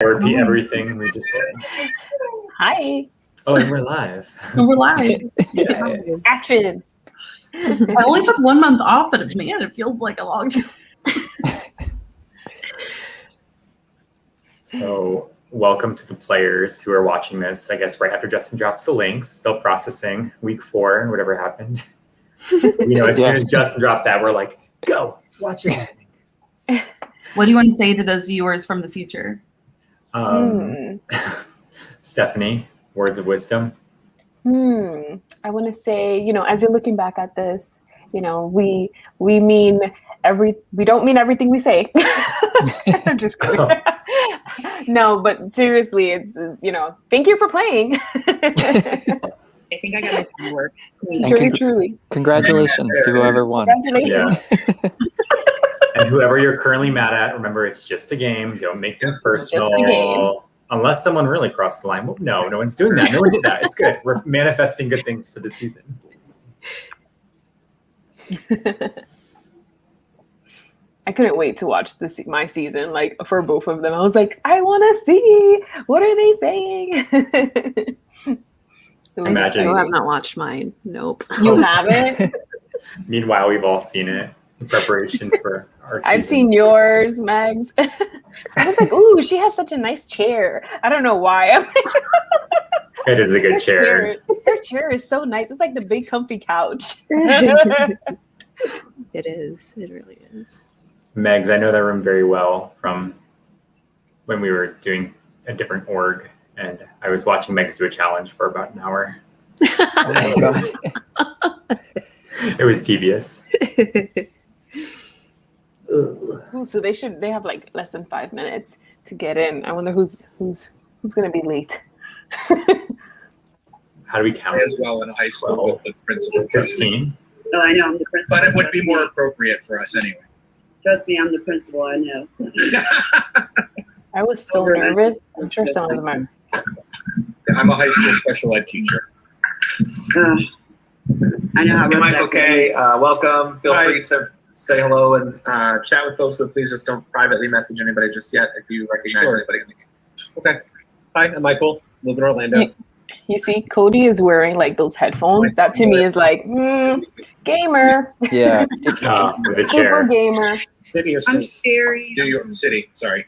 I repeat everything we just said. Hi. Oh, and we're live. We're live. Yes. Action. I only took 1 month off, but man, it feels like a long time. So, welcome to the players who are watching this, I guess, right after Justin drops the links. Still processing week 4, whatever happened. So, as soon as Justin dropped that, we're like, go, watch it. What do you want to say to those viewers from the future? Stephanie, words of wisdom. I want to say, as you're looking back at this, we don't mean everything we say. I'm just kidding. No, but seriously, it's, thank you for playing. I think I got my homework. Truly. Congratulations to whoever won. Congratulations. Yeah. And whoever you're currently mad at, remember, it's just a game. Don't make things personal. Unless someone really crossed the line. Well, no one's doing that. No one did that. It's good. We're manifesting good things for the season. I couldn't wait to watch my season, for both of them. I was like, I want to see. What are they saying? Imagine. I have not watched mine. Nope. You haven't? Meanwhile, we've all seen it in preparation for our season. I've seen yours, Megs. I was like, ooh, she has such a nice chair. I don't know why. It is a good chair. Her chair is so nice. It's like the big comfy couch. It is. It really is. Megs, I know that room very well from when we were doing a different org, and I was watching Megs do a challenge for about an hour. Oh my God. It was devious. Ooh, so they have less than 5 minutes to get in. I wonder who's gonna be late. How do we count? As well in high school with the principal. 15? Oh, I know, I'm the principal. But it would be more appropriate for us anyway. Trust me, I'm the principal, I know. I was so nervous. I'm sure some of them are. I'm a high school special ed teacher. I know how Hey, Michael rough that K. Welcome. Feel Hi. free to say hello and chat with folks, so please just don't privately message anybody just yet if you recognize anybody in the game. Okay. Hi, I'm Michael. Live in Orlando. You see, Cody is wearing those headphones. That to me is gamer. Yeah. With a Super chair. gamer. City or I'm city? Sherry. New York City. Sorry.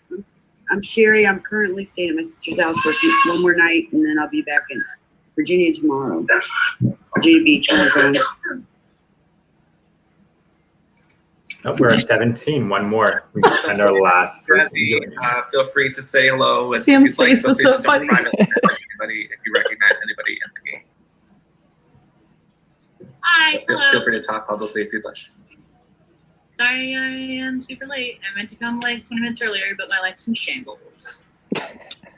I'm Sherry. I'm currently staying at my sister's house for one more night, and then I'll be back in Virginia tomorrow. Virginia Beach. Oh, we're at 17. One more. We find our last person. Randy, feel free to say hello. And Sam's if you'd face feel was free so just don't funny. privately message anybody if you recognize anybody in the game. Hi, Feel hello. free to talk publicly if you'd like. Sorry I am super late. I meant to come 20 minutes earlier, but my life's in shambles.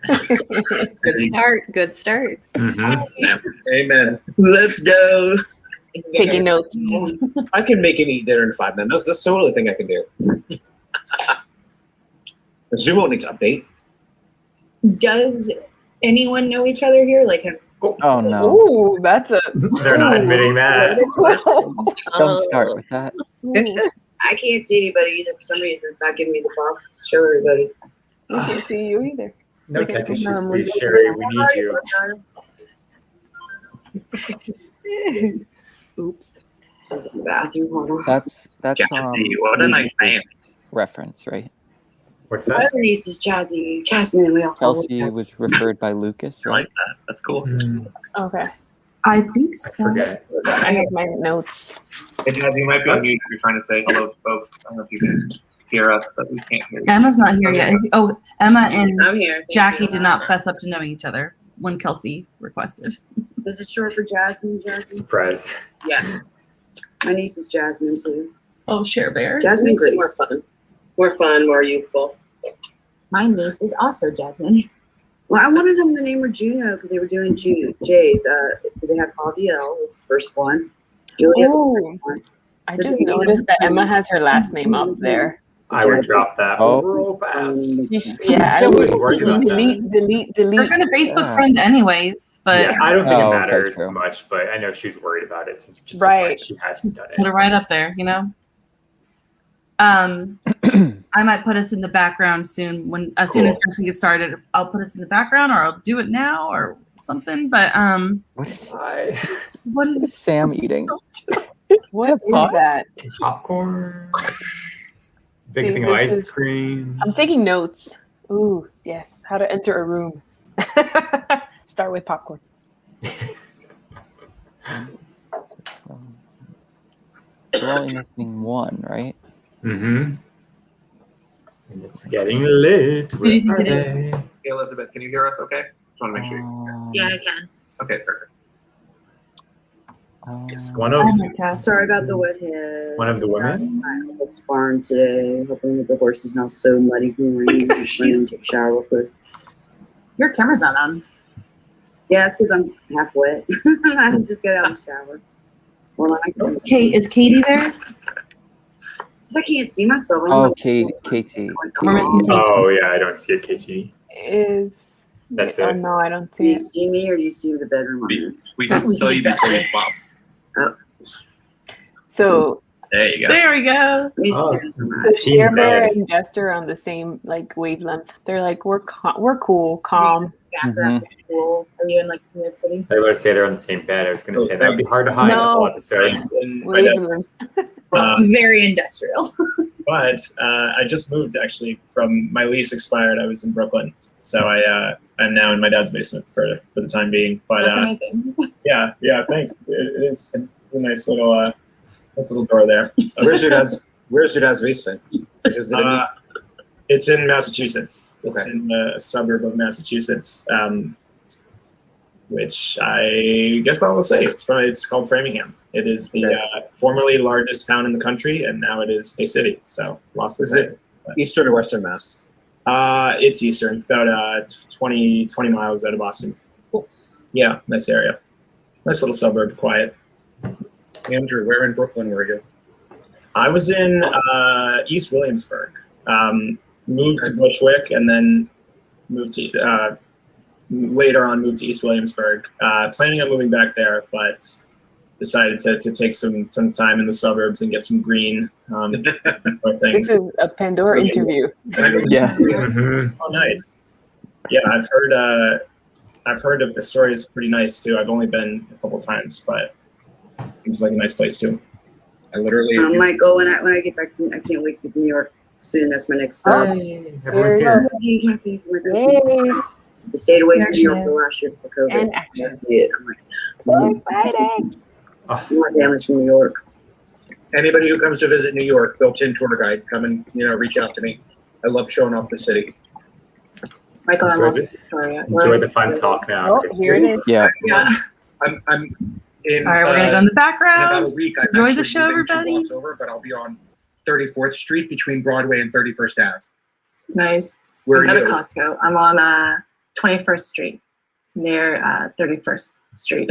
Good start. Good start. Mhm. Amen. Let's go. Taking notes. I can make and eat dinner in 5 minutes. That's the only thing I can do. The Zoom won't need to update. Does anyone know each other here? Oh no. Ooh, that's a. They're not admitting that. Don't start with that. I can't see anybody either for some reason. It's not giving me the box to show everybody. We can't see you either. No tech issues, please, Sherry. We need you. Oops. She's in the bathroom. Hold on. That's Jazzy, what a nice name. reference, right? What's My that? other niece is Jazzy. Jasmine. We all call her Kelsey Jazzy. was referred by Lucas, I right? like that. That's cool. Okay. I think I so. forget. I have my notes. Hey, Jazzy, you might be on mute if you're trying to say hello to folks. I don't know if you can hear us, but we can't hear you. Emma's not here yet. Oh, Emma and I'm here. Thank Jackie you. did not fess up to knowing each other when Kelsey requested. Is it short for Jasmine? Jasmine? Surprise. Yes. My niece is Jasmine too. Oh, Share Bear. Jasmine Makes it Grace. more fun. More fun, more youthful. My niece is also Jasmine. Well, I wanted them to name her Juno because they were doing J's. They have Javier, his first one. Julia's the Ooh. second one. I So just do you noticed that Emma has her last name up there. I would drop that Oh. real fast. Yeah, I I was would worried about that. delete. They're gonna Facebook Yeah. friend anyways, but Yeah, I don't think Oh, it okay, matters true. much, but I know she's worried about it since just Right. she hasn't done put it it. right up there, I might put us in the background soon. As soon as Justin gets started, I'll put us in the background, or I'll do it now, or something. But What is what is Sam eating? What is that? Popcorn. Big See, thing of this ice is- cream. I'm taking notes. Ooh, yes. How to enter a room. Start with popcorn. We're only missing one, right? Mm-hmm. And it's getting late. Where do you think are it they? Hey, Elizabeth, can you hear us okay? Just want to make sure. Yeah, I can. Okay, perfect. It's one of Sorry about the wet head. one of the women. I almost farm today, hoping that the horse is not so muddy from rain. Just run and take a shower real quick. Your camera's not on. Yeah, it's because I'm half wet. I just got out of the shower. Well, Kate? Is Katie there? I can't see myself. Oh, Katie. We're missing Katie. Oh yeah, I don't see a KT. Is That's oh it. no, I don't Do see you it. see me or do you see the bedroom? We saw you before you popped. So There you go. There we go. Let me Oh. see. So Team Cher Bear Bear. and Jester are on the same like wavelength. They're like we're cool, calm. After school. Are you in like New York City? I was going to say they're on the same bed. I was going to Oh, say that would be hard to hide the No. whole episode. And my dad- Wavelength. Very industrial. But I just moved actually from my lease expired. I was in Brooklyn, so I'm now in my dad's basement for the time being. But That's amazing. yeah, thanks. It is a nice little door there. So, Where's your dad's basement? Is it it's in Massachusetts. It's Okay. in a suburb of Massachusetts, which I guess I will say it's called Framingham. It is the formerly largest town in the country, and now it is a city. So lost the Is it city. Eastern or Western Mass? It's eastern. It's about 20 miles out of Boston. Cool. Yeah, nice area. Nice little suburb, quiet. Andrew, where in Brooklyn were you? I was in East Williamsburg. Moved to Bushwick and then moved to later on moved to East Williamsburg. Planning on moving back there, but decided to take some time in the suburbs and get some green more This things. is a Pandora interview. Yeah. Mhm. Oh, nice. Yeah, I've heard of the story is pretty nice too. I've only been a couple times, but it seems like a nice place too. I literally. I might go when I get back to. I can't wait to get to New York soon. That's my next stop. Everyone's here. Yay! I stayed away There from she New York is. the last year because of COVID. And action. That's it. I'm like, So exciting. more damage from New York. Anybody who comes to visit New York, built-in tour guide, come and reach out to me. I love showing off the city. Michael, I Enjoy love the- Victoria. Enjoy the fun talk now. Oh, here it is. Yeah. Yeah. I'm in. All right, we're gonna go in the in about a background. week. I'm Enjoy the actually show, moving 2 everybody. blocks over, but I'll be on 34th Street between Broadway and 31st Ave. Nice. Where I'm are at you? Costco. I'm on 21st Street near 31st Street.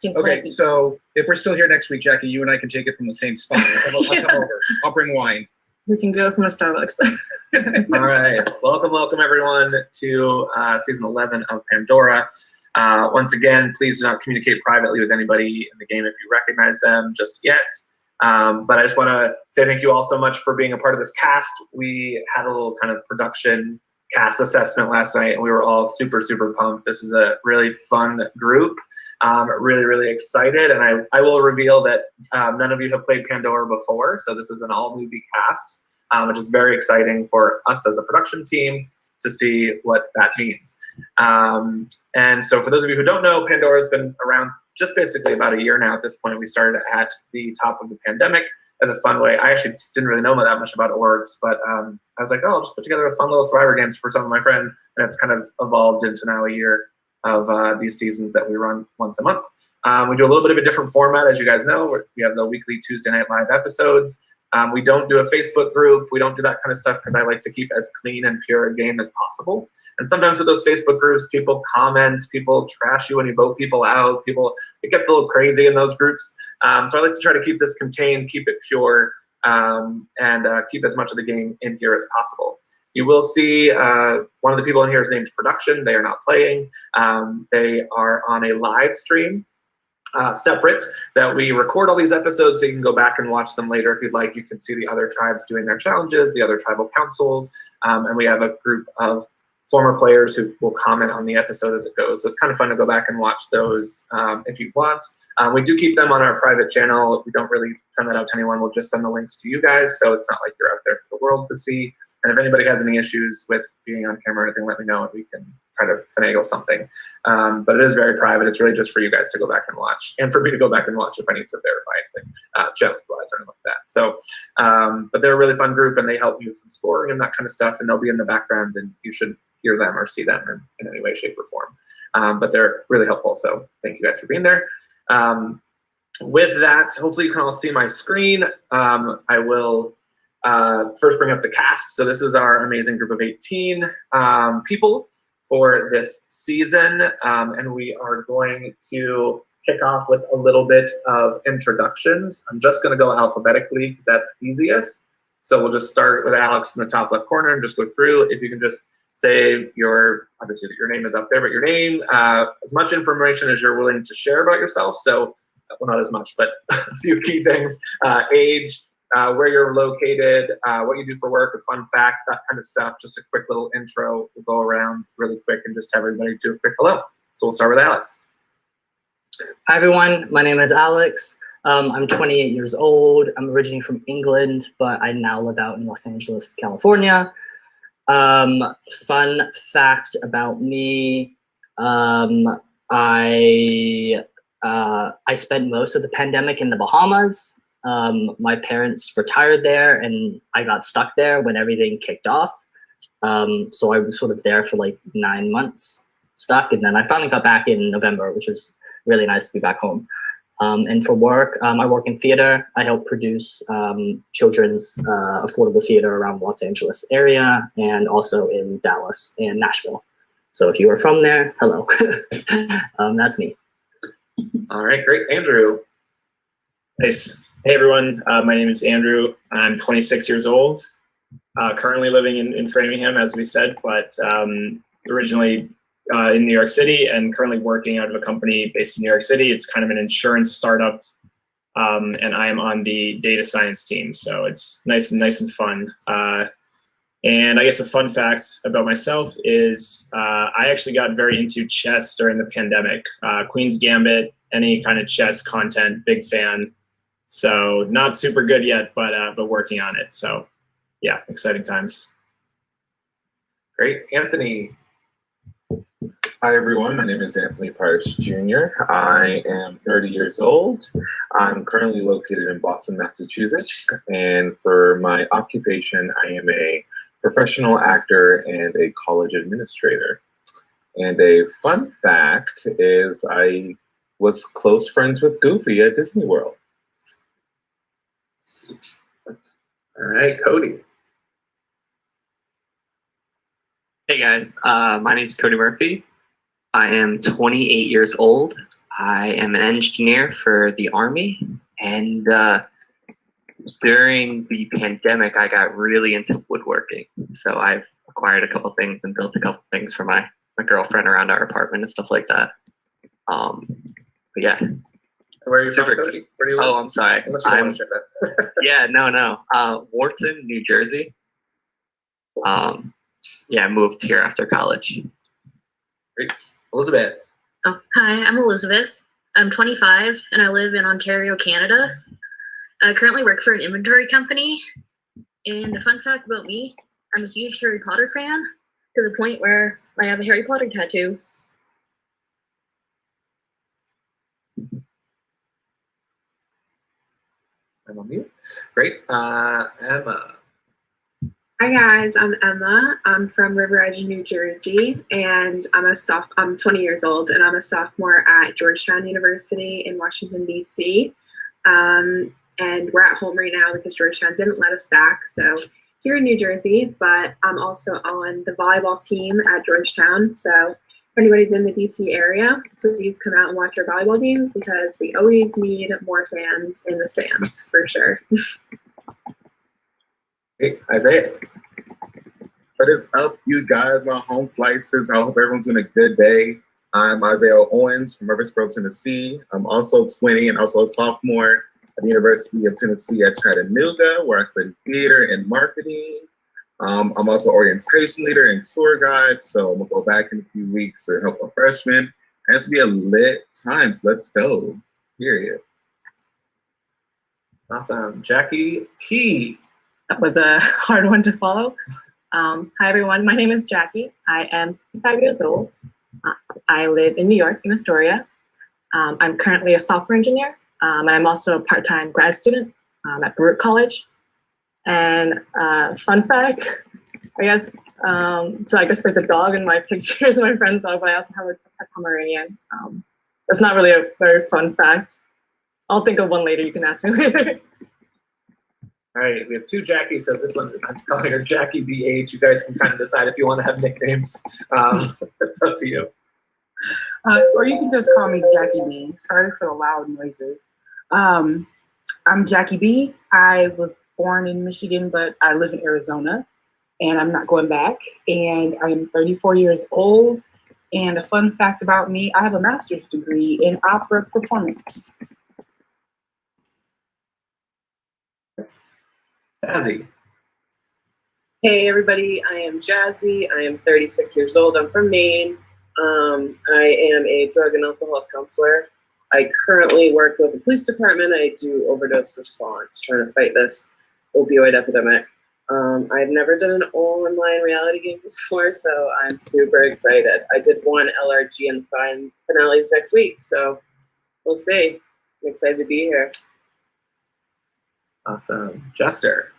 Just Okay, like so if we're still here next week, Jackie, you and I can take it from the same spot. I'll come over. I'll bring wine. we can go from a Starbucks. All right. Welcome everyone to season 11 of Pandora. Once again, please do not communicate privately with anybody in the game if you recognize them just yet. But I just want to say thank you all so much for being a part of this cast. We had a little kind of production cast assessment last night, and we were all super, super pumped. This is a really fun group. Really, really excited. And I will reveal that none of you have played Pandora before, so this is an all-newbie cast, which is very exciting for us as a production team to see what that means. And so for those of you who don't know, Pandora has been around just basically about a year now at this point. We started at the top of the pandemic as a fun way. I actually didn't really know that much about orgs, but I was like, oh, I'll just put together a fun little Survivor games for some of my friends. And it's kind of evolved into now a year of these seasons that we run once a month. We do a little bit of a different format, as you guys know. We have the weekly Tuesday Night Live episodes. We don't do a Facebook group. We don't do that kind of stuff because I like to keep as clean and pure a game as possible. And sometimes with those Facebook groups, people comment, people trash you when you vote people out. It gets a little crazy in those groups. So I like to try to keep this contained, keep it pure, and keep as much of the game in here as possible. You will see one of the people in here is named Production. They are not playing. They are on a live stream. separate, that we record all these episodes so you can go back and watch them later if you'd like. You can see the other tribes doing their challenges, the other tribal councils, and we have a group of former players who will comment on the episode as it goes. So it's kind of fun to go back and watch those if you want. We do keep them on our private channel. We don't really send that out to anyone. We'll just send the links to you guys, so it's not like you're out there for the world to see. And if anybody has any issues with being on camera or anything, let me know and we can try to finagle something. But it is very private. It's really just for you guys to go back and watch, and for me to go back and watch if I need to verify anything, challenge-wise or anything like that. So, but they're a really fun group, and they help me with some scoring and that kind of stuff, and they'll be in the background, and you should hear them or see them in any way, shape, or form. But they're really helpful, so thank you guys for being there. With that, hopefully you can all see my screen. I will first bring up the cast. So this is our amazing group of 18 people for this season, and we are going to kick off with a little bit of introductions. I'm just going to go alphabetically because that's easiest. So we'll just start with Alex in the top left corner and just go through. If you can just say obviously your name is up there, but your name, as much information as you're willing to share about yourself. So, well, not as much, but a few key things, age, where you're located, what you do for work, a fun fact, that kind of stuff. Just a quick little intro. We'll go around really quick and just have everybody do a quick hello. So we'll start with Alex. Hi, everyone. My name is Alex. I'm 28 years old. I'm originally from England, but I now live out in Los Angeles, California. Fun fact about me, I spent most of the pandemic in the Bahamas. My parents retired there and I got stuck there when everything kicked off. So I was sort of there for like 9 months stuck, and then I finally got back in November, which was really nice to be back home. And for work, I work in theater. I help produce children's affordable theater around Los Angeles area and also in Dallas and Nashville. So if you are from there, hello. That's me. All right, great. Andrew. Nice. Hey, everyone. My name is Andrew. I'm 26 years old, currently living in Framingham, as we said, but originally in New York City and currently working out of a company based in New York City. It's kind of an insurance startup, and I am on the data science team. So it's nice and fun. And I guess a fun fact about myself is I actually got very into chess during the pandemic. Queen's Gambit, any kind of chess content, big fan. So not super good yet, but working on it. So yeah, exciting times. Great. Anthony. Hi, everyone. My name is Anthony Parrish Jr. I am 30 years old. I'm currently located in Boston, Massachusetts. And for my occupation, I am a professional actor and a college administrator. And a fun fact is I was close friends with Goofy at Disney World. All right, Cody. Hey guys, my name is Cody Murphy. I am 28 years old. I am an engineer for the Army, and during the pandemic, I got really into woodworking. So I've acquired a couple things and built a couple things for my girlfriend around our apartment and stuff like that. But yeah. Where are you from, Cody? Where do you live? Oh, I'm sorry. Yeah, no. Wharton, New Jersey. Yeah, I moved here after college. Great. Elizabeth. Oh, hi, I'm Elizabeth. I'm 25 and I live in Ontario, Canada. I currently work for an inventory company. And a fun fact about me, I'm a huge Harry Potter fan to the point where I have a Harry Potter tattoo. I'm on mute. Great. Emma. Hi guys, I'm Emma. I'm from River Edge, New Jersey, and I'm 20 years old, and I'm a sophomore at Georgetown University in Washington, D.C. And we're at home right now because Georgetown didn't let us back, so here in New Jersey, but I'm also on the volleyball team at Georgetown, so if anybody's in the D.C. area, please come out and watch our volleyball games because we always need more fans in the stands, for sure. Hey, Isaiah. What is up, you guys? My home slices. I hope everyone's having a good day. I'm Isaiah Owens from Murfreesboro, Tennessee. I'm also 20 and also a sophomore at the University of Tennessee at Chattanooga, where I study theater and marketing. I'm also orientation leader and tour guide, so I'm gonna go back in a few weeks to help a freshman. And it's gonna be a lit time, so let's go, period. Awesome. Jackie P. That was a hard one to follow. Hi, everyone. My name is Jackie. I am 5 years old. I live in New York, in Astoria. I'm currently a software engineer, and I'm also a part-time grad student at Baruch College. And fun fact, I guess, so I guess there's a dog in my pictures, my friend's dog, but I also have a Pomeranian. That's not really a very fun fact. I'll think of one later. You can ask me later. All right, we have two Jackies, so this one I'm calling her Jackie BH. You guys can kind of decide if you want to have nicknames. It's up to you. Or you can just call me Jackie B. Sorry for the loud noises. I'm Jackie B. I was born in Michigan, but I live in Arizona, and I'm not going back. And I am 34 years old. And a fun fact about me, I have a master's degree in opera performance. Jazzy. Hey everybody, I am Jazzy. I am 36 years old. I'm from Maine. I am a drug and alcohol counselor. I currently work with the police department. I do overdose response, trying to fight this opioid epidemic. I've never done an online reality game before, so I'm super excited. I did one LRG and finales next week, so we'll see. I'm excited to be here. Awesome. Jester.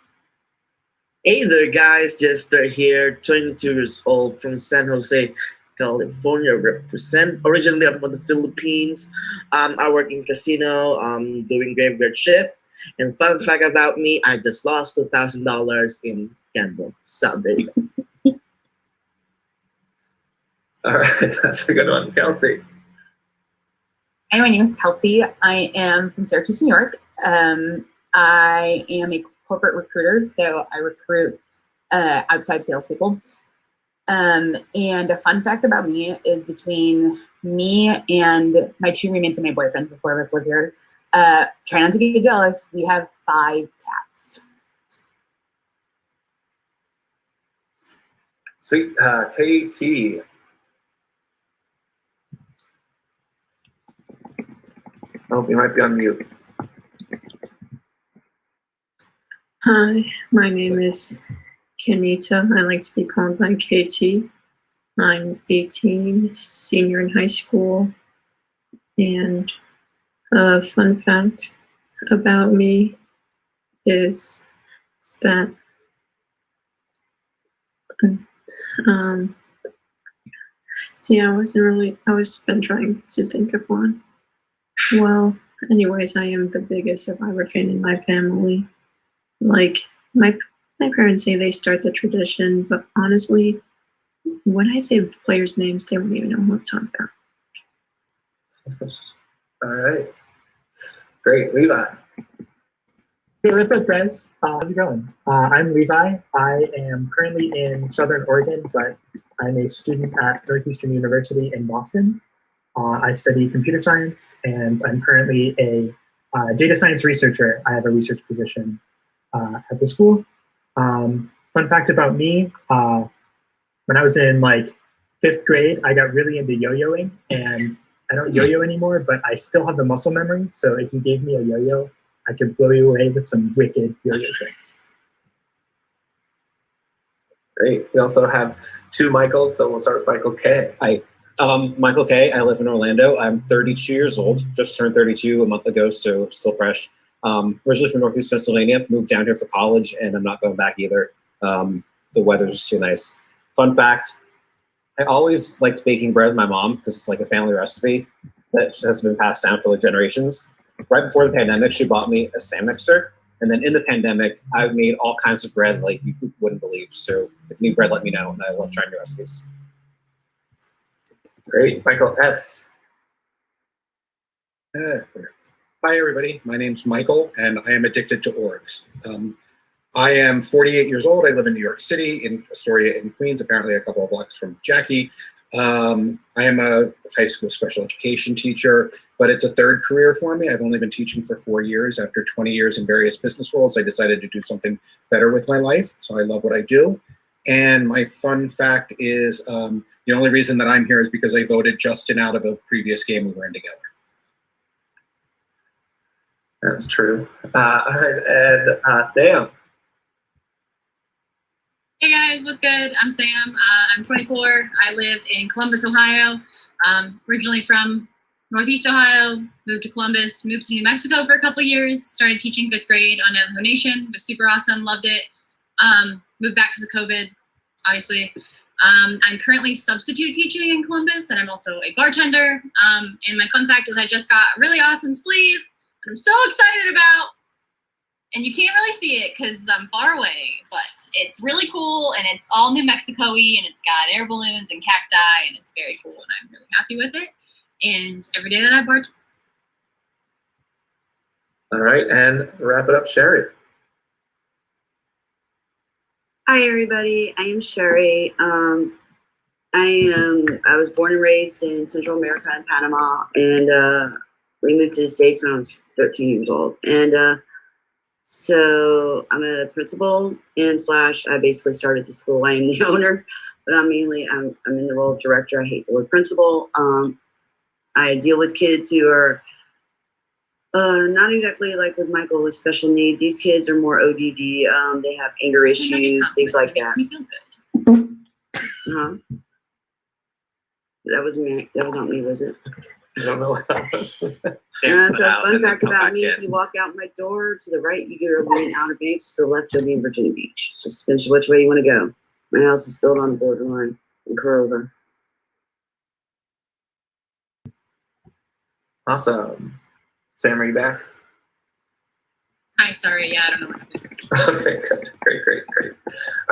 Hey there, guys. Jester here, 22 years old from San Jose, California. Represent. Originally, I'm from the Philippines. I work in casino, doing graveyard shift. And fun fact about me, I just lost $2,000 in gamble. So there you go. All right, that's a good one. Kelsey. Hi, my name is Kelsey. I am from Syracuse, New York. I am a corporate recruiter, so I recruit outside salespeople. And a fun fact about me is between me and my two roommates and my boyfriend, so 4 of us live here. Try not to get jealous. We have 5 cats. Sweet. KT. Oh, you might be on mute. Hi, my name is Kenita. I like to be called by KT. I'm 18, senior in high school. And a fun fact about me is that I was been trying to think of one. Well, anyways, I am the biggest Survivor fan in my family. Like, my parents say they start the tradition, but honestly, when I say the players' names, they won't even know who I'm talking about. All right. Great. Levi. Hey, what's up, guys? How's it going? I'm Levi. I am currently in Southern Oregon, but I'm a student at Northeastern University in Boston. I study computer science, and I'm currently a data science researcher. I have a research position at the school. Fun fact about me, when I was in like 5th grade, I got really into yo-yoing, and I don't yo-yo anymore, but I still have the muscle memory. So if you gave me a yo-yo, I could blow you away with some wicked yo-yo tricks. Great. We also have 2 Michaels, so we'll start with Michael K. Hi, Michael K. I live in Orlando. I'm 32 years old, just turned 32 a month ago, so still fresh. Originally from Northeast Pennsylvania, moved down here for college, and I'm not going back either. The weather's just too nice. Fun fact, I always liked baking bread with my mom because it's like a family recipe that has been passed down for like generations. Right before the pandemic, she bought me a stand mixer. And then in the pandemic, I made all kinds of bread like you wouldn't believe. So if you need bread, let me know. And I love trying new recipes. Great. Michael S. Hi, everybody. My name's Michael, and I am addicted to orgs. I am 48 years old. I live in New York City, in Astoria, in Queens, apparently a couple of blocks from Jackie. I am a high school special education teacher, but it's a third career for me. I've only been teaching for 4 years. After 20 years in various business roles, I decided to do something better with my life. So I love what I do. And my fun fact is the only reason that I'm here is because I voted Justin out of a previous game we were in together. That's true. And Sam. Hey guys, what's good? I'm Sam. I'm 24. I live in Columbus, Ohio. Originally from Northeast Ohio, moved to Columbus, moved to New Mexico for a couple years, started teaching 5th grade on Navajo Nation. It was super awesome, loved it. Moved back because of COVID, obviously. I'm currently substitute teaching in Columbus, and I'm also a bartender. And my fun fact is I just got a really awesome sleeve I'm so excited about. And you can't really see it because I'm far away, but it's really cool, and it's all New Mexico-y, and it's got air balloons and cacti, and it's very cool, and I'm really happy with it. And every day that I bartend. All right, and wrap it up, Sherry. Hi everybody, I am Sherry. I was born and raised in Central America in Panama, and we moved to the States when I was 13 years old. And so I'm a principal and / I basically started the school. I am the owner, but I'm in the role of director. I hate the word principal. I deal with kids who are not exactly like with Michael with special need. These kids are more ODD. They have anger issues, things like that. That was me. That was not me, was it? I don't know what that was. So fun fact about me, if you walk out my door to the right, you go over in Outer Banks, to the left, you'll be in Virginia Beach. Just depends which way you want to go. My house is built on the borderline in Corova. Awesome. Sam, are you back? Hi, sorry, yeah, I don't know what happened. Okay, good. Great.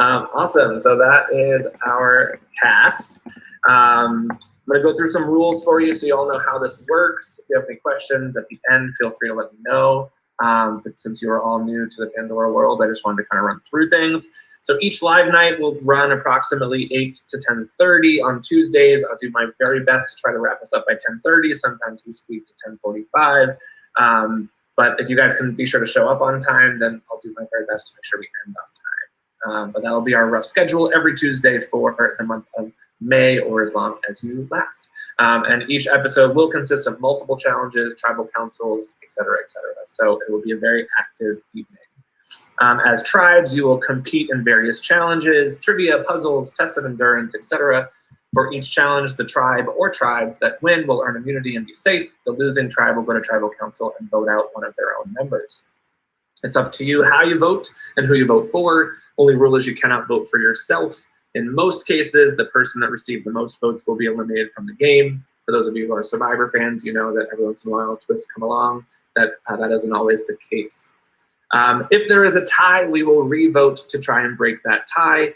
Awesome. So that is our cast. I'm going to go through some rules for you so you all know how this works. If you have any questions at the end, feel free to let me know. But since you are all new to the Pandora world, I just wanted to kind of run through things. So each live night will run approximately 8 to 10:30 on Tuesdays. I'll do my very best to try to wrap us up by 10:30. Sometimes we squeak to 10:45. But if you guys can be sure to show up on time, then I'll do my very best to make sure we end on time. But that'll be our rough schedule every Tuesday for the month of May, or as long as you last. And each episode will consist of multiple challenges, tribal councils, etc., etc. So it will be a very active evening. As tribes, you will compete in various challenges, trivia, puzzles, tests of endurance, etc. For each challenge, the tribe or tribes that win will earn immunity and be safe. The losing tribe will go to tribal council and vote out one of their own members. It's up to you how you vote and who you vote for. Only rule is you cannot vote for yourself. In most cases, the person that received the most votes will be eliminated from the game. For those of you who are Survivor fans, you know that every once in a while twists come along. That isn't always the case. If there is a tie, we will re-vote to try and break that tie.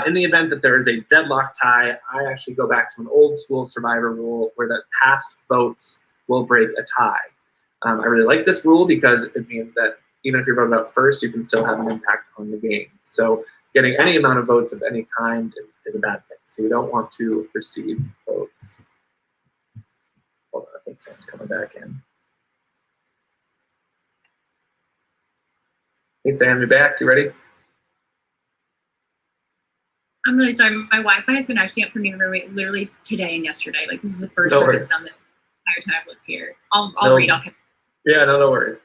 In the event that there is a deadlock tie, I actually go back to an old school Survivor rule where the past votes will break a tie. I really like this rule because it means that even if you're voted out first, you can still have an impact on the game. So getting any amount of votes of any kind is a bad thing. So you don't want to receive votes. Hold on, I think Sam's coming back in. Hey Sam, you back? You ready? I'm really sorry. My Wi-Fi has been acting up for me literally today and yesterday. Like, this is the first time it's done the entire time I've lived here. I'll read. Yeah, no worries.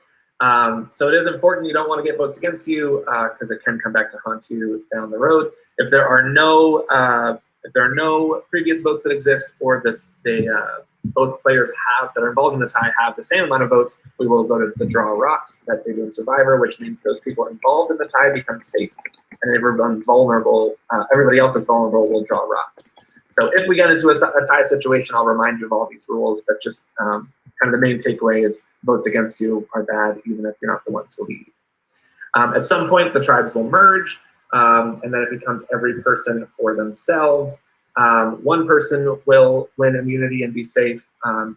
So it is important. You don't want to get votes against you because it can come back to haunt you down the road. If there are no previous votes that exist, or both players that are involved in the tie have the same amount of votes, we will go to the draw rocks that they do in Survivor, which means those people involved in the tie become safe, and everyone vulnerable, everybody else is vulnerable, will draw rocks. So if we get into a tie situation, I'll remind you of all these rules, but just kind of the main takeaway is votes against you are bad, even if you're not the one to lead. At some point, the tribes will merge, and then it becomes every person for themselves. One person will win immunity and be safe.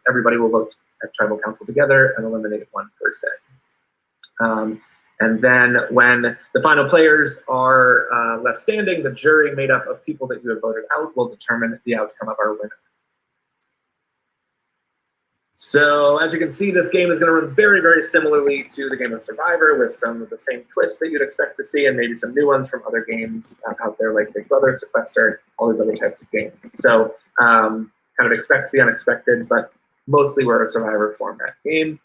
Everybody will vote at tribal council together and eliminate one person. And then when the final players are left standing, the jury made up of people that you have voted out will determine the outcome of our winner. So as you can see, this game is going to run very, very similarly to the game of Survivor, with some of the same twists that you'd expect to see, and maybe some new ones from other games out there like Big Brother, Sequester, all these other types of games. So kind of expect the unexpected, but mostly we're a Survivor format game.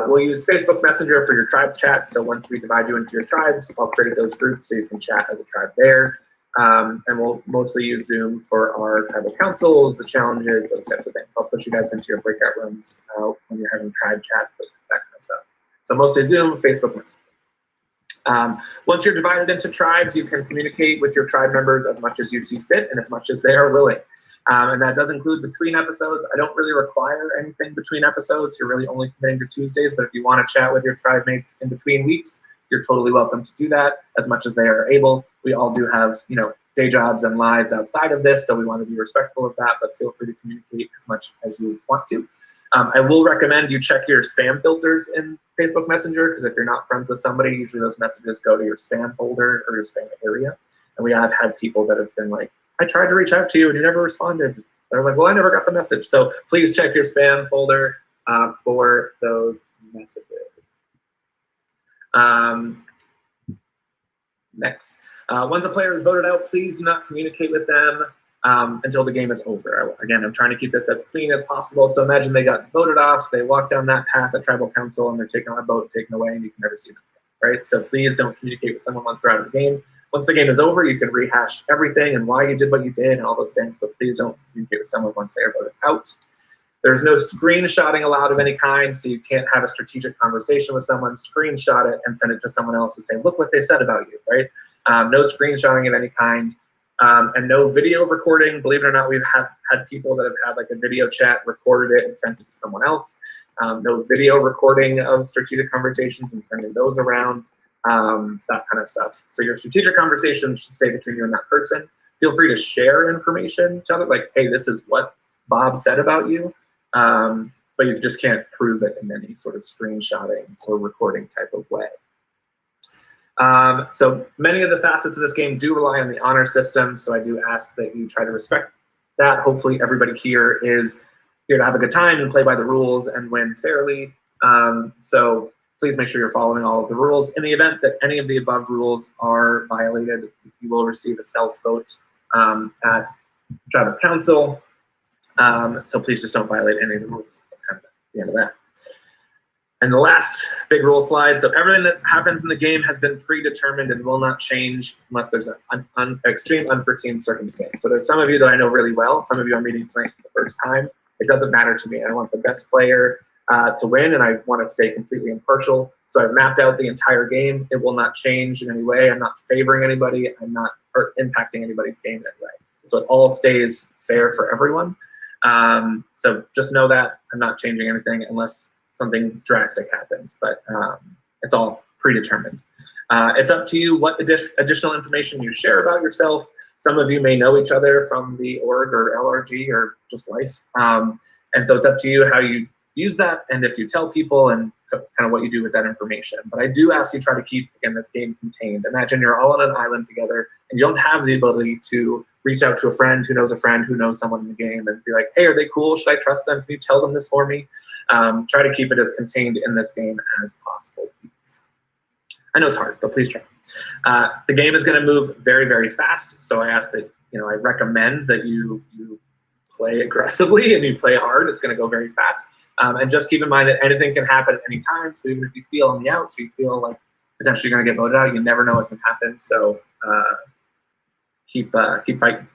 We'll use Facebook Messenger for your tribe chat. So once we divide you into your tribes, I'll create those groups so you can chat as a tribe there. And we'll mostly use Zoom for our tribal councils, the challenges, those types of things. I'll put you guys into your breakout rooms when you're having tribe chat, that kind of stuff. So mostly Zoom, Facebook Messenger. Once you're divided into tribes, you can communicate with your tribe members as much as you see fit and as much as they are willing. And that does include between episodes. I don't really require anything between episodes. You're really only committing to Tuesdays, but if you want to chat with your tribe mates in between weeks, you're totally welcome to do that as much as they are able. We all do have, you know, day jobs and lives outside of this, so we want to be respectful of that, but feel free to communicate as much as you want to. I will recommend you check your spam filters in Facebook Messenger, because if you're not friends with somebody, usually those messages go to your spam folder or your spam area. And we have had people that have been like, I tried to reach out to you and you never responded. They're like, well, I never got the message. So please check your spam folder for those messages. Next, once a player is voted out, please do not communicate with them until the game is over. Again, I'm trying to keep this as clean as possible. So imagine they got voted off, they walk down that path at Tribal Council, and they're taken on a boat, taken away, and you can never see them again, right? So please don't communicate with someone once they're out of the game. Once the game is over, you can rehash everything and why you did what you did and all those things, but please don't communicate with someone once they are voted out. There's no screenshotting allowed of any kind, so you can't have a strategic conversation with someone, screenshot it, and send it to someone else to say, look what they said about you, right? No screenshotting of any kind, and no video recording. Believe it or not, we've had people that have had like a video chat, recorded it, and sent it to someone else. No video recording of strategic conversations and sending those around, that kind of stuff. So your strategic conversations should stay between you and that person. Feel free to share information to others, like, hey, this is what Bob said about you. But you just can't prove it in any sort of screenshotting or recording type of way. So many of the facets of this game do rely on the honor system, so I do ask that you try to respect that. Hopefully everybody here is here to have a good time and play by the rules and win fairly. So please make sure you're following all of the rules. In the event that any of the above rules are violated, you will receive a self-vote at Tribal Council. So please just don't violate any of the rules. That's kind of the end of that. And the last big rule slide. So everything that happens in the game has been predetermined and will not change unless there's an extreme unforeseen circumstance. So there's some of you that I know really well. Some of you are meeting tonight for the first time. It doesn't matter to me. I want the best player to win, and I want it to stay completely impartial. So I've mapped out the entire game. It will not change in any way. I'm not favoring anybody. I'm not impacting anybody's game in any way. So it all stays fair for everyone. So just know that I'm not changing anything unless something drastic happens, but it's all predetermined. It's up to you what additional information you share about yourself. Some of you may know each other from the org or LRG or just life. And so it's up to you how you use that and if you tell people and kind of what you do with that information. But I do ask you try to keep, again, this game contained. Imagine you're all on an island together and you don't have the ability to reach out to a friend who knows someone in the game and be like, hey, are they cool? Should I trust them? Can you tell them this for me? Try to keep it as contained in this game as possible, please. I know it's hard, but please try. The game is going to move very, very fast. So I ask that, I recommend that you play aggressively and you play hard. It's going to go very fast. And just keep in mind that anything can happen at any time. So even if you feel on the outs, you feel like potentially you're going to get voted out, you never know what can happen. So keep fighting.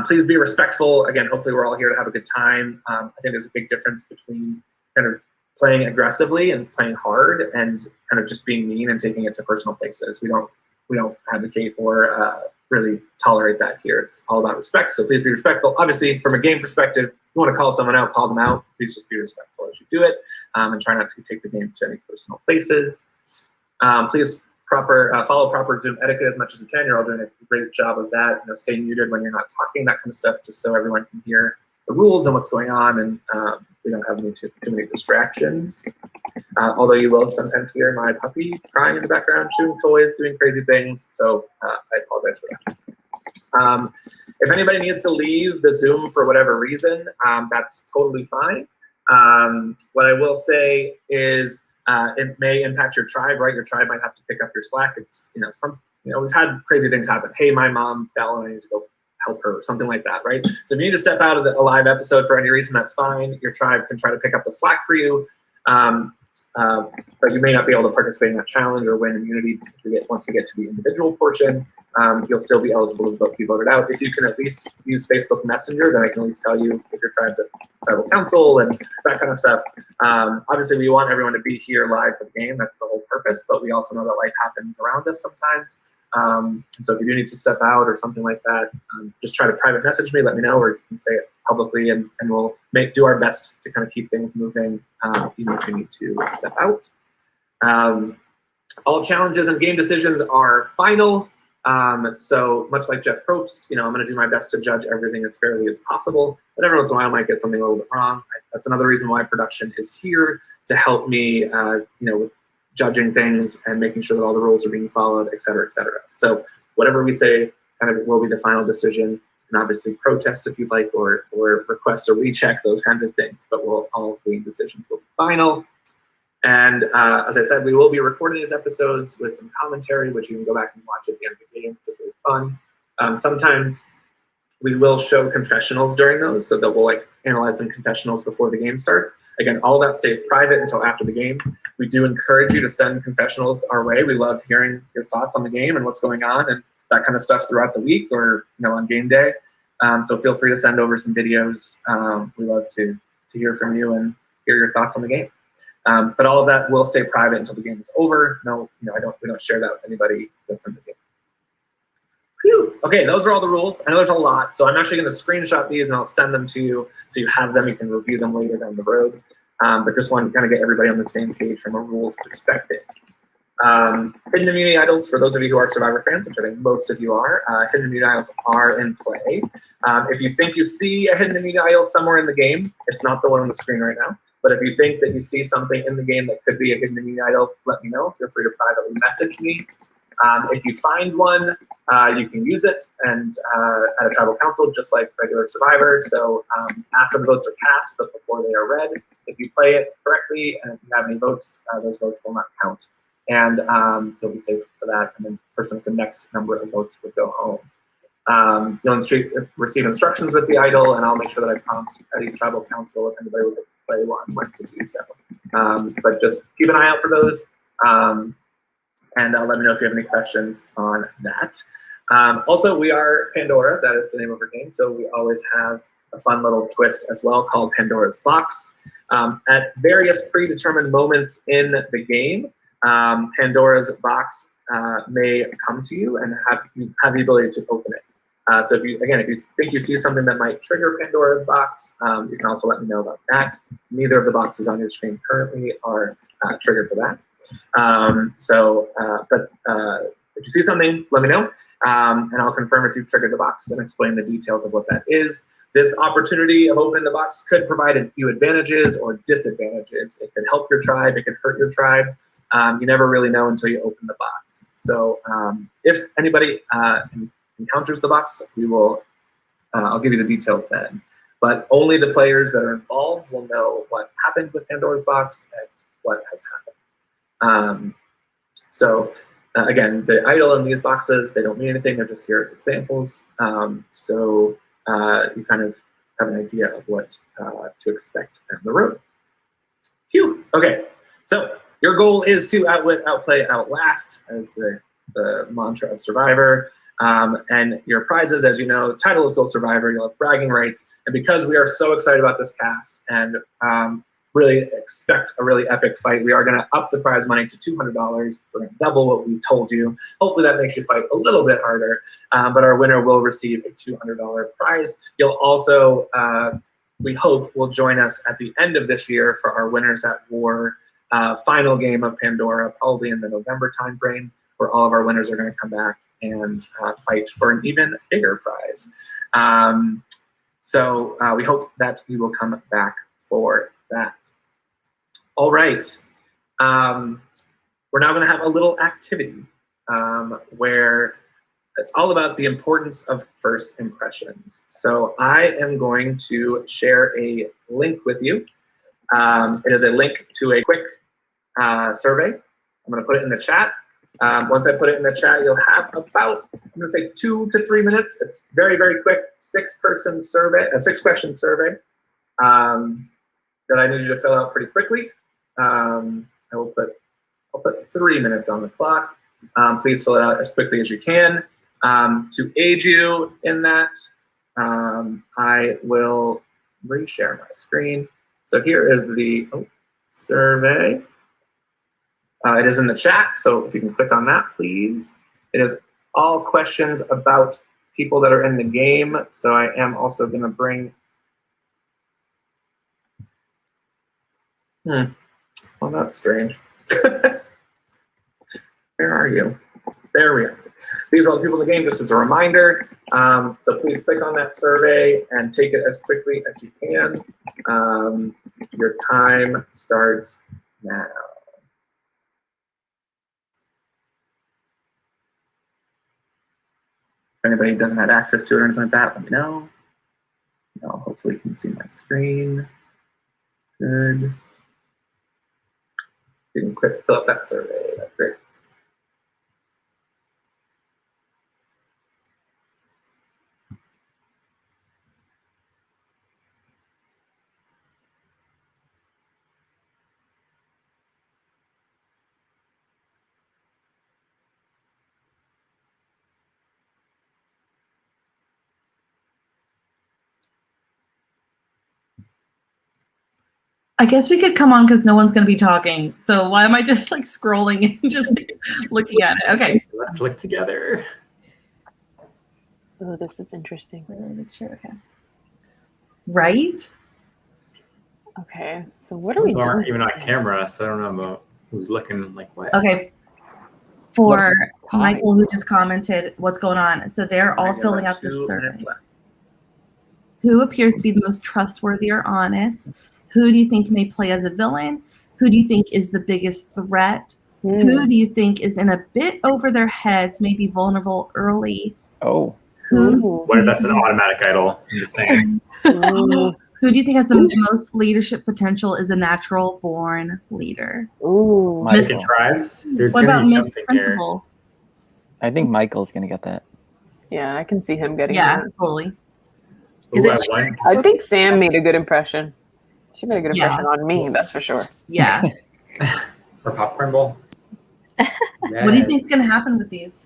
Please be respectful. Again, hopefully we're all here to have a good time. I think there's a big difference between kind of playing aggressively and playing hard and kind of just being mean and taking it to personal places. We don't advocate or really tolerate that here. It's all about respect. So please be respectful. Obviously, from a game perspective, if you want to call someone out, call them out. Please just be respectful as you do it, and try not to take the game to any personal places. Please follow proper Zoom etiquette as much as you can. You're all doing a great job of that. Stay muted when you're not talking, that kind of stuff, just so everyone can hear the rules and what's going on, and we don't have too many distractions. Although you will sometimes hear my puppy crying in the background, chewing toys, doing crazy things, so I apologize for that. If anybody needs to leave the Zoom for whatever reason, that's totally fine. What I will say is it may impact your tribe, right? Your tribe might have to pick up your slack. It's, we've had crazy things happen. Hey, my mom fell and I need to go help her, or something like that, right? So if you need to step out of a live episode for any reason, that's fine. Your tribe can try to pick up the slack for you. But you may not be able to participate in that challenge or win immunity once we get to the individual portion. You'll still be eligible to be voted out. If you can at least use Facebook Messenger, then I can at least tell you if your tribe's at tribal council and that kind of stuff. Obviously, we want everyone to be here live for the game. That's the whole purpose. But we also know that life happens around us sometimes. And so if you do need to step out or something like that, just try to private message me, let me know, or you can say it publicly, and we'll do our best to kind of keep things moving, even if you need to step out. All challenges and game decisions are final. So much like Jeff Probst, I'm going to do my best to judge everything as fairly as possible, but every once in a while I might get something a little bit wrong. That's another reason why production is here, to help me, with judging things and making sure that all the rules are being followed, et cetera, et cetera. So whatever we say kind of will be the final decision, and obviously protest if you'd like, or request a recheck, those kinds of things, but all game decisions will be final. And as I said, we will be recording these episodes with some commentary, which you can go back and watch at the end of the game. It's really fun. Sometimes we will show confessionals during those, so that we'll analyze some confessionals before the game starts. Again, all that stays private until after the game. We do encourage you to send confessionals our way. We love hearing your thoughts on the game and what's going on and that kind of stuff throughout the week, or on game day. So feel free to send over some videos. We love to hear from you and hear your thoughts on the game. But all of that will stay private until the game is over. No, we don't share that with anybody that's in the game. Phew. Okay, those are all the rules. I know there's a lot, so I'm actually going to screenshot these and I'll send them to you so you have them. You can review them later down the road. But just want to kind of get everybody on the same page from a rules perspective. Hidden immunity idols, for those of you who are Survivor fans, which I think most of you are, hidden immunity idols are in play. If you think you see a hidden immunity idol somewhere in the game, it's not the one on the screen right now. But if you think that you see something in the game that could be a hidden immunity idol, let me know. Feel free to privately message me. If you find one, you can use it and at a tribal council, just like regular Survivor. So after the votes are cast, but before they are read, if you play it correctly and if you have any votes, those votes will not count. And you'll be safe for that. And then the person with the next number of votes would go home. You'll receive instructions with the idol, and I'll make sure that I prompt at each tribal council if anybody would like to play one when to do so. But just keep an eye out for those. And let me know if you have any questions on that. Also, we are Pandora. That is the name of our game. So we always have a fun little twist as well called Pandora's Box. At various predetermined moments in the game, Pandora's Box may come to you and have the ability to open it. So if you think you see something that might trigger Pandora's Box, you can also let me know about that. Neither of the boxes on your screen currently are triggered for that. But if you see something, let me know, and I'll confirm if you've triggered the box and explain the details of what that is. This opportunity of opening the box could provide a few advantages or disadvantages. It could help your tribe, it could hurt your tribe. You never really know until you open the box. So if anybody encounters the box, I'll give you the details then. But only the players that are involved will know what happened with Pandora's Box and what has happened. Again, the idol in these boxes, they don't mean anything. They're just here as examples. You kind of have an idea of what to expect down the road. Phew. Okay, so your goal is to outwit, outplay, outlast, as the mantra of Survivor. And your prizes, as you know, title is Soul Survivor, you'll have bragging rights. And because we are so excited about this cast and really expect a really epic fight, we are going to up the prize money to $200. We're going to double what we've told you. Hopefully that makes you fight a little bit harder, but our winner will receive a $200 prize. You'll also, we hope, will join us at the end of this year for our Winners at War final game of Pandora, probably in the November timeframe, where all of our winners are going to come back and fight for an even bigger prize. So we hope that you will come back for that. All right. We're now going to have a little activity where it's all about the importance of first impressions. So I am going to share a link with you. It is a link to a quick survey. I'm going to put it in the chat. Once I put it in the chat, you'll have about, I'm going to say 2 to 3 minutes. It's very, very quick, 6-person survey, a 6-question survey that I need you to fill out pretty quickly. I'll put 3 minutes on the clock. Please fill it out as quickly as you can. To aid you in that, I will reshare my screen. So here is the survey. It is in the chat, so if you can click on that, please. It is all questions about people that are in the game. So I am also going to bring. Well, that's strange. Where are you? There we are. These are all the people in the game, just as a reminder. So please click on that survey and take it as quickly as you can. Your time starts now. If anybody doesn't have access to it or anything like that, let me know. Hopefully you can see my screen. Good. You can quick fill up that survey. That's great. I guess we could come on because no one's going to be talking. So why am I just like scrolling and just looking at it? Okay. Let's look together. Oh, this is interesting. Okay. Right? Okay. So what are we Some aren't doing? even on camera, so I don't know about who's looking like what. Okay. For Michael, who just commented, what's going on? So they're all filling out this survey. Who appears to be the most trustworthy or honest? Who do you think may play as a villain? Who do you think is the biggest threat? Who do you think is in a bit over their heads, maybe vulnerable early? Oh. What if that's an automatic idol? I'm just saying. Who do you think has the most leadership potential, is a natural born leader? Ooh. Michael Tribes? There's What going about to be Miss something here. Principal? I think Michael's gonna get that. Yeah, I can see him getting Yeah, that. totally. Ooh, I won. I think Sam made a good impression. She made a good Yeah. impression on me, that's for sure. Yeah. For Popcorn Bowl? What do you think is going to happen with these?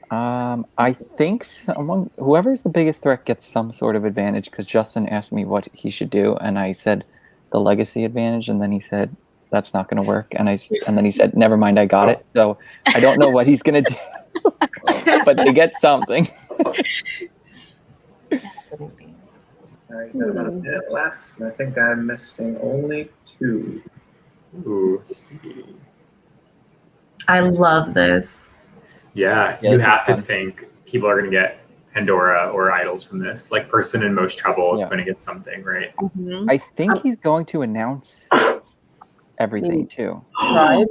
I think whoever's the biggest threat gets some sort of advantage, because Justin asked me what he should do, and I said the legacy advantage, and then he said that's not going to work, and then he said never mind, I got it. So I don't know what he's going to do, but they get something. All right, got about a minute left, and I think I'm missing only 2. Ooh. I love this. Yeah, Yeah, you this is have to fun. think people are going to get Pandora or idols from this. Like, person in most trouble is Yeah. going to get something, right? I think he's going to announce everything too. Pride?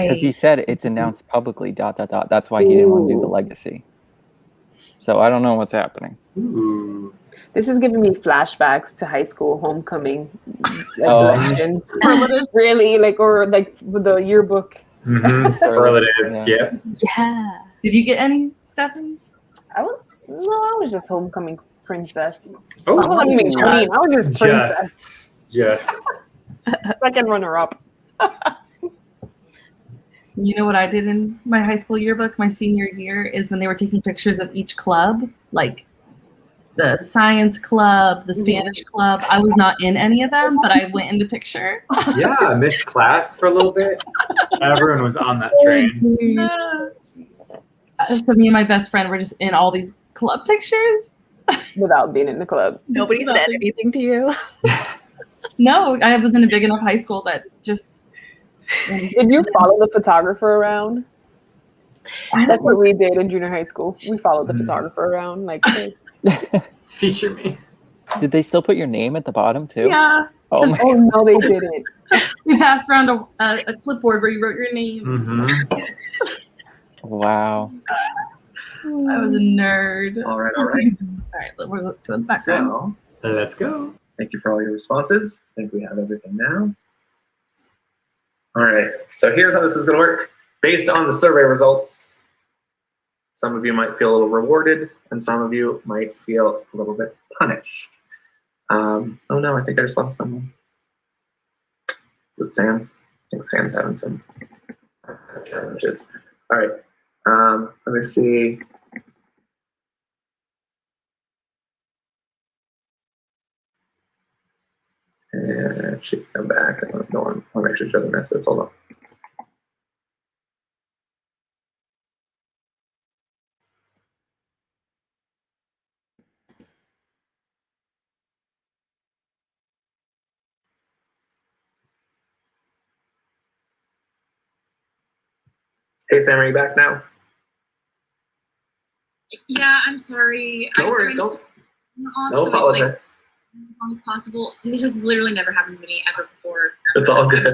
Because he said it's announced publicly, ... That's why he didn't want to do the legacy. So I don't know what's happening. Ooh. This is giving me flashbacks to high school homecoming Oh. elections. Really, or with the yearbook. Mm-hmm. Superlatives, Yeah. yep. Yeah. Did you get any, Stephanie? I was just homecoming princess. Oh, I wasn't even queen. I was just princess. Just. Second runner up. You know what I did in my high school yearbook, my senior year, is when they were taking pictures of each club, like the science club, the Spanish club. I was not in any of them, but I went in the picture. Yeah, I missed class for a little bit. Everyone was on that train. So me and my best friend were just in all these club pictures. Without being in the club. Nobody said anything to you. No, I was in a big enough high school that just... Did you follow the photographer around? That's what we did in junior high school. We followed the photographer around. Like, hey. Feature me. Did they still put your name at the bottom too? Yeah. Oh my. Oh no, they didn't. We passed around a clipboard where you wrote your name. Mm-hmm. Wow. I was a nerd. All right, all right. All right, we're going back. So, let's go. Thank you for all your responses. I think we have everything now. All right, so here's how this is going to work. Based on the survey results, some of you might feel a little rewarded, and some of you might feel a little bit punished. Oh no, I think I just lost someone. Is it Sam? I think Sam's having some challenges. All right, let me see. And she can come back. I don't know. I'll make sure she doesn't miss this. Hold on. Hey Sam, are you back now? Yeah, I'm sorry. No I'm worries. trying Don't. to off, No so apologize. Like, as long as possible. This has literally never happened to me ever before. It's all good.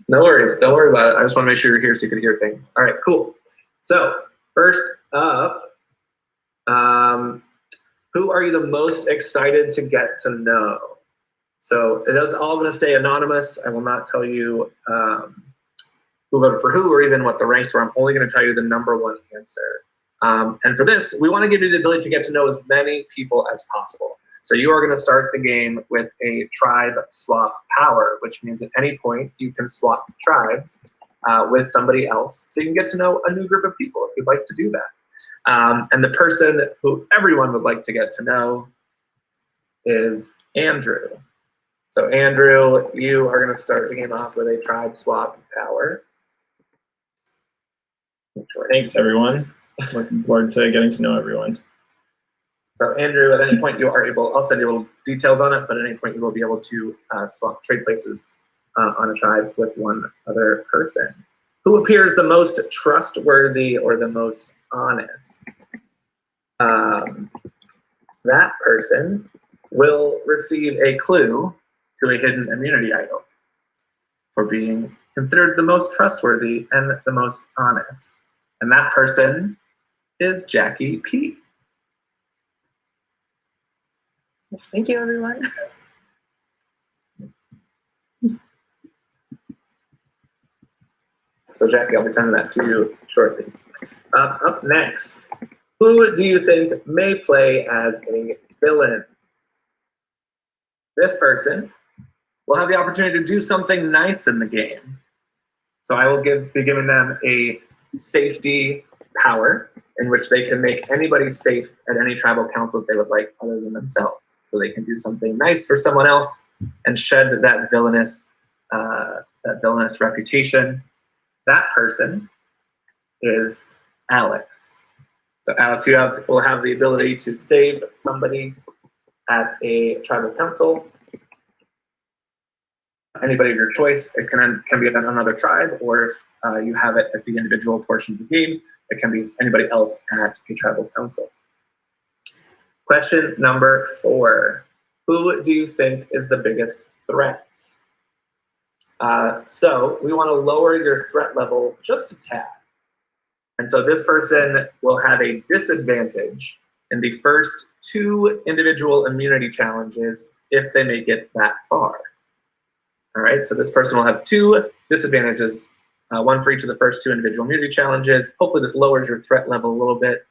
No worries. Don't worry about it. I just want to make sure you're here so you can hear things. All right, cool. So first up, who are you the most excited to get to know? So it is all going to stay anonymous. I will not tell you who voted for who or even what the ranks were. I'm only going to tell you the number one answer. And for this, we want to give you the ability to get to know as many people as possible. So you are going to start the game with a tribe swap power, which means at any point you can swap tribes with somebody else. So you can get to know a new group of people if you'd like to do that. And the person who everyone would like to get to know is Andrew. So Andrew, you are going to start the game off with a tribe swap power. Thanks, everyone. Looking forward to getting to know everyone. So Andrew, at any point you are able, I'll send you little details on it, but at any point you will be able to swap trade places on a tribe with one other person. Who appears the most trustworthy or the most honest? That person will receive a clue to a hidden immunity idol for being considered the most trustworthy and the most honest. And that person is Jackie P. Thank you, everyone. So Jackie, I'll be sending that to you shortly. Up next, who do you think may play as a villain? This person will have the opportunity to do something nice in the game. So I will be giving them a safety power in which they can make anybody safe at any tribal council that they would like other than themselves. So they can do something nice for someone else and shed that villainous reputation. That person is Alex. So Alex, you will have the ability to save somebody at a tribal council. Anybody of your choice. It can be at another tribe, or if you have it at the individual portion of the game, it can be anybody else at a tribal council. Question number 4. Who do you think is the biggest threat? So we want to lower your threat level just a tad. And so this person will have a disadvantage in the first 2 individual immunity challenges if they make it that far. All right, so this person will have 2 disadvantages, one for each of the first 2 individual immunity challenges. Hopefully this lowers your threat level a little bit.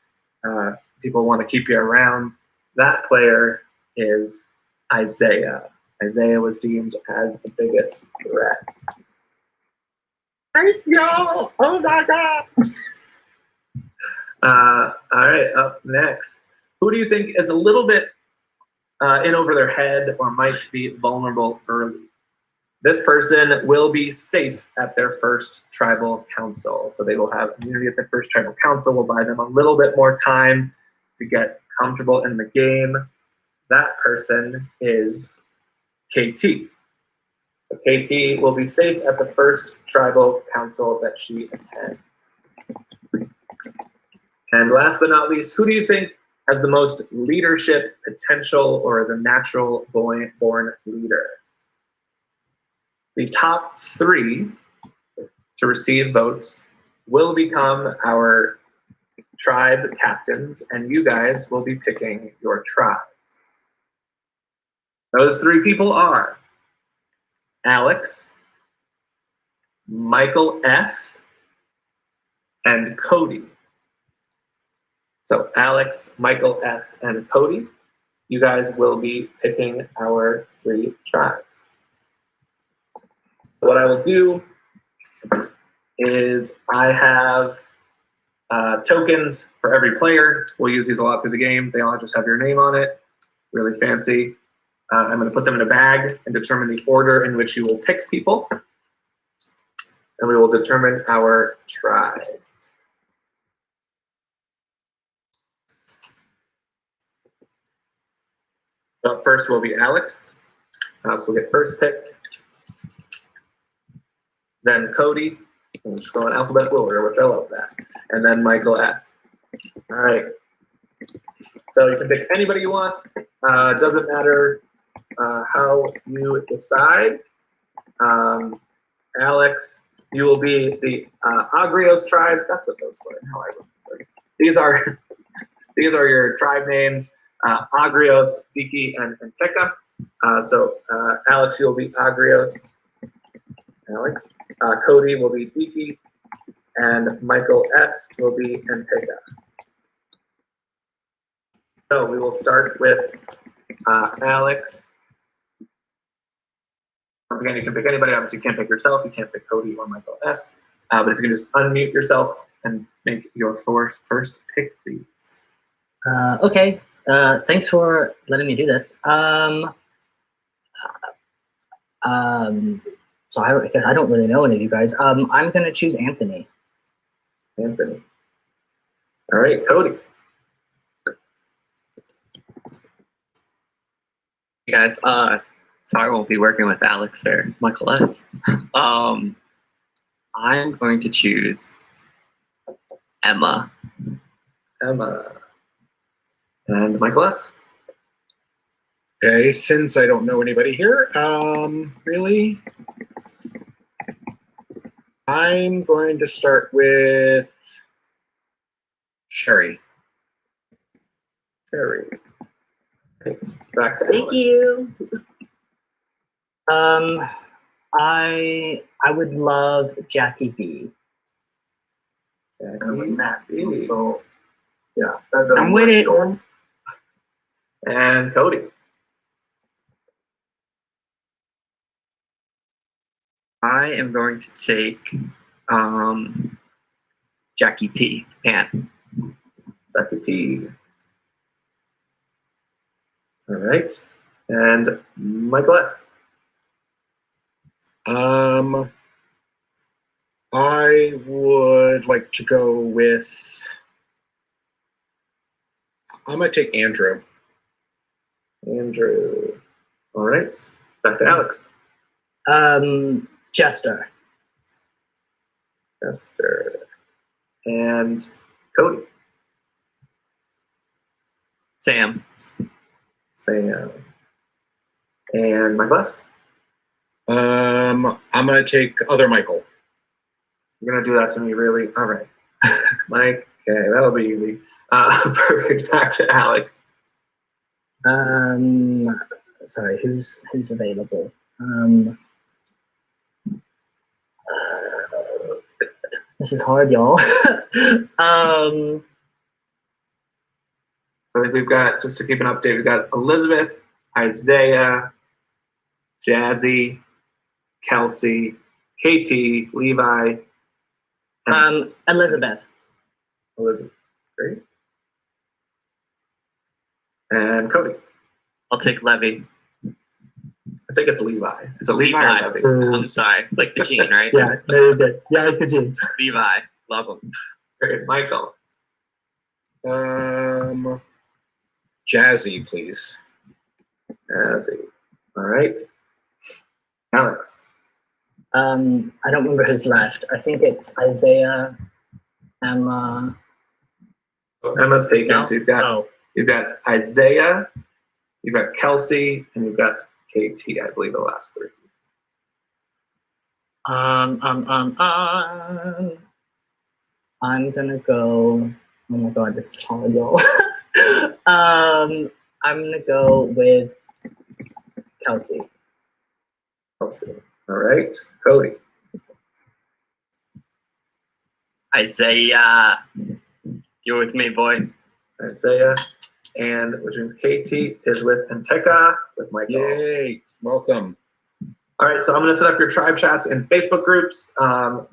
People want to keep you around. That player is Isaiah. Isaiah was deemed as the biggest threat. Thank you! Oh my God! All right, up next. Who do you think is a little bit in over their head or might be vulnerable early? This person will be safe at their first tribal council. So they will have immunity at their first tribal council. Will buy them a little bit more time to get comfortable in the game. That person is KT. So KT will be safe at the first tribal council that she attends. And last but not least, who do you think has the most leadership potential or is a natural born leader? The top 3 to receive votes will become our tribe captains, and you guys will be picking your tribes. Those 3 people are Alex, Michael S., and Cody. So Alex, Michael S., and Cody, you guys will be picking our 3 tribes. What I will do is I have tokens for every player. We'll use these a lot through the game. They all just have your name on it. Really fancy. I'm going to put them in a bag and determine the order in which you will pick people. And we will determine our tribes. So up first will be Alex. Alex will get first picked. Then Cody. I'm just going alphabetical order, which I love that. And then Michael S. All right. So you can pick anybody you want. Doesn't matter how you decide. Alex, you will be the Agrios tribe. That's what those were. How I remember. These are your tribe names: Agrios, Diki, and Teka. So Alex, you will be Agrios. Alex. Cody will be Diki, and Michael S. will be Antega. So we will start with Alex. Once again, you can pick anybody. Obviously, you can't pick yourself. You can't pick Cody or Michael S. But if you can just unmute yourself and make your first pick, please. Okay. Thanks for letting me do this. So I don't really know any of you guys. I'm going to choose Anthony. Anthony. All right, Cody. Hey guys, sorry I won't be working with Alex or Michael S. I'm going to choose Emma. Emma. And Michael S. Okay, since I don't know anybody here, really, I'm going to start with Sherry. Sherry. Thanks. Back to Thank you. I would love Jackie B. Jackie. So yeah, I'm with it. And Cody. I am going to take Jackie P. Pan. Jackie P. All right. And Michael S. I would like to go with, I'm going to take Andrew. Andrew. All right. Back to Alex. Jester. Jester. And Cody. Sam. Sam. And Michael S. I'm going to take other Michael. You're going to do that to me, really? All right. Mike. Okay, that'll be easy. Perfect. Back to Alex. Sorry, who's available? This is hard, y'all. So I think we've got, just to keep an update, we've got Elizabeth, Isaiah, Jazzy, Kelsey, Katie, Levi. Elizabeth. Elizabeth, great. And Cody. I'll take Levy. I think it's Levi. Is it Levi or Levy? I'm sorry. Like the gene, right? Yeah, very good. Yeah, like the jeans. Levi. Love him. Great. Michael. Jazzy, please. Jazzy. All right. Alex. I don't remember who's left. I think it's Isaiah, Emma. Oh, Emma's taken, so you've got You've got Isaiah, you've got Kelsey, and you've got KT, I believe, the last three. I'm gonna go. Oh my god, this is hard, y'all. I'm gonna go with Kelsey. Kelsey. All right, Cody. Isaiah, you're with me, boy. Isaiah, and which means KT is with Anteka with Michael. Yay! Welcome. All right, so I'm going to set up your tribe chats in Facebook groups.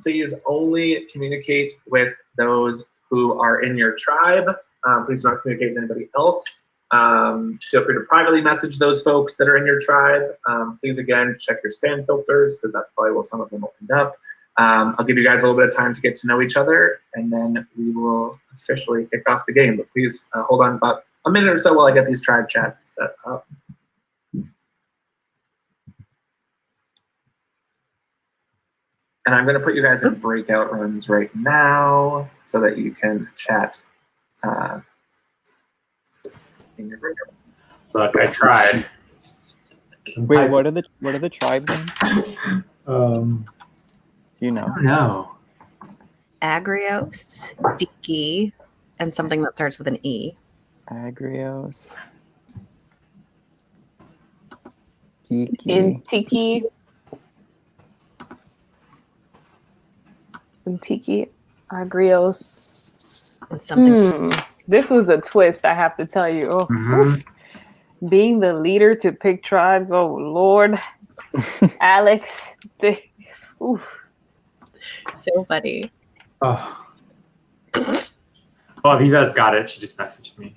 Please only communicate with those who are in your tribe. Please do not communicate with anybody else. Feel free to privately message those folks that are in your tribe. Please, again, check your spam filters because that's probably where some of them will end up. I'll give you guys a little bit of time to get to know each other, and then we will officially kick off the game. But please hold on about a minute or so while I get these tribe chats set up. And I'm going to put you guys in breakout rooms right now so that you can chat in your breakout. Look, I tried. Wait, what are the tribe names? Do you know? No. Agrios, Diki, and something that starts with an E. Agrios. Intiki. Intiki. Agrios. And something. This was a twist, I have to tell you. Oh, oof. Being the leader to pick tribes. Oh, Lord. Alex. Oof. So funny. Oh. Oh, Aviva's got it. She just messaged me.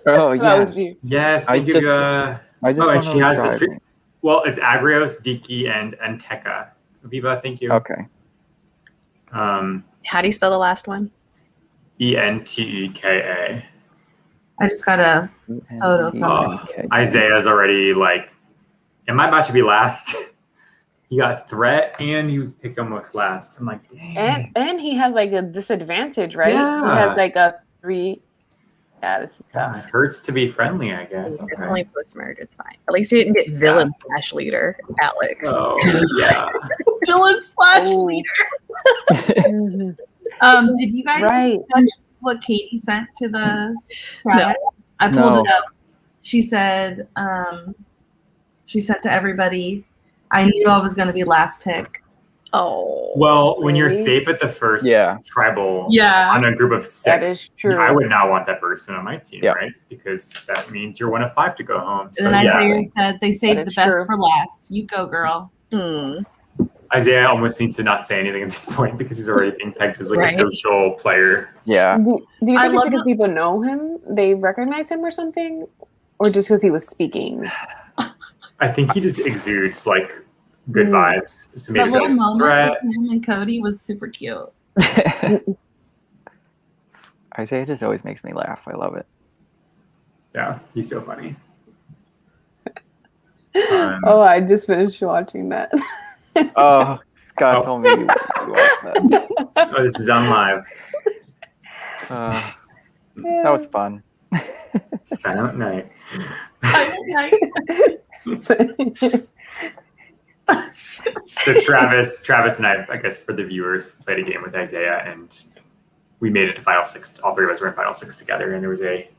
Oh, That was you. Yes, I thank you. just Oh, and wanna she has try the tree. it. Well, it's Agrios, Diki, and Anteka. Aviva, thank you. Okay. How do you spell the last one? Enteka. I just got a photo from it. Isaiah's already like, am I about to be last? He got threat and he was picked almost last. I'm like, dang. And he has like a disadvantage, right? Yeah. He has like a 3. Yeah, this is tough. It hurts to be friendly, I guess. It's Okay. only post-merge. It's fine. At least you didn't get villain slash leader, Alex. Oh, yeah. Villain slash leader. Did you guys watch what Katie sent to the chat? I pulled it up. She said, she sent to everybody, I knew I was going to be last pick. Oh. Well, when you're safe at the first tribal on a group of 6, That is true. I would not want that person on my team, right? Because that means you're one of 5 to go home. So, And then yeah. Isaiah said, they saved That the is best true. for last. You go, girl. Isaiah almost needs to not say anything at this point because he's already being pegged as like Right. a social player. Yeah. Do you I think it's love because people know him? They recognize him or something? Or just because he was speaking? I think he just exudes like good vibes. So That maybe little like moment threat. with him and Cody was super cute. Isaiah just always makes me laugh. I love it. Yeah, he's so funny. Oh, I just finished watching that. Oh, Scott told me you watched that. Oh, this is on live. That was fun. Silent night. So Travis and I guess for the viewers, played a game with Isaiah, and we made it to Final 6. All 3 of us were in Final 6 together, and there was a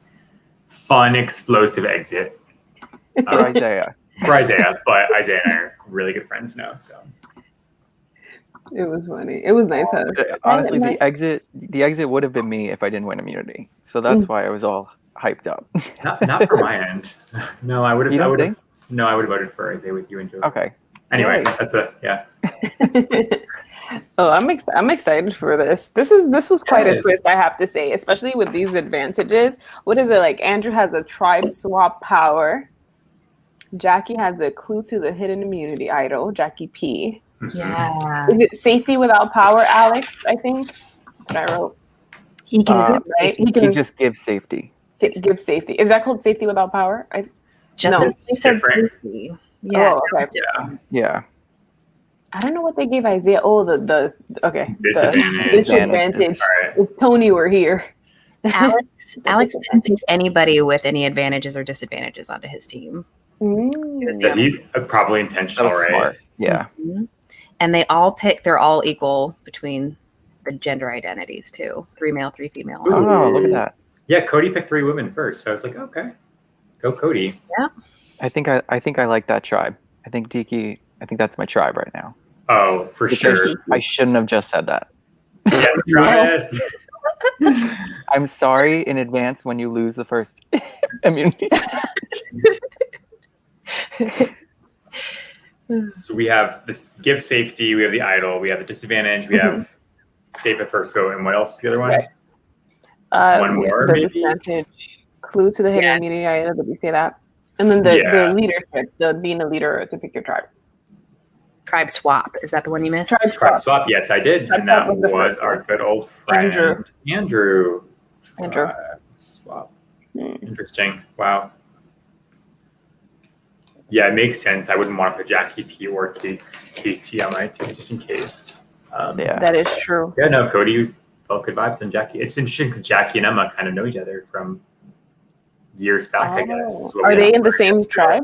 fun, explosive exit. For Isaiah. For Isaiah, but Isaiah and I are really good friends now, so. It was funny. It was nice. Honestly, the exit would have been me if I didn't win immunity. So that's why I was all hyped up. Not from my end. No, I would have. You don't I would have voted for Isaiah with you and Joe. Okay. Anyway, Yay. that's a yeah. Oh, I'm excited for this. This was quite a Yes. twist, I have to say, especially with these advantages. What is it like? Andrew has a tribe swap power. Jackie has a clue to the hidden immunity idol. Jackie P. Yeah. Is it safety without power, Alex? I think that's what I wrote. He can give, right? He can just give safety. give safety. Is that called safety without power? Just no. said different. safety. Yeah. Oh, okay. Yeah. I don't know what they gave Isaiah. Oh, the okay. Disadvantage. The disadvantage. All right. If Tony were here. Alex didn't pick anybody with any advantages or disadvantages onto his team. Yeah, he probably intentional, That was right? smart. Yeah. Mhm. And they're all equal between the gender identities too. 3 male, 3 female. Oh, look at that. Yeah, Cody picked 3 women first, so I was like, okay, go Cody. Yeah. I think I like that tribe. I think Diki. I think that's my tribe right now. Oh, for sure. I shouldn't have just said that. Yeah, Travis. I'm sorry in advance when you lose the first immunity. So we have this give safety, we have the idol, we have the disadvantage, we have safe at first go, and what else is the other one? One more, the maybe? disadvantage, clue to the hidden immunity idol. Did we say that? And then the leadership, the being a leader to pick your tribe. Tribe swap. Is that the one you missed? Tribe swap. Yes, I did. Tribe and that swap was the was first our one. good old friend Andrew. Tribe swap. Interesting. Wow. Yeah, it makes sense. I wouldn't want to put Jackie P or KT on my team just in case. Yeah, that is true. Yeah, no, Cody felt good vibes on Jackie. It's interesting because Jackie and Emma kind of know each other from years back, I guess. is what Are we they have in the for same us. tribe?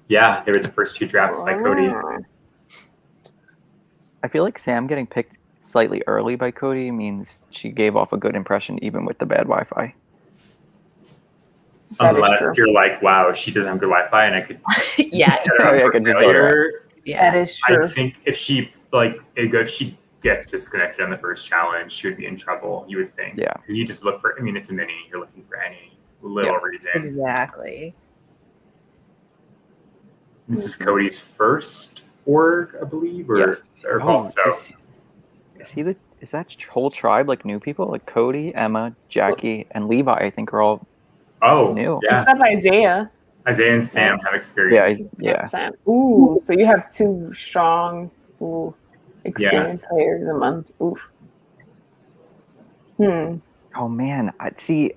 Yeah, they were the first 2 drafts by Cody. I feel like Sam getting picked slightly early by Cody means she gave off a good impression even with the bad Wi-Fi. Unless you're like, wow, she doesn't have good Wi-Fi, and I could Yeah. set her up for failure. Yeah, that is true. I think if she gets disconnected on the first challenge, she would be in trouble. You would think. Yeah. 'Cause you just look for. I mean, it's a mini. You're looking for any little reason. Exactly. This is Cody's first org, I believe, or also. Is that whole tribe like new people? Like Cody, Emma, Jackie, and Levi, I think are all new. Yeah. Except Isaiah. Isaiah and Sam have experience. Yeah. Sam. Ooh, so you have 2 strong, experienced players amongst. Oof. Oh man, see,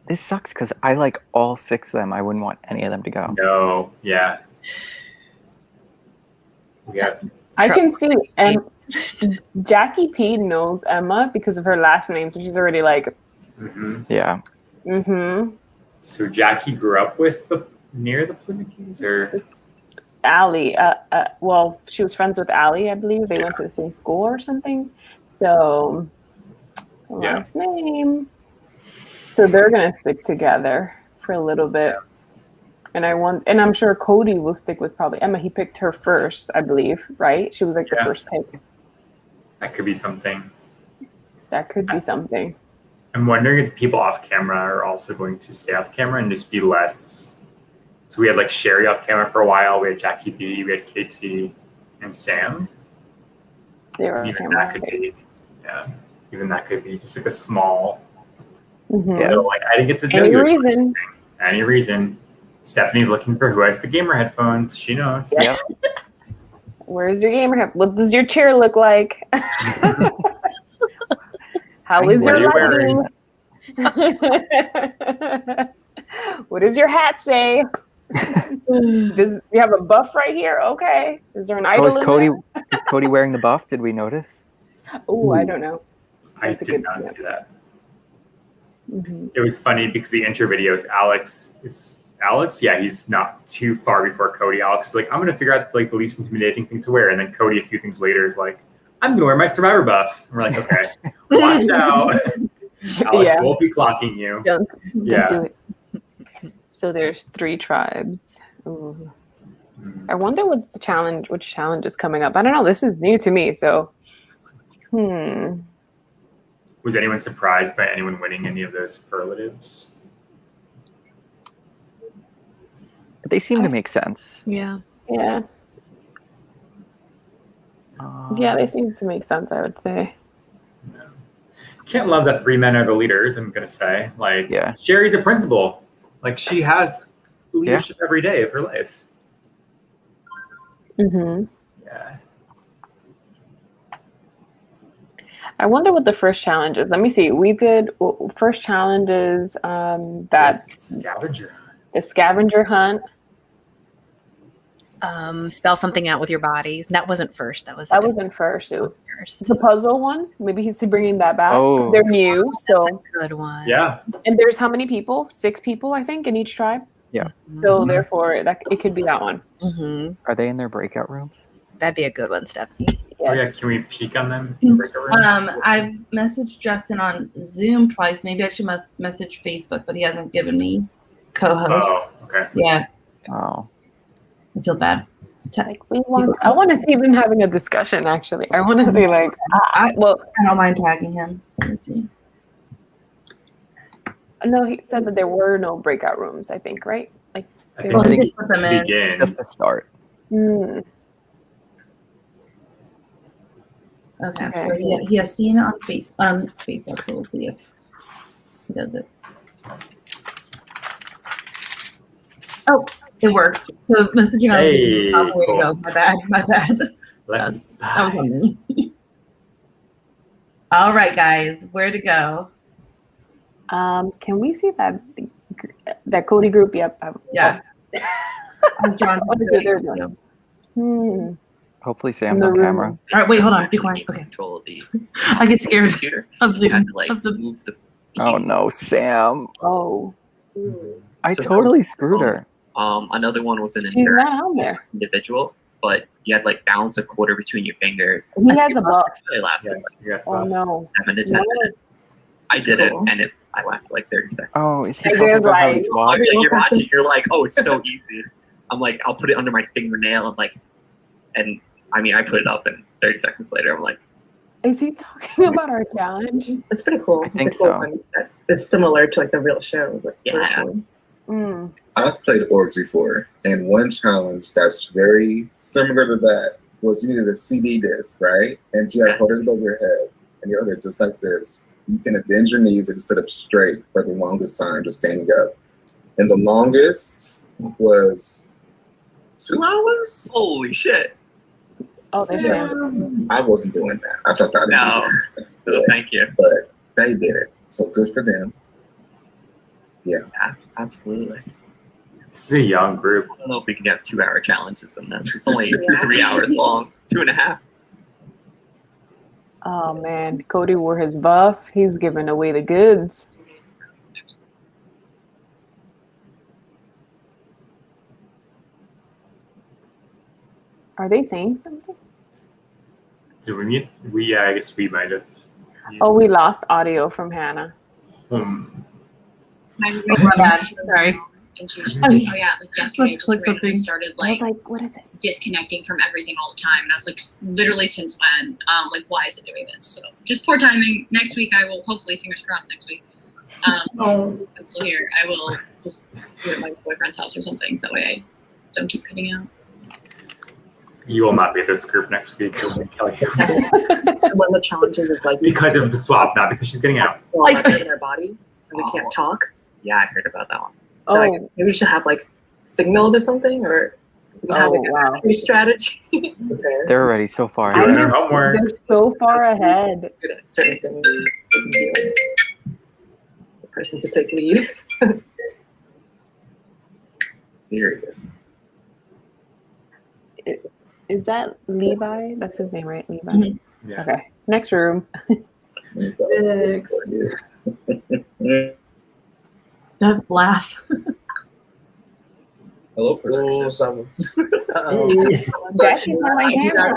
this sucks because I like all 6 of them. I wouldn't want any of them to go. No, yeah. Yeah. I can see, and Jackie P knows Emma because of her last name, so she's already like, Yeah. So Jackie grew up with near the Plymouths, or Allie. Well, she was friends with Allie, I believe. They went to the same school or something. So, last name. So they're gonna stick together for a little bit. And I'm sure Cody will stick with probably Emma. He picked her first, I believe, right? She was like the first pick. that could be something. That could be something. I'm wondering if people off camera are also going to stay off camera and just be less. So we had like Sherry off camera for a while. We had Jackie B, we had KT, and Sam. They were on Even camera. that could be, even that could be just like a small. Mhm. You know, like I didn't get to Any do this much. reason. Any reason. Stephanie's looking for who has the gamer headphones. She knows. Yep. Where's your gamer head? What does your chair look like? How is What are your you lighting? What does your hat say? You have a buff right here? Okay. Is there an idol is in Cody there? is Cody wearing the buff? Did we notice? Oh, I don't know. I That's a did good not tip. see that. Mhm. It was funny because the intro videos, Alex, yeah, he's not too far before Cody. Alex is like, I'm gonna figure out like the least intimidating thing to wear, and then Cody a few things later is like, I'm gonna wear my Survivor buff. And we're like, okay, watch out. Alex won't be clocking you. Don't Yeah. do it. So there's 3 tribes. Ooh. I wonder which challenge is coming up. I don't know. This is new to me, so Was anyone surprised by anyone winning any of those superlatives? They seem to make sense. Yeah. Yeah. Yeah, they seem to make sense, I would say. Can't love that 3 men are the leaders, I'm gonna say. Like Sherry's a principal. Like she has leadership every day of her life. Mm-hmm. Yeah. I wonder what the first challenge is. Let me see. We did first challenge is Scavenger. the scavenger hunt. spell something out with your bodies. That wasn't first. That was wasn't first. It was the puzzle one. Maybe he's bringing that back. Oh. They're new, so good one. Yeah. And there's how many people? 6 people, I think, in each tribe. Yeah. So therefore, it could be that one. Mm-hmm. Are they in their breakout rooms? That'd be a good one, Stephanie. Oh yeah, can we peek on them? I've messaged Justin on Zoom twice. Maybe I should message Facebook, but he hasn't given me co-host. Oh, okay. Yeah. Oh. I feel bad. I want to see them having a discussion. Actually, I want to see I don't mind tagging him. Let me see. No, he said that there were no breakout rooms. I think, right? Like, I they think were- to put them in. begin. Just to start. Hmm. Okay. Okay. So he has seen it on Facebook. So we'll see if he does it. Oh, it worked. So messaging on Hey, Zoom. Way cool. to go. My bad. Let's. That was on me. All right, guys. Where to go? Can we see that Cody group? Yep. Yeah. I was drawn. They're doing. Hmm. Hopefully Sam's the on room. camera. All right, wait, hold on. Be quiet. Okay. Control the I get scared computer. of You had Zoom. to like Of the move the. Oh no, Sam. Oh. I So totally screwed her. Another one was an She's not endurance on there. individual, but you had like balance a quarter between your fingers. He has a buff. It lasted like Oh no. 7 to 10 minutes. I did it, and I lasted like 30 seconds. Oh, is he Isaiah's talking about how like- he's I watching? mean, like, you're watching, you're like, oh, it's so easy. I'm like, I'll put it under my fingernail and I mean, I put it up, and 30 seconds later, I'm like, Is he talking about our challenge? It's pretty cool. think It's a cool so. one that is similar to like the real show. But Yeah. Mm. I've played orgs before, and one challenge that's very similar to that was you needed a CD disc, right? And you had to hold it above your head, and you hold it just like this. You can bend your knees and sit up straight for the longest time, just standing up. And the longest was 2 hours? holy shit. Oh, that's I wasn't doing that. I thought that No. do it, Thank you. but they did it. So good for them. Yeah. Yeah, absolutely. This is a young group. I don't know if we can have 2-hour challenges in this. It's only 3 hours long, 2.5. Oh man, Cody wore his buff. He's giving away the goods. Are they saying something? Did we mute? I guess we might have. Oh, we lost audio from Hannah. My my bad. Sorry. And she was just like, oh yeah, like yesterday, Let's click just randomly something. started I was like like, what is it? disconnecting from everything all the time, and I was like, literally since when? Like, why is it doing this? So just poor timing. Next week, I will hopefully, fingers crossed, next week. I'm still here. I will just do it at my boyfriend's house or something, so that way I don't keep cutting out. You will not be this group next week. Let me tell you. One of the challenges is like Because of the swap, not because she's getting out. like in their body and we can't talk. Yeah, I heard about that one. So like, maybe we should have like signals or something, or we can have like wow. a strategy. They're already so far I ahead. Their know, homework. they're so far ahead. Good at certain things. The person to take lead. Here you go. Is that Levi? That's his name, right? Levi. Mm-hmm. Yeah. Okay. Next room. Don't laugh. Hello, production. Jackie's on my camera.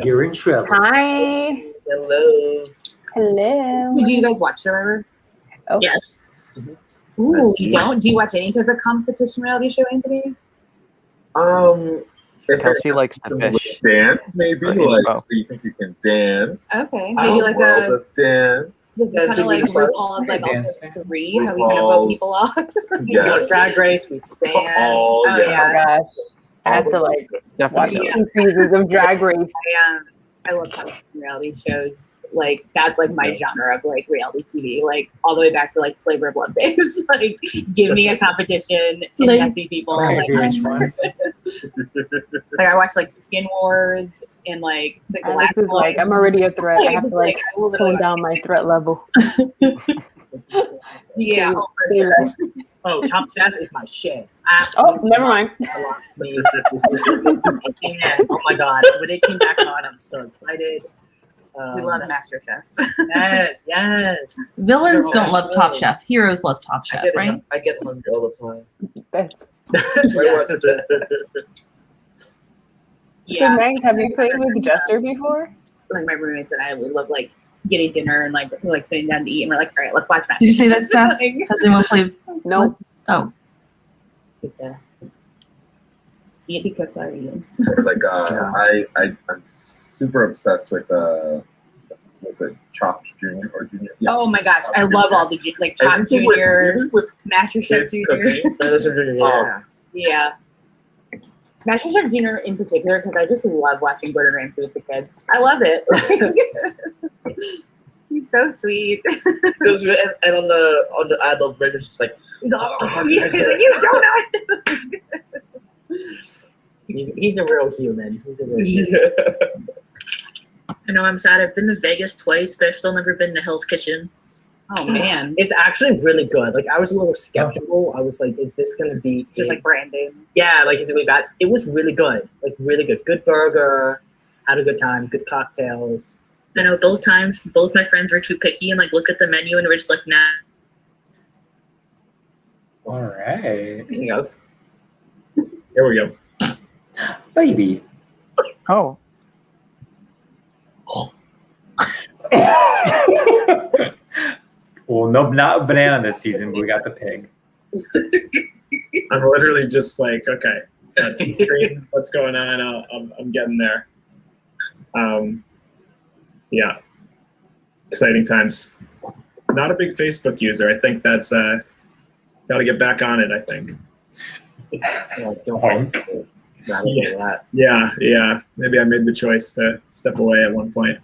You're in trouble. Hi. Hello. Hello. Do you guys watch Survivor? Oh. Yes. Ooh, you don't? Do you watch any type of competition reality show, Anthony? Kelsey likes to fish. Dance, maybe? For Like, info. so you think you can dance? Okay, maybe like World a. of dance. This is kind Dancing of like with the Stars. RuPaul's like Dance. Ultimate 3, how we kind of vote people off. Yes. Drag Race, we stand. Oh, Oh yeah. my gosh. I had to like watch Definitely. 2 seasons of Drag Race. I love competition reality shows. Like that's like my genre of like reality TV. Like all the way back to like Flavor of Love Days. Like give me a competition and Like- messy people. Okay, Like, which one? like I watched like Skin Wars and like the Alex is like, I'm already a threat. I have to like I will literally tone down my threat level. yeah. Say- say less. Oh, Top Chef is my shit. Oh, never mind. Yeah, oh my god, when it came back on, I'm so excited. We love MasterChef. Yes. Villains They're don't all love Top shows. Chef. Heroes love Top Chef, right? I get hungry all the time. So, Mags, have you played with Jester before? Like my roommates and I, we love like getting dinner and like sitting down to eat, and we're like, all right, let's watch Match. Did you say that, Steph? Has anyone played? No. Oh. See it because I eat. Like I'm super obsessed with was it Chopped Junior or Junior? Yeah. Oh my gosh, I love all the like Chop Everything with- Junior, with MasterChef kids Junior. cooking. Yeah. MasterChef Junior in particular, because I just love watching Gordon Ramsay with the kids. I love it. He's so sweet. And on the adult version, it's just like, He's all, you don't know. He's a real human. He's a real human. I know I'm sad. I've been to Vegas twice, but I've still never been to Hell's Kitchen. Oh man, it's actually really good. Like I was a little skeptical. I was like, "Is this gonna be just like Brandon?" Yeah, like is it really bad? It was really good. Like really good. Good burger. Had a good time. Good cocktails. I know both times, both my friends were too picky and like look at the menu and we're just like, nah. All right. Yes. Here we go. Baby. Oh. Well, no, not banana this season, but we got the pig. I'm literally just like, okay, got two screens. What's going on? I'm getting there. Yeah, exciting times. Not a big Facebook user. I think that's got to get back on it. I think. Yeah. Maybe I made the choice to step away at one point.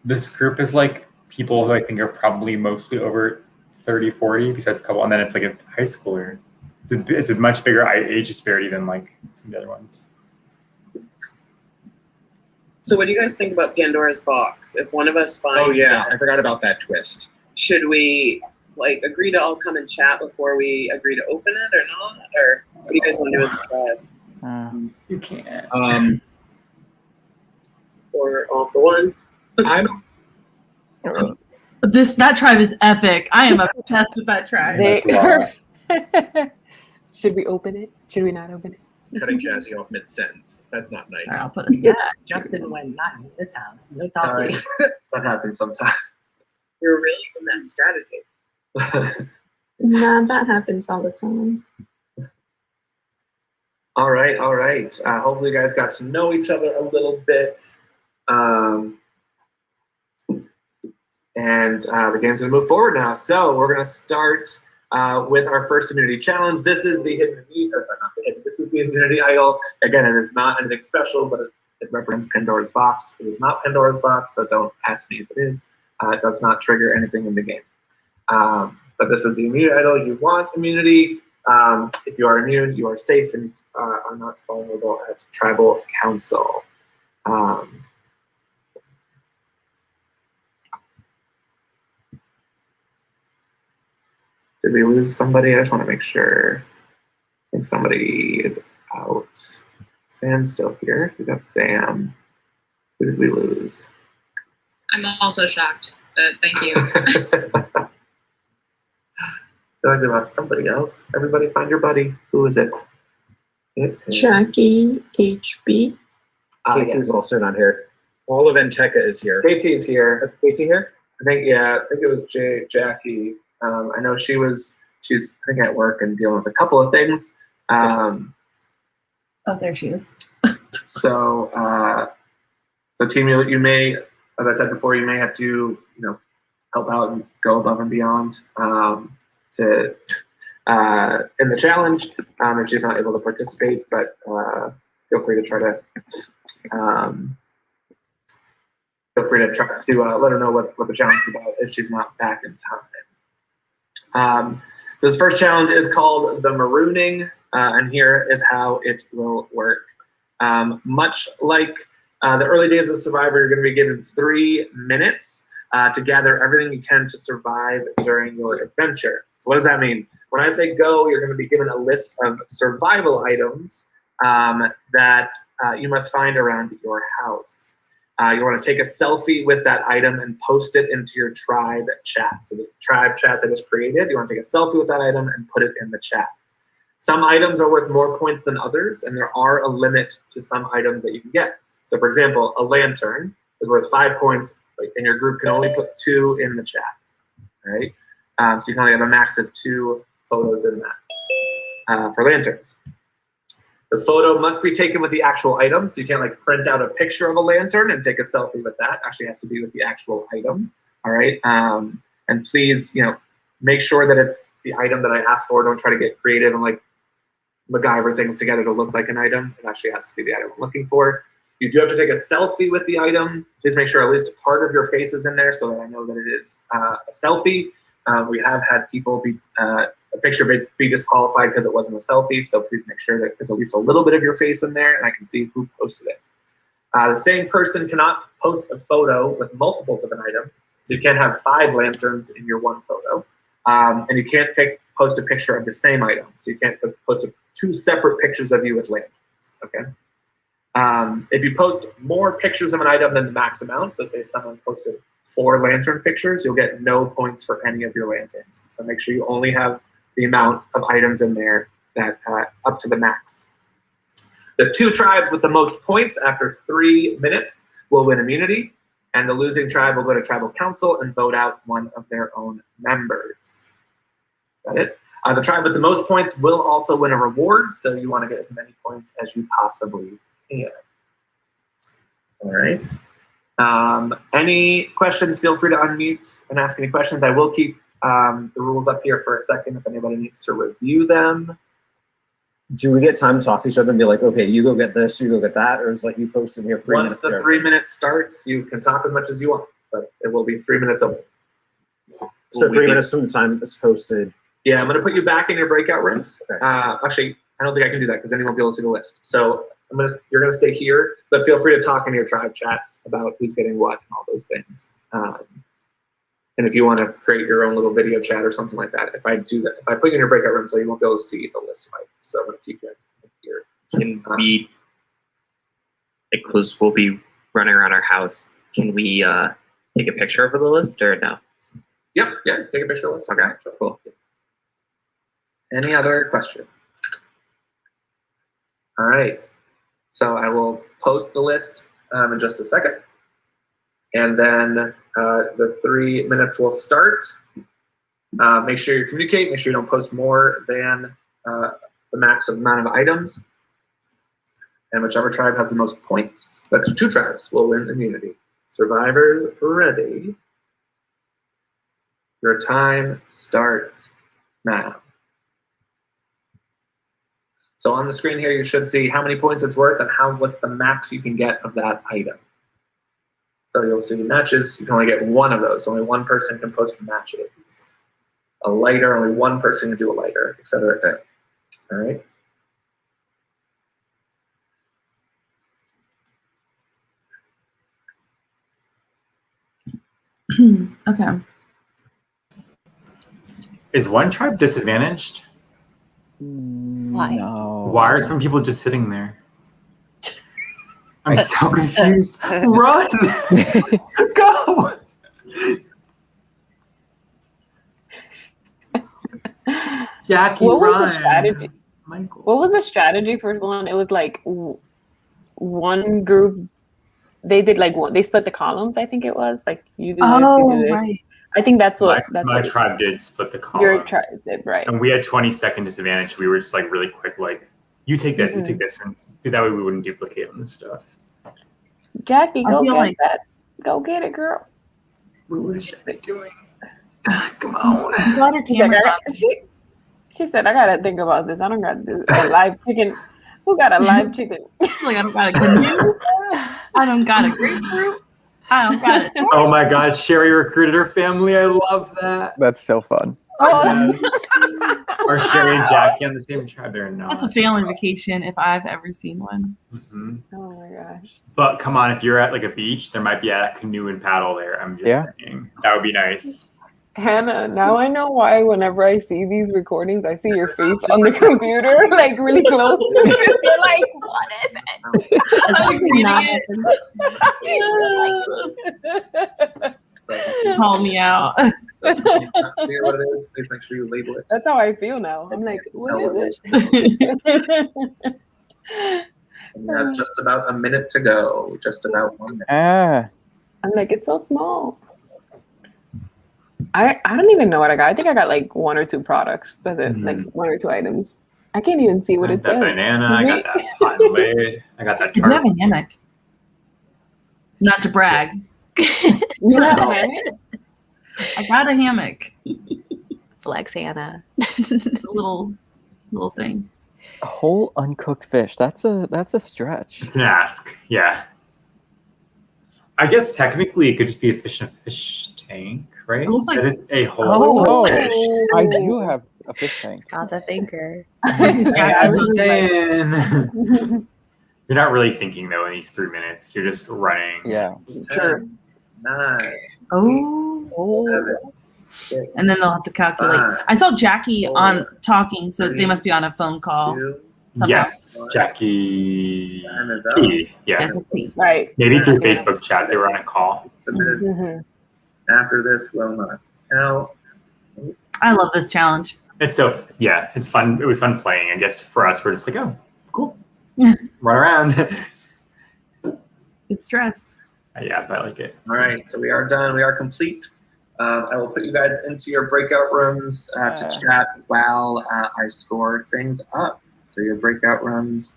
This group is like people who I think are probably mostly over 30, 40, besides a couple, and then it's like a high schooler. It's a much bigger age disparity than like some of the other ones. So what do you guys think about Pandora's box? If one of us finds Oh yeah, I forgot about that twist. should we like agree to all come and chat before we agree to open it or not? Or what do you guys want to do as a tribe? You can't. Or all for one? That tribe is epic. I am obsessed with that tribe. Should we open it? Should we not open it? Cutting Jazzy off mid-sentence. That's not nice. I'll put a Yeah, Justin went not in this house. No talking. That happens sometimes. You're really from that strategy. Nah, that happens all the time. All right. Hopefully you guys got to know each other a little bit. And the game's gonna move forward now. So we're gonna start with our first immunity challenge. This is the hidden immunity, this is the immunity idol. Again, it is not anything special, but it represents Pandora's box. It is not Pandora's box, so don't ask me if it is. It does not trigger anything in the game. But this is the immunity idol. You want immunity. If you are immune, you are safe and are not vulnerable at tribal council. Did we lose somebody? I just want to make sure. I think somebody is out. Sam's still here. We got Sam. Who did we lose? I'm also shocked, but thank you. I feel like we lost somebody else. Everybody find your buddy. Who is it? Jackie HB. KT is also not here. All of Enteca is here. KT is here. KT here? I think it was Jackie. I know she's I think at work and dealing with a couple of things. Oh, there she is. So team, you may, as I said before, you may have to help out and go above and beyond to in the challenge if she's not able to participate. But feel free to try to let her know what the challenge is about if she's not back in time. So this first challenge is called the Marooning, and here is how it will work. Much like the early days of Survivor, you're going to be given 3 minutes to gather everything you can to survive during your adventure. So what does that mean? When I say go, you're going to be given a list of survival items that you must find around your house. You want to take a selfie with that item and post it into your tribe chat. So the tribe chats I just created, you want to take a selfie with that item and put it in the chat. Some items are worth more points than others, and there are a limit to some items that you can get. So for example, a lantern is worth 5 points, and your group can only put 2 in the chat, right? So you can only have a max of 2 photos in that for lanterns. The photo must be taken with the actual item, so you can't like print out a picture of a lantern and take a selfie with that. It actually has to be with the actual item, all right? And please, make sure that it's the item that I asked for. Don't try to get creative and like MacGyver things together to look like an item. It actually has to be the item I'm looking for. You do have to take a selfie with the item. Please make sure at least a part of your face is in there so that I know that it is a selfie. We have had people a picture be disqualified because it wasn't a selfie, so please make sure that there's at least a little bit of your face in there and I can see who posted it. The same person cannot post a photo with multiples of an item, so you can't have 5 lanterns in your one photo. And you can't post a picture of the same item, so you can't post 2 separate pictures of you with lanterns, okay? If you post more pictures of an item than the max amount, so say someone posted 4 lantern pictures, you'll get no points for any of your lanterns. So make sure you only have the amount of items in there that up to the max. The 2 tribes with the most points after 3 minutes will win immunity, and the losing tribe will go to tribal council and vote out one of their own members. Is that it? The tribe with the most points will also win a reward, so you want to get as many points as you possibly can. All right. Any questions, feel free to unmute and ask any questions. I will keep the rules up here for a second if anybody needs to review them. Do we get time to talk to each other and be like, okay, you go get this, you go get that, or is like you posted here 3 minutes? Once the 3 minutes starts, you can talk as much as you want, but it will be 3 minutes open. So 3 minutes from the time it's posted. Yeah, I'm going to put you back in your breakout rooms. Okay. Actually, I don't think I can do that because then you won't be able to see the list. So you're going to stay here, but feel free to talk in your tribe chats about who's getting what and all those things. And if you want to create your own little video chat or something like that, if I do that, if I put you in your breakout room, so you won't be able to see the list of items. So I'm going to keep you here. Can we, because we'll be running around our house, can we take a picture of the list or no? Yep, yeah, take a picture of the list. Okay, sure. Cool. Any other questions? All right, so I will post the list in just a second. And then the 3 minutes will start. Make sure you communicate, make sure you don't post more than the max amount of items. And whichever tribe has the most points, that's 2 tribes, will win immunity. Survivors ready. Your time starts now. So on the screen here, you should see how many points it's worth and what's the max you can get of that item. So you'll see matches, you can only get 1 of those. Only 1 person can post matches. A lighter, only 1 person can do a lighter, et cetera, et cetera. All right. Okay. Is one tribe disadvantaged? Why? No. Why are some people just sitting there? I'm so confused. Run! Go! Jackie, what run. was the strategy? Michael. What was the strategy for one? It was like one group. They did like they split the columns. I think it was like you do this, you do this. Right. I think that's what My tribe did split the columns. your tribe did, right? And we had 20-second disadvantage. We were just like really quick, like you take this, you take this, and that way we wouldn't duplicate on this stuff. Jackie, I go feel get like- that. Go get it, girl. What is she doing? Come on. Glad her She's like, camera's I off. got- she said, I gotta think about this. I don't got this live chicken. Who got a live chicken? Like, I don't got a canoe. I don't got a grapefruit. I don't got it. Oh my God, Sherry recruited her family. I love that. That's so fun. Oh, Are Sherry and Jackie on the same tribe? They're not. That's a family vacation if I've ever seen one. Mm-hmm. Oh my gosh. But come on, if you're at like a beach, there might be a canoe and paddle there. I'm just saying. That would be nice. Hannah, now I know why whenever I see these recordings, I see your face on the computer, like really close. You're like, what is it? Call me out. Clear what it is. Please make sure you label it. That's how I feel now. I'm like, what is it? We have just about a minute to go. Just about 1 minute. I'm like, it's so small. I don't even know what I got. I think I got like 1 or 2 products. That's it. Like 1 or 2 items. I can't even see what it That says. banana. I got that hot lid. I got that You have tart. a hammock. Not to brag. You have a hammock? I got a hammock. Flex Hannah. little thing. A whole uncooked fish. That's a stretch. It's an ask. Yeah. I guess technically it could just be a fish in a fish tank, right? It looks like- that is a whole fish. I do have a fish tank. Scott the thinker. I was saying. You're not really thinking though in these 3 minutes. You're just running. Yeah. Sure. 9. Oh. 7. And then they'll have to calculate. I saw Jackie on talking, so they must be on a phone call. somehow. Yes, Jackie. Time is up. P. Yeah. Right. Maybe through Facebook chat they were on a call. Submitted. Mm-hmm. After this will not count. I love this challenge. It's so it's fun. It was fun playing. I guess for us, we're just like, oh, cool, run around. It's stressed. Yeah, but I like it. All right, so we are done. We are complete. I will put you guys into your breakout rooms to chat while I score things up. So your breakout rooms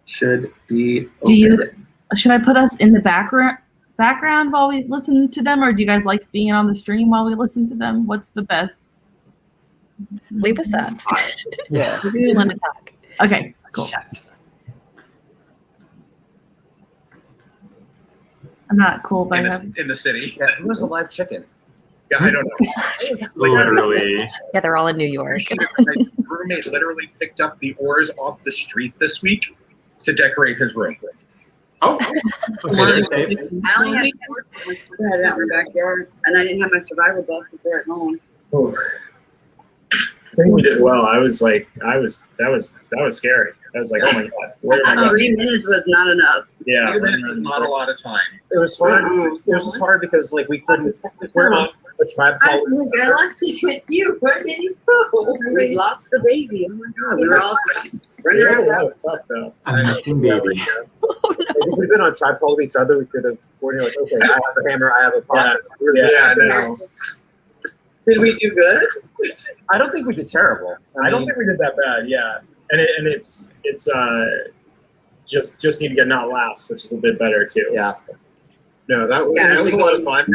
should be open. Should I put us in the background while we listen to them, or do you guys like being on the stream while we listen to them? What's the best? Leave us up. Yeah. We want to talk. Okay, cool. I'm not cool by having. In the city. Yeah, who's a live chicken? Yeah, I don't know. Literally. Yeah, they're all in New York. My roommate literally picked up the oars off the street this week to decorate his room. Oh, okay, they're safe. I only had torches out in my backyard, and I didn't have my survival buff because they're at home. Oof. I think we did well. That was scary. I was like, oh my god, where am I going? 3 minutes was not enough. Yeah, 3 minutes is not a lot of time. It was hard. It was just hard because like we couldn't. We're on a tribe call. I lost it with you. Where did you go? We lost the baby. Oh my god, we were all running around. I'm missing baby. If we'd been on tribe call with each other, we could have coordinated like, okay, I have a hammer, I have a pot. Yeah. Did we do good? I don't think we did terrible. I don't think we did that bad. Yeah, and it's just need to get not last, which is a bit better too. Yeah. No, that was a lot of fun.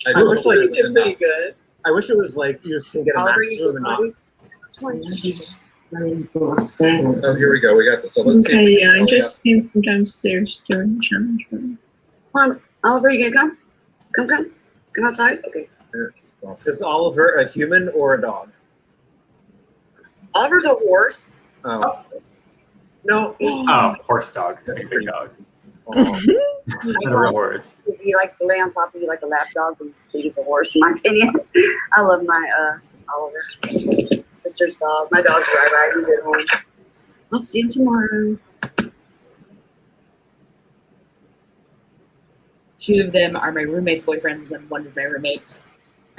I wish like We did pretty good. I wish it was like you just can get a maximum and not. Oh, here we go. We got this. So let's Okay, see. yeah, I just came from downstairs during the challenge room. Come on, Oliver, you gonna come? Come outside. Okay. Is Oliver a human or a dog? Oliver's a horse. Oh. No. Oh, horse dog. Big dog. Not a real horse. He likes to lay on top of you like a lap dog, but he's big as a horse, in my opinion. I love my Oliver. Sister's dog. My dog's Rai. He's at home. I'll see him tomorrow. 2 of them are my roommate's boyfriends, and 1 is my roommate's.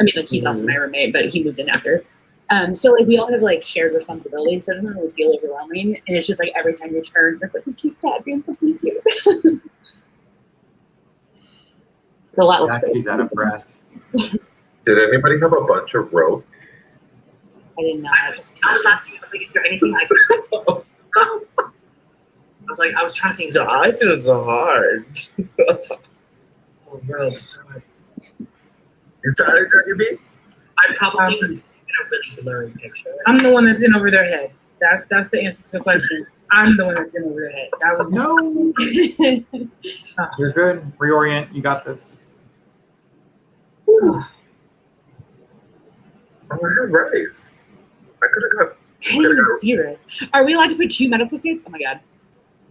I mean, like, he's also my roommate, but he moved in after. So like we all have like shared responsibilities, so it doesn't really feel overwhelming. And it's just like every time you turn, it's like we keep tapping something too. It's a lot less. Jackie's out of breath. Did anybody have a bunch of rope? I didn't know. I was asking, like, is there anything I could? I was trying to think. This is hard. Is that a Dragon Bee? I probably could blurry picture. I'm the one that's in over their head. That's the answer to the question. I'm the one that's in over their head. That was no. You're good. Reorient. You got this. Oh, I have rice. I could have got. Can't even see this. Are we allowed to put 2 medical kits? Oh my god.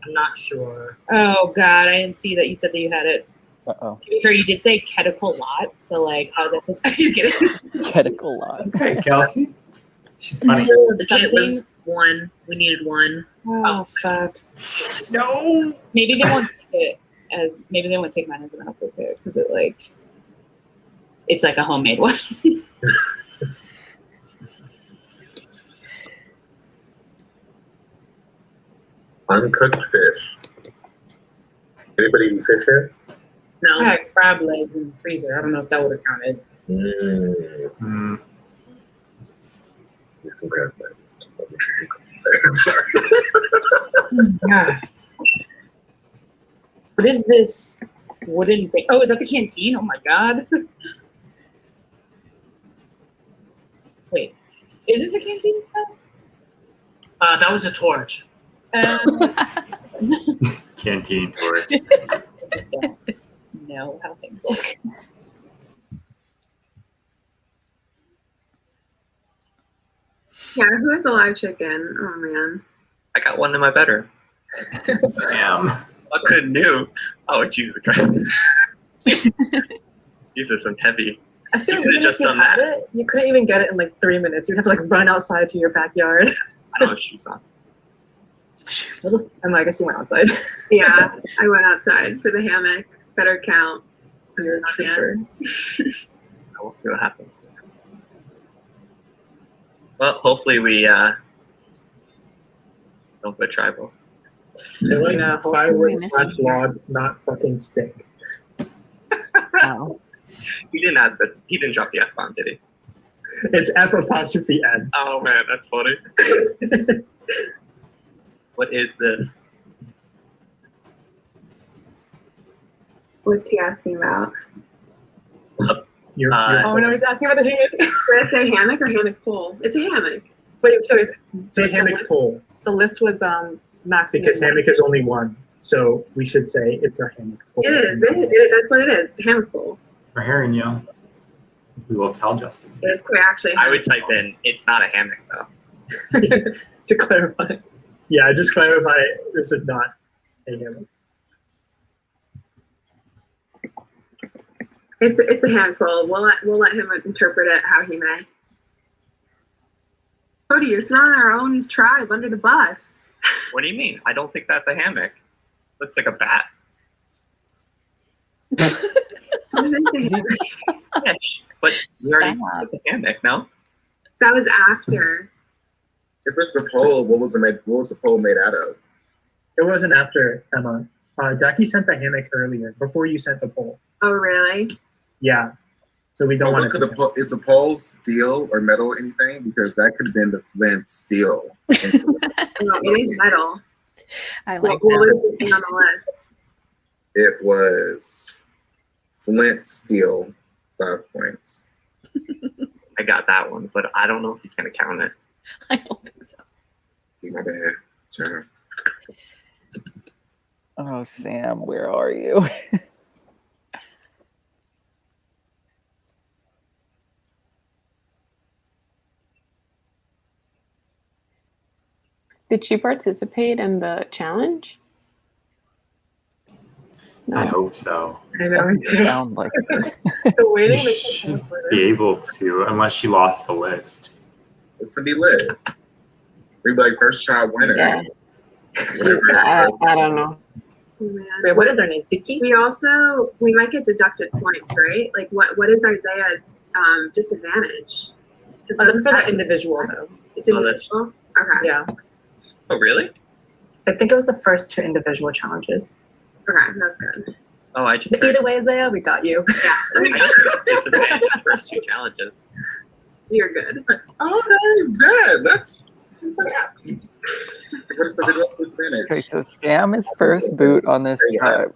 I'm not sure. Oh god, I didn't see that you said that you had it. Uh-oh. To be fair, you did say Ketical lot, so like, how is that supposed to? Just kidding. Ketical lot. Okay, Kelsey. She's funny. The kit was 1. We needed 1. Oh fuck. No. Maybe they won't take it as. Maybe they won't take mine as a medical kit because it like. It's like a homemade one. Uncooked fish. Anybody eat fish here? No. I had crab legs in the freezer. I don't know if that would have counted. Mm. Need some crab legs. Sorry. God. What is this wooden thing? Oh, is that the canteen? Oh my god. Wait, is this a canteen? That was a torch. Canteen torch. I just don't know how things look. Yeah, who has a live chicken? Oh man. I got one in my bedroom. Sam. What could new? Oh, Jesus Christ. Jesus, I'm heavy. I feel You like could have even if just you done had that. it, you couldn't even get it in like 3 minutes. You'd have to like run outside to your backyard. I don't have shoes on. I guess you went outside. Yeah, I went outside for the hammock. Better count. You're a trooper. We'll see what happens. Well, hopefully we don't go tribal. They're like Yeah, fireworks hopefully / log, not fucking stick. Oh. He didn't drop the F-bomb, did he? It's F''N. Oh man, that's funny. What is this? What's he asking about? Oh no, he's asking about the hammock. Did I say hammock or hammock pole? It's a hammock. Wait, sorry. Say hammock pole, The list was maximum. because hammock is only one. So we should say it's a hammock pole. It is. That's what it is. It's a hammock pole. For Heron, yeah. We will tell Justin. It is quite actually. I would type in, it's not a hammock though. To clarify. Yeah, just clarify. This is not a hammock. It's a hammock pole. We'll let him interpret it how he may. Cody, you're throwing our own tribe under the bus. What do you mean? I don't think that's a hammock. Looks like a bat. Yes, but we already put the hammock, no? That was after. If it's a pole, what was the pole made out of? It wasn't after, Emma. Jackie sent the hammock earlier, before you sent the pole. Oh, really? Yeah. So we don't want to. Is the pole steel or metal or anything? Because that could have been the flint steel. No, it is metal. I like what that. was the thing on the list? It was flint steel, 5 points. I got that one, but I don't know if he's going to count it. I don't think so. See my bad. Turn. Oh, Sam, where are you? Did she participate in the challenge? I hope so. I know. Sound like it. The waiting She makes should be able to, unless she lost the list. It's gonna be lit. We'd be like first child winner. Yeah. Whatever. I don't know. Oh, man. Wait, what is her name? Dicky? We might get deducted points, right? Like what is Isaiah's disadvantage? This is for the individual though. It's Oh, that's- individual? Okay. Yeah. Oh, really? I think it was the first 2 individual challenges. Okay, that's good. Oh, I just But either way, Isaiah, we got you. Yeah. I just got disadvantage in the first 2 challenges. You're good. Okay, good. That's what is the disadvantage? Okay, so Sam is first boot on this tribe.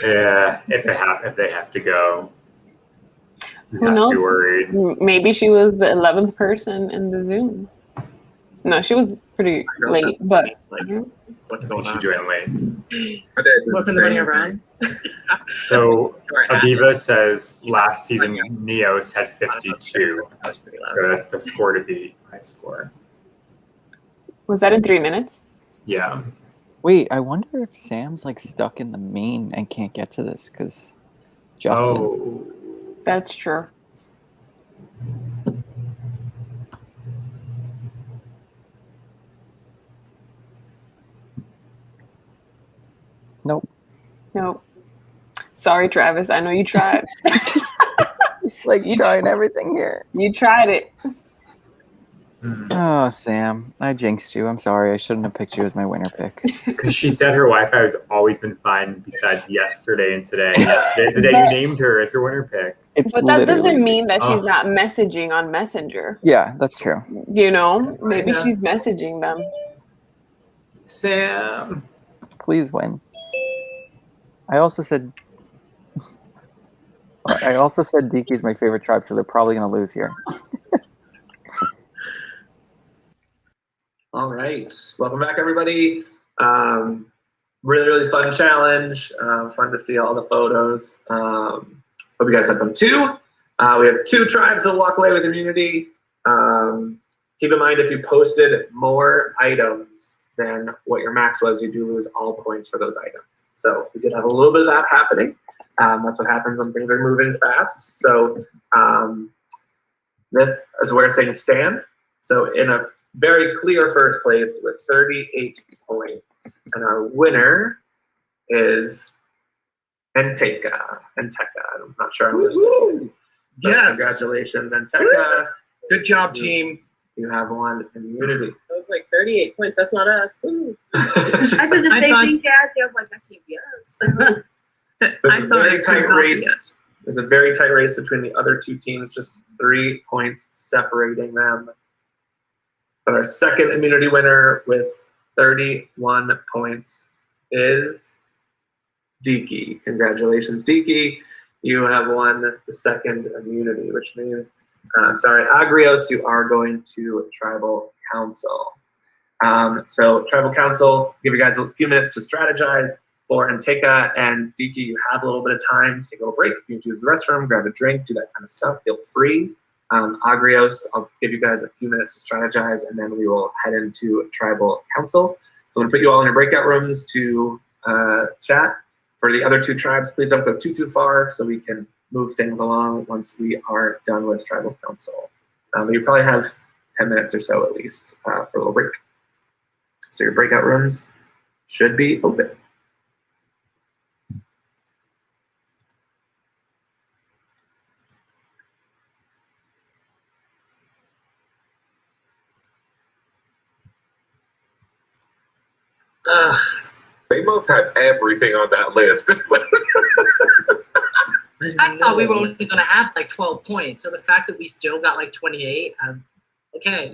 Yeah, if they have to go, you Who have to knows? be worried. Maybe she was the 11th person in the Zoom. No, she was pretty late, but What's going She's on? doing late. Flipping the ring around. So Aviva says last season Neos had 52. So that's the score to beat. High score. was that in 3 minutes? Yeah. Wait, I wonder if Sam's like stuck in the main and can't get to this because Justin. Oh. That's true. Nope. Nope. Sorry, Travis. I know you tried. Just like trying everything here. You tried it. Oh, Sam, I jinxed you. I'm sorry. I shouldn't have picked you as my winner pick. Because she said her Wi-Fi has always been fine besides yesterday and today. Today's the day you named her as her winner pick. But that doesn't mean that she's not messaging on Messenger. Yeah, that's true. You know, maybe she's messaging them. Sam, please win. I also said Diki's my favorite tribe, so they're probably going to lose here. All right. Welcome back, everybody. Really fun challenge. Fun to see all the photos. Hope you guys had them too. We have 2 tribes that walk away with immunity. Keep in mind, if you posted more items than what your max was, you do lose all points for those items. So we did have a little bit of that happening. That's what happens when things are moving fast. So this is where things stand. So in a very clear first place with 38 points. And our winner is Enteka. I'm not sure I'm listening. Yes. Congratulations, Enteka. Good job, team. You have won immunity. That was like 38 points. That's not us. Ooh. I said the same thing, Cassie. I was like, that can't be us. There's a very tight race. There's a very tight race between the other 2 teams, just 3 points separating them. But our second immunity winner with 31 points is Diki. Congratulations, Diki. You have won the second immunity, which means, Agrios, you are going to Tribal Council. So Tribal Council, give you guys a few minutes to strategize. For Enteka and Diki, you have a little bit of time to take a little break. You can use the restroom, grab a drink, do that kind of stuff. Feel free. Agrios, I'll give you guys a few minutes to strategize, and then we will head into Tribal Council. So I'm going to put you all in your breakout rooms to chat. For the other 2 tribes, please don't go too far so we can move things along once we are done with Tribal Council. You probably have 10 minutes or so at least for a little break. So your breakout rooms should be open. They must have everything on that list. I thought we were only going to have like 12 points, so the fact that we still got like 28, okay.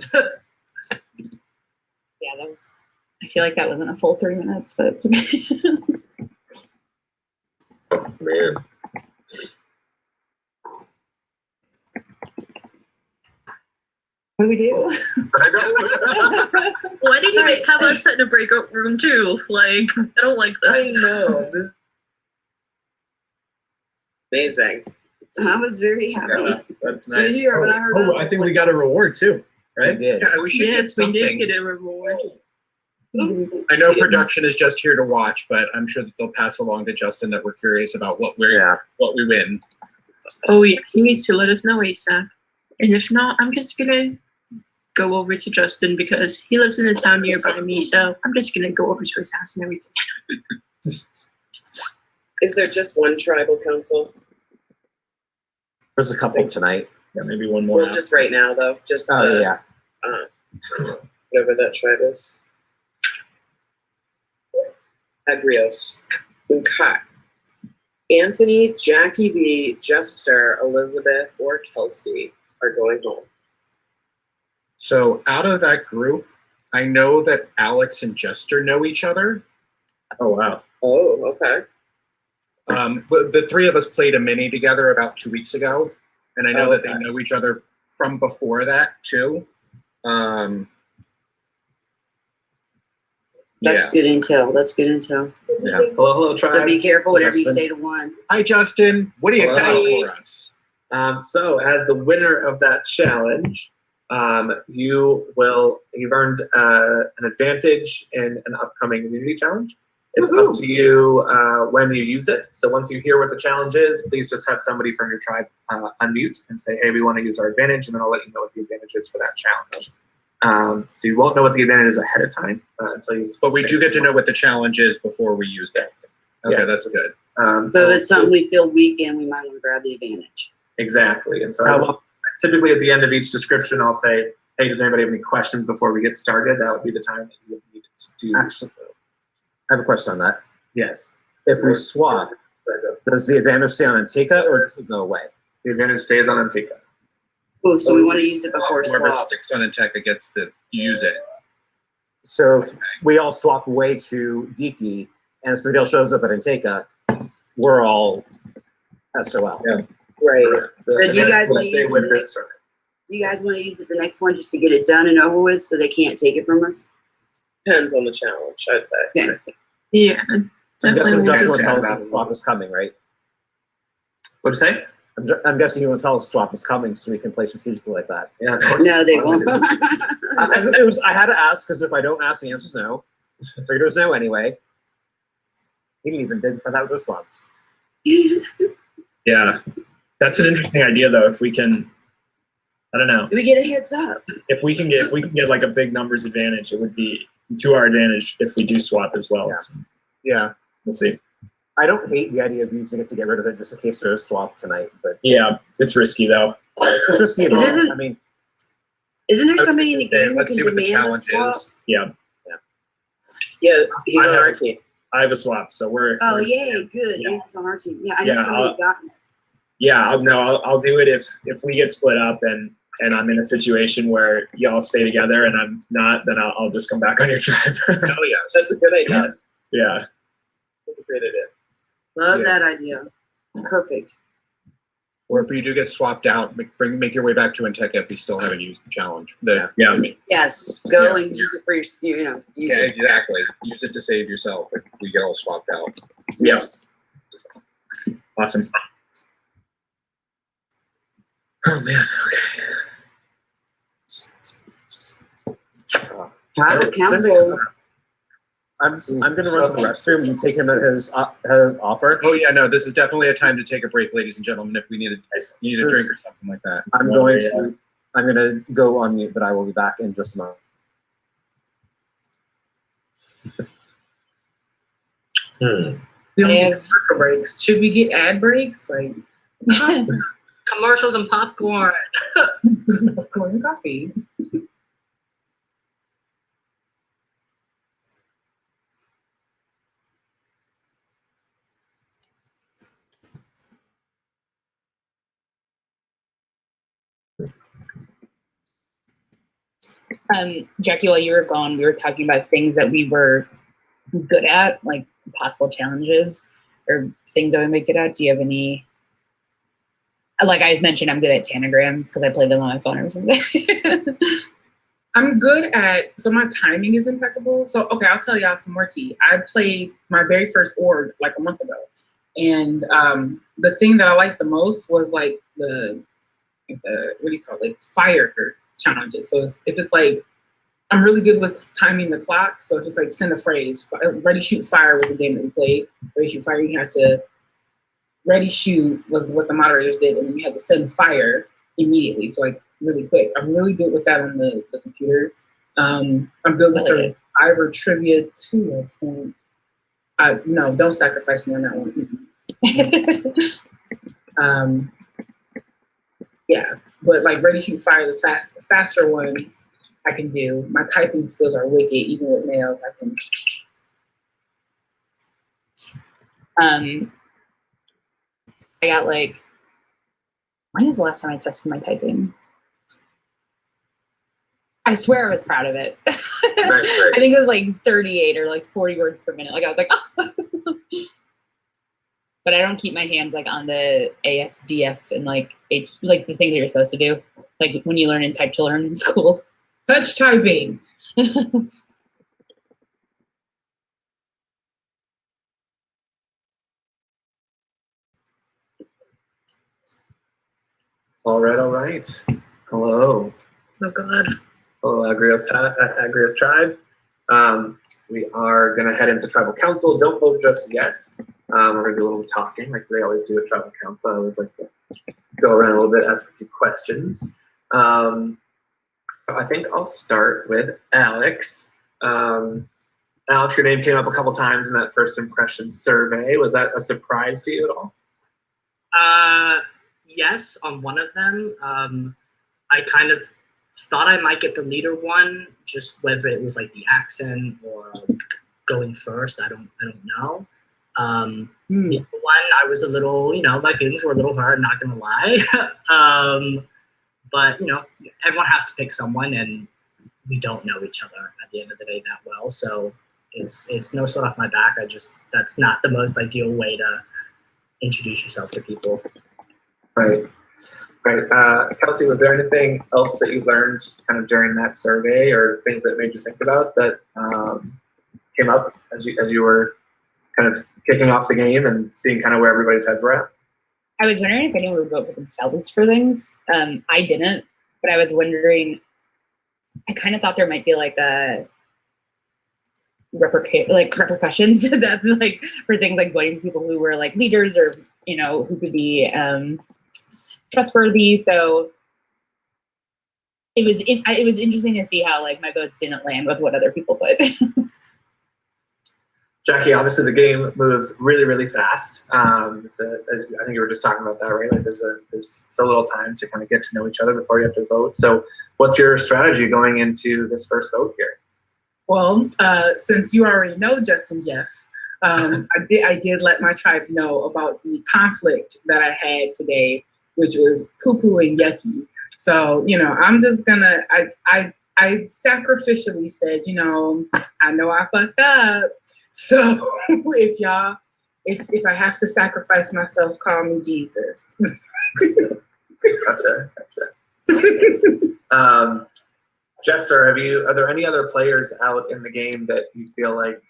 Yeah, that was. I feel like that wasn't a full 3 minutes, but it's okay. Man. What do we do? Why did you have us sit in a breakout room too? Like, I don't like this. I know. Amazing. I was very happy. Yeah, that's nice. Here, when I heard us, I think we got a reward too, right? We did. Yeah, we should get Yes, we something. did get a reward. I know production is just here to watch, but I'm sure that they'll pass along to Justin that we're curious about what we win. Oh yeah, he needs to let us know ASAP. And if not, I'm just gonna go over to Justin because he lives in a town nearby me, so I'm just gonna go over to his house and everything. Is there just one tribal council? There's a couple tonight. Yeah, maybe one more. Well, just right now though. Just yeah. Whatever that tribe is. Agrios. Okay. Anthony, Jackie B, Jester, Elizabeth, or Kelsey are going home. So out of that group, I know that Alex and Jester know each other. Oh, wow. Oh, okay. But the 3 of us played a mini together about 2 weeks ago, and I know that they know each other from before that too. That's good intel. That's good intel. Yeah. Hello, tribe. So be careful whatever you Justin. say to one. Hi, Justin. What do you got Hello. for us? So as the winner of that challenge, you've earned an advantage in an upcoming community challenge. It's up to you when you use it. So once you hear what the challenge is, please just have somebody from your tribe unmute and say, hey, we want to use our advantage, and then I'll let you know what the advantage is for that challenge. So you won't know what the advantage is ahead of time until you. But we do get to know what the challenge is before we use it. Okay, that's good. So if it's something we feel weak in, we might want to grab the advantage. Exactly. And so typically at the end of each description, I'll say, hey, does anybody have any questions before we get started? That would be the time that you would need to do. Actually, I have a question on that. Yes. If we swap, does the advantage stay on Antika or does it go away? The advantage stays on Antika. Oh, so we want to use it before Whoever swap. sticks on Antika gets to use it. So if we all swap away to Diki and somebody else shows up at Antika, we're all SOL. Yeah. Right. So do you guys We'll want to stay use with it? this turn. Do you guys want to use it the next one just to get it done and over with, so they can't take it from us? Depends on the challenge, I'd say. Yeah. Yeah. I'm Definitely. guessing Justin will chat tell us about when the swap is coming, right? What'd you say? I'm guessing you will tell us swap is coming so we can play strategically like that. Yeah, of course. No, they won't. I had to ask because if I don't ask, the answer's no. I figured it was no anyway. He even didn't find out response. Yeah, that's an interesting idea though. If we can, I don't know. We get a heads up. If we can get like a big numbers advantage, it would be to our advantage if we do swap as well. Yeah. So Yeah. we'll see. I don't hate the idea of using it to get rid of it just in case there's a swap tonight, but Yeah, it's risky though. it's risky. It isn't- I mean, Isn't there somebody in the game who Let's can see what the demand a challenge swap? is. Yeah, Yeah, he's I on have- our team. I have a swap, so we're. Oh, we're- yay, good. Yeah. He's on our team. Yeah, I know Yeah, somebody got me. Yeah, I'll do it if we get split up and I'm in a situation where y'all stay together and I'm not, then I'll just come back on your tribe. Oh yes. That's a good idea. Yeah. That's a great idea. Love Yeah. that idea. Perfect. Or if you do get swapped out, make your way back to Antika if you still haven't used the challenge. Yeah. Yes, go and use it for your, use Yeah, it. exactly. Use it to save yourself if we get all swapped out. Yes. Awesome. oh man, Tribal council. I'm gonna run to the restroom and take him at his offer. Oh yeah, no, this is definitely a time to take a break, ladies and gentlemen. If we need a drink or something like that. I'm gonna go on mute, but I will be back in just a moment. We don't get commercial breaks. Should we get ad breaks? Like commercials and popcorn. Popcorn and coffee. Jackie, while you were gone, we were talking about things that we were good at, like possible challenges or things that we make good at. Do you have any? Like I mentioned, I'm good at tanagrams because I play them on my phone every single day. I'm good at, so my timing is impeccable. So, okay, I'll tell y'all some more tea. I played my very first org like a month ago. And the thing that I liked the most was like the what do you call it? Like fire challenges. So if it's like, I'm really good with timing the clock. So if it's like send a phrase, Ready Shoot Fire was a game that we played. Ready Shoot Fire, you had to, Ready Shoot was what the moderators did, and then you had to send fire immediately. So like really quick. I'm really good with that on the computer. I'm good with Survivor Trivia too, I think. No, don't sacrifice me on that one. Yeah, but like Ready Shoot Fire, the faster ones I can do. My typing skills are wicked, even with nails. I can. I got like, when is the last time I tested my typing? I swear I was proud of it. I think it was like 38 or like 40 words per minute. Like I was like, oh. But I don't keep my hands like on the ASDF and like like the things that you're supposed to do. Like when you learn in type to learn in school. Touch typing. All right. Hello. Oh God. Hello, Agrios Tribe. We are going to head into Tribal Council. Don't vote just yet. We're going to do a little talking like they always do at Tribal Council. I always like to go around a little bit, ask a few questions. So I think I'll start with Alex. Alex, your name came up a couple times in that first impression survey. Was that a surprise to you at all? Yes, on one of them. I kind of thought I might get the leader one, just whether it was like the accent or going first. I don't know. The other one, I was a little, my feelings were a little hard, not gonna lie. But everyone has to pick someone, and we don't know each other at the end of the day that well. So it's no sweat off my back. That's not the most ideal way to introduce yourself to people. Right. Kelsey, was there anything else that you learned kind of during that survey, or things that made you think about that came up as you were kind of kicking off the game and seeing kind of where everybody's heads were at? I was wondering if anyone would vote for themselves for things. I didn't, but I was wondering, I kind of thought there might be like a repercussions that like for things like voting for people who were like leaders or who could be trustworthy. So it was interesting to see how like my votes didn't land with what other people put. Jackie, obviously the game moves really, really fast. I think you were just talking about that, right? Like there's so little time to kind of get to know each other before you have to vote. So what's your strategy going into this first vote here? Well, since you already know Justin Jeff, I did let my tribe know about the conflict that I had today, which was poo-poo and yucky. So, I'm just gonna, I sacrificially said, I know I fucked up. So if I have to sacrifice myself, call me Jesus. Gotcha. Jester, are there any other players out in the game that you feel like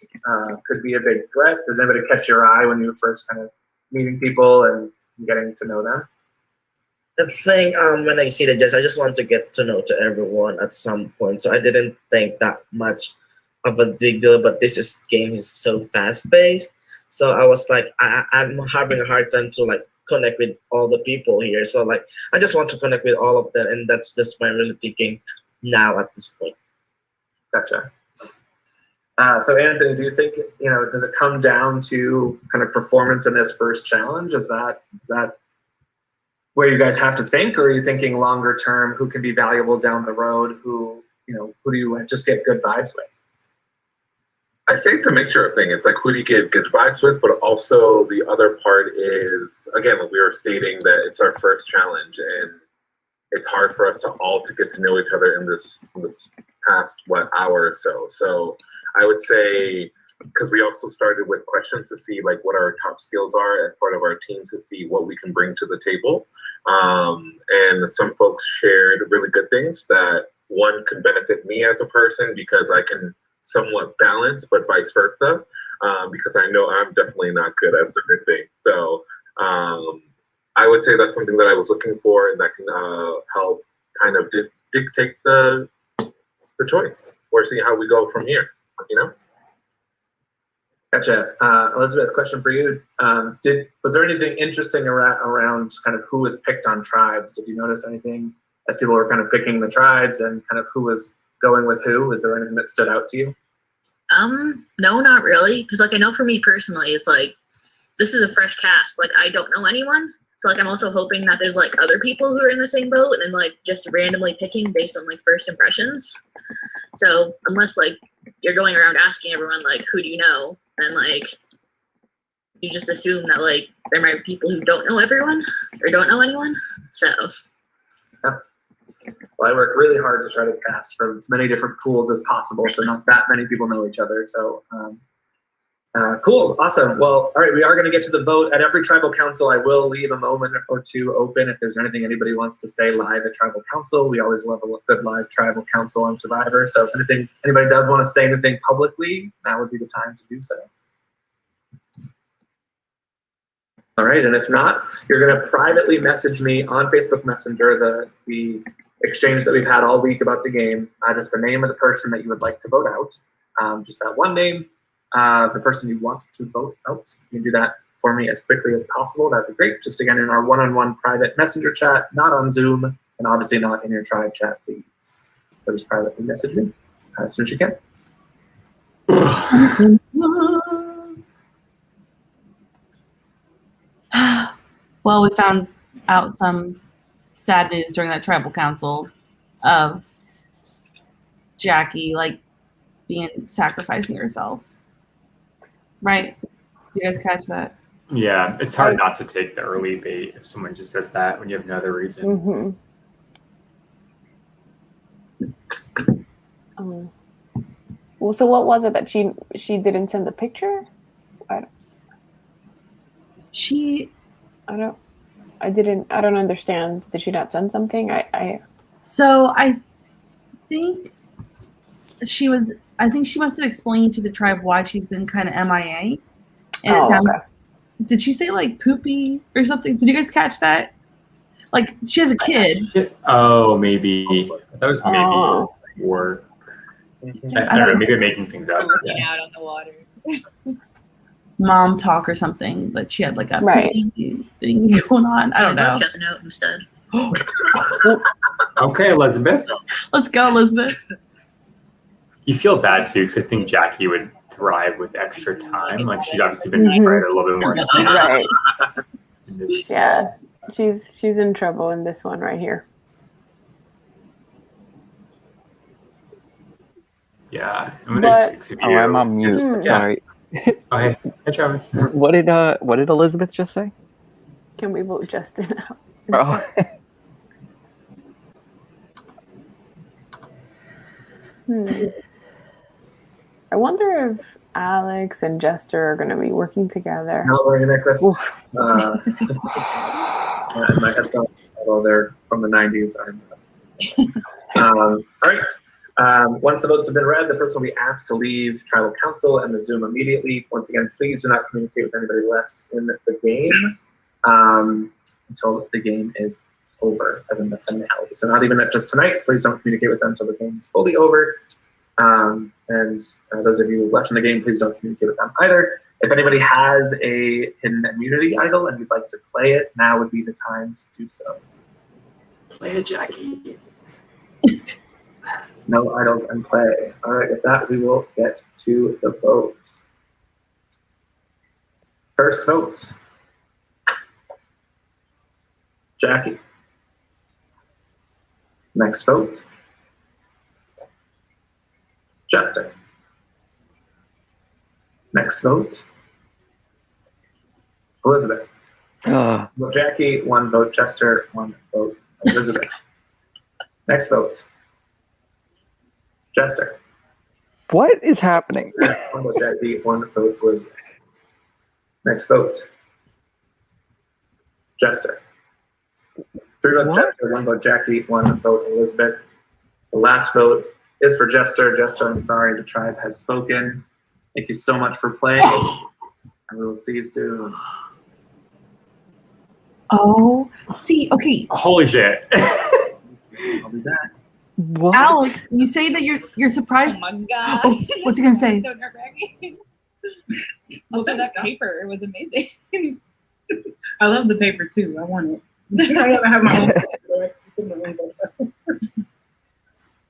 could be a big threat? Does anybody catch your eye when you were first kind of meeting people and getting to know them? The thing, when I see the Jester, I just want to get to know to everyone at some point. So I didn't think that much of a big deal, but this game is so fast paced. So I was like, I'm having a hard time to like connect with all the people here. So like, I just want to connect with all of them, and that's just my really thinking now at this point. Gotcha. So Anthony, do you think, does it come down to kind of performance in this first challenge? Is that where you guys have to think, or are you thinking longer term, who can be valuable down the road, who do you just get good vibes with? I say it's a mixture of things. It's like, who do you get good vibes with, but also the other part is, again, like we were stating, that it's our first challenge, and it's hard for us to get to know each other in this past hour or so. So I would say, because we also started with questions to see like what our top skills are as part of our teams, to see what we can bring to the table. And some folks shared really good things that one could benefit me as a person because I can somewhat balance, but vice versa, because I know I'm definitely not good at certain things. So I would say that's something that I was looking for, and that can help kind of dictate the choice, or see how we go from here. Gotcha. Elizabeth, question for you. Was there anything interesting around kind of who was picked on tribes? Did you notice anything as people were kind of picking the tribes and kind of who was going with who? Was there anything that stood out to you? No, not really. Because like I know for me personally, it's like this is a fresh cast. Like I don't know anyone. So like I'm also hoping that there's like other people who are in the same boat and like just randomly picking based on like first impressions. So unless like you're going around asking everyone like who do you know, then like you just assume that like there might be people who don't know everyone or don't know anyone. So well, I work really hard to try to cast from as many different pools as possible, so not that many people know each other. So cool, awesome. Well, all right, we are going to get to the vote. At every tribal council, I will leave a moment or two open if there's anything anybody wants to say live at tribal council. We always love a good live tribal council on Survivor. So if anybody does want to say anything publicly, now would be the time to do so. All right, and if not, you're going to privately message me on Facebook Messenger the exchange that we've had all week about the game, just the name of the person that you would like to vote out, just that one name, the person you want to vote out. You can do that for me as quickly as possible. That'd be great. Just again in our one-on-one private Messenger chat, not on Zoom, and obviously not in your tribe chat, please. So just privately message me as soon as you can. Well, we found out some sad news during that tribal council of Jackie sacrificing herself. Right? Did you guys catch that? Yeah, it's hard not to take the early bait if someone just says that when you have no other reason. Well, so what was it that she didn't send the picture? I don't understand. Did she not send something? So I think she must have explained to the tribe why she's been kind of MIA. And okay. Did she say like poopy or something? Did you guys catch that? Like she has a kid. Oh, maybe. That was maybe work. I don't know, maybe I'm making things up. Working out on the water. Mom talk or something, but she had like a poopy thing going on. I don't know. Just note instead. Okay, Elizabeth. Let's go, Elizabeth. You feel bad too, because I think Jackie would thrive with extra time. Like she's obviously been spread a little bit more. Right. Yeah, she's in trouble in this one right here. Yeah, I'm on mute. Sorry. Oh, hey, Travis. What did Elizabeth just say? Can we vote Justin out? Oh. I wonder if Alex and Jester are going to be working together. No, we're going to my headphones, although they're from the 90s. All right. Once the votes have been read, the person will be asked to leave tribal council and the Zoom immediately. Once again, please do not communicate with anybody left in the game until the game is over, as in the finale. So not even just tonight. Please don't communicate with them until the game is fully over. And those of you left in the game, please don't communicate with them either. If anybody has a hidden immunity idol and you'd like to play it, now would be the time to do so. Play it, Jackie. No idols in play. All right, with that, we will get to the vote. First vote. Jackie. Next vote. Jester. Next vote. Elizabeth. Vote Jackie, 1 vote Jester, 1 vote Elizabeth. Next vote. Jester. What is happening? 1 vote Jackie, 1 vote Elizabeth. Next vote. Jester. 3 votes Jester, 1 vote Jackie, 1 vote Elizabeth. The last vote is for Jester. Jester, I'm sorry, the tribe has spoken. Thank you so much for playing. And we will see you soon. Oh, see, okay. Holy shit. I'll be back. What? Alex, you say that you're surprised. Oh my god. Oh, what's he gonna say? So nerve-wracking. Also, that paper was amazing. I love the paper too. I want it. I never have my own.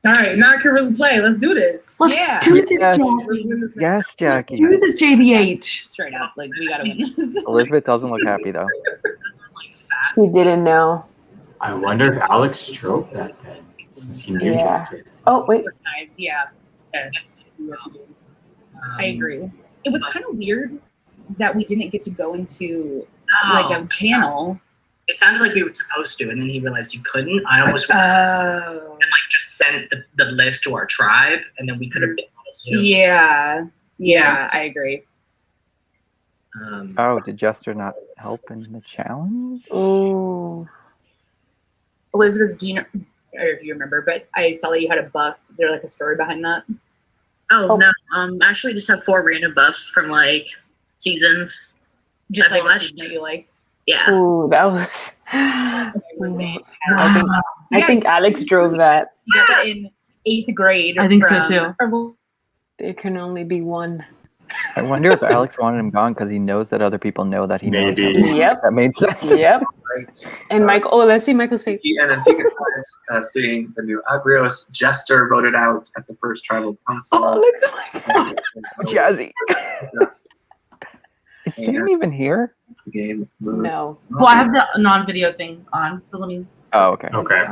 All right, now I can really play. Let's do this. Let's do this, Jackie. Yes, Jackie. Do this, JBH. Straight up, like we gotta win this. Elizabeth doesn't look happy though. He didn't know. I wonder if Alex drove that then, since he knew Jester. Oh, wait. Nice, yeah. Yes. I agree. It was kind of weird that we didn't get to go into like a channel. It sounded like we were supposed to, and then he realized you couldn't. I almost just sent the list to our tribe, and then we could have been on a Zoom. Yeah, I agree. Did Jester not help in the challenge? Oh. Elizabeth, do you know, or if you remember, but I saw that you had a buff. Is there like a story behind that? Oh, no. Actually just have 4 random buffs from like seasons. Just I've like watched. that you liked. Yeah. Ooh, that was. I think Alex drove that. You got that in 8th grade. I think so, too. There can only be one. I wonder if Alex wanted him gone because he knows that other people know that he knows him. Yep. That made sense. Yep. And Michael, let's see Michael's face. And Antigua Tribes, seeing the new Agrios Jester voted out at the first tribal council. Oh, look at Jazzy. Is Sam even here? Game No. Well, I have the non-video thing on, so let me. Oh, okay. Okay.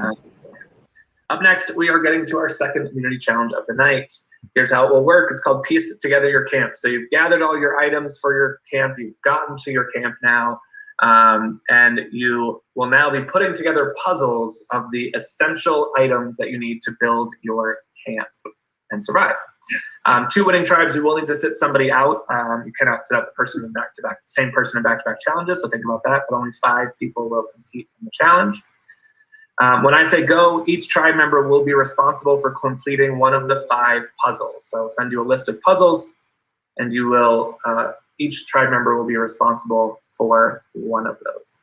Up next, we are getting to our second community challenge of the night. Here's how it will work. It's called Piece Together Your Camp. So you've gathered all your items for your camp. You've gotten to your camp now. And you will now be putting together puzzles of the essential items that you need to build your camp and survive. 2 winning tribes, you will need to sit somebody out. You cannot sit out the person in back-to-back, same person in back-to-back challenges, so think about that, but only 5 people will compete in the challenge. When I say go, each tribe member will be responsible for completing one of the 5 puzzles. So I'll send you a list of puzzles, and you will, each tribe member will be responsible for one of those.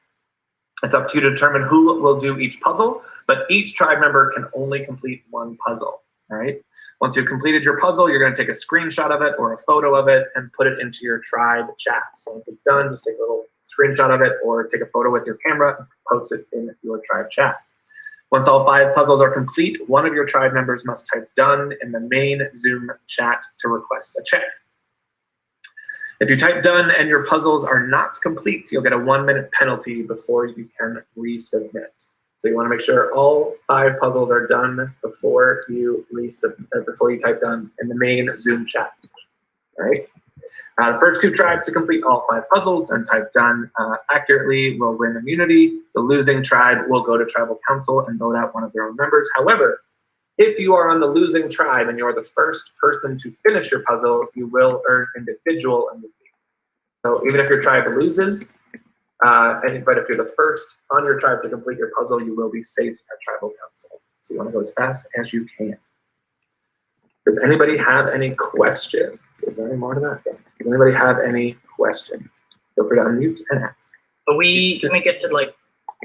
It's up to you to determine who will do each puzzle, but each tribe member can only complete 1 puzzle, all right? Once you've completed your puzzle, you're gonna take a screenshot of it or a photo of it and put it into your tribe chat. So once it's done, just take a little screenshot of it or take a photo with your camera and post it in your tribe chat. Once all 5 puzzles are complete, one of your tribe members must type done in the main Zoom chat to request a check. If you type done and your puzzles are not complete, you'll get a 1-minute penalty before you can resubmit. So you want to make sure all 5 puzzles are done before you before you type done in the main Zoom chat. All right. The first 2 tribes to complete all 5 puzzles and type done accurately will win immunity. The losing tribe will go to tribal council and vote out one of their own members. However, if you are on the losing tribe and you're the first person to finish your puzzle, you will earn individual immunity. So even if your tribe loses, but if you're the first on your tribe to complete your puzzle, you will be safe at tribal council. So you want to go as fast as you can. Does anybody have any questions? Is there any more to that? Does anybody have any questions? Feel free to unmute and ask. Can we get to like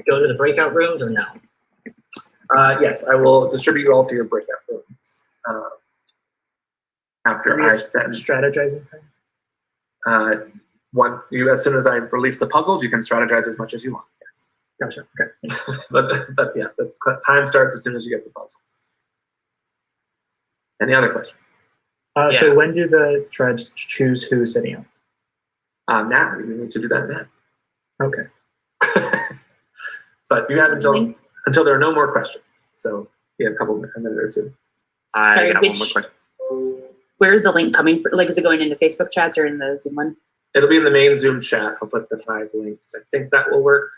go to the breakout rooms or no? Yes, I will distribute you all to your breakout rooms after I send strategizing time. As soon as I release the puzzles, you can strategize as much as you want. Yes. Gotcha. Okay. but yeah, the time starts as soon as you get the puzzle. Any other questions? So when do the tribes choose who's sitting out? Now. You need to do that now. Okay. But you have until there are no more questions. So you have a minute or 2. Sorry, got one more question. Where's the link coming from? Like, is it going into Facebook chats or in the Zoom one? It'll be in the main Zoom chat. I'll put the 5 links. I think that will work.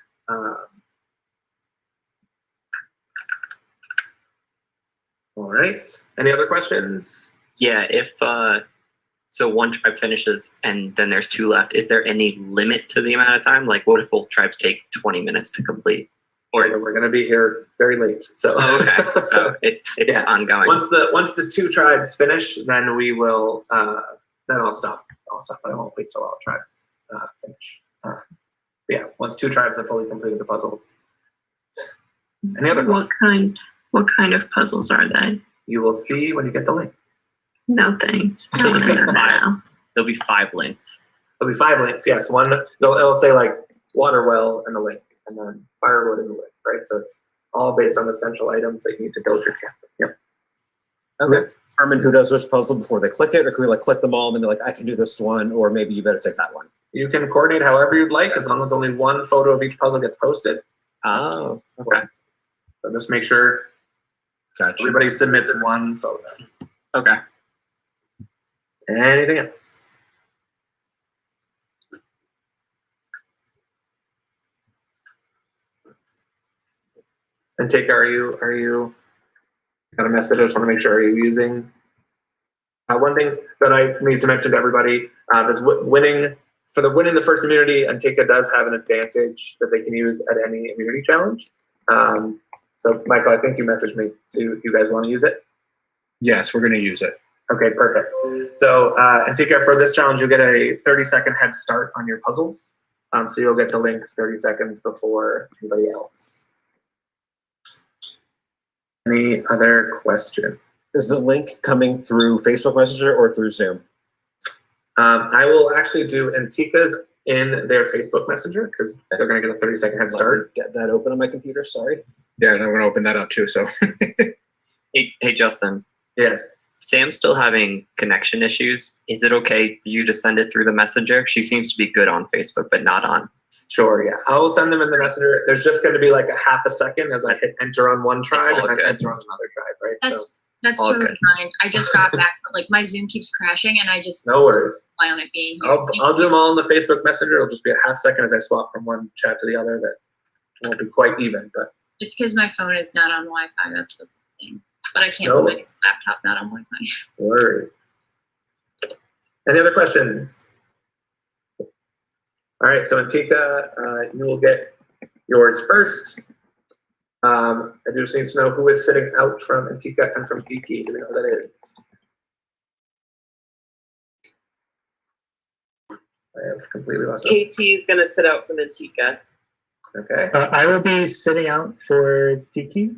All right. Any other questions? Yeah, if so one tribe finishes and then there's 2 left, is there any limit to the amount of time? Like what if both tribes take 20 minutes to complete? Or we're going to be here very late. So okay, so it's ongoing. Once the 2 tribes finish, then we will then I'll stop. But I won't wait till all tribes finish. Yeah, once 2 tribes have fully completed the puzzles. Any other questions? What kind of puzzles are they? You will see when you get the link. No thanks. There'll be 5 links. There'll be 5 links. Yes, one. It'll say like water well in the link, and then firewood in the link. Right. So it's all based on essential items that you need to build your camp. Yep. Okay. Determine who does which puzzle before they click it, or can we like click them all and then be like, I can do this one, or maybe you better take that one. You can coordinate however you'd like, as long as only 1 photo of each puzzle gets posted. Oh. Okay. So just make sure everybody submits 1 photo. Okay. Anything else? And take, are you got a message? I just want to make sure, are you using one thing that I need to mention to everybody is winning the first immunity. Antigua does have an advantage that they can use at any immunity challenge. So Michael, I think you messaged me. So you guys want to use it? Yes, we're going to use it. Okay, perfect. So Antigua, for this challenge, you'll get a 30-second head start on your puzzles. So you'll get the links 30 seconds before anybody else. Any other question? Is the link coming through Facebook Messenger or through Zoom? I will actually do Antika's in their Facebook Messenger because they're going to get a 30-second head start. Get that open on my computer. Sorry. Yeah, and I'm going to open that up too. So. Hey, Justin. Yes. Sam's still having connection issues. Is it okay for you to send it through the messenger? She seems to be good on Facebook, but not on. Sure, yeah. I will send them in the messenger. There's just going to be like a half a second as I hit enter on one tribe and then enter on another tribe, right? That's all totally good. fine. I just got back, but like my Zoom keeps crashing, and I just No worries. rely on it being here. I'll do them all in the Facebook Messenger. It'll just be a half second as I swap from one chat to the other. That won't be quite even, but It's because my phone is not on Wi-Fi. That's the thing. But I can't No. put my laptop not on Wi-Fi. worries. Any other questions? All right, so Antika, you will get yours first. I just need to know who is sitting out from Antika and from Kiki. Do we know who that is? I have completely lost it. KT is going to sit out from Antika. Okay. I will be sitting out for Tiki.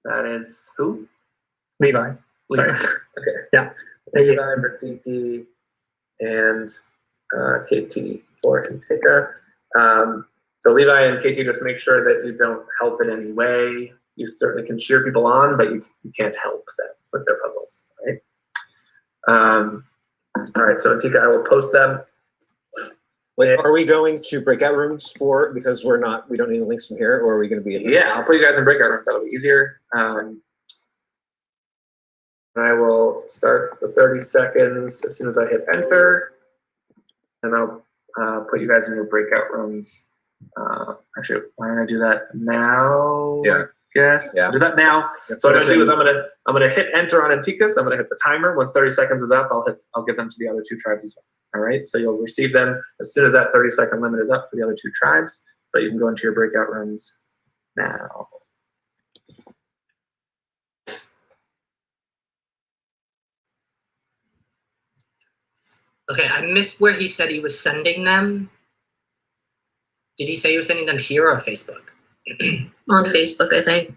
That is who? Levi. Sorry. Okay. Yeah. Levi for Tiki and KT for Antika. So Levi and KT, just make sure that you don't help in any way. You certainly can cheer people on, but you can't help them with their puzzles, right? All right, so Antika, I will post them. Wait, are we going to breakout rooms because we don't need the links from here, or are we going to be in this? Yeah, I'll put you guys in breakout rooms. That'll be easier. And I will start the 30 seconds as soon as I hit enter. And I'll put you guys in your breakout rooms. Actually, why don't I do that now? Yeah. Yes. Yeah. I'll do that now. So what I'm gonna do is I'm gonna hit enter on Antika. So I'm gonna hit the timer. Once 30 seconds is up, I'll give them to the other two tribes as well. All right. So you'll receive them as soon as that 30-second limit is up for the other two tribes. But you can go into your breakout rooms now. Okay, I missed where he said he was sending them. Did he say he was sending them here or Facebook? On Facebook, I think.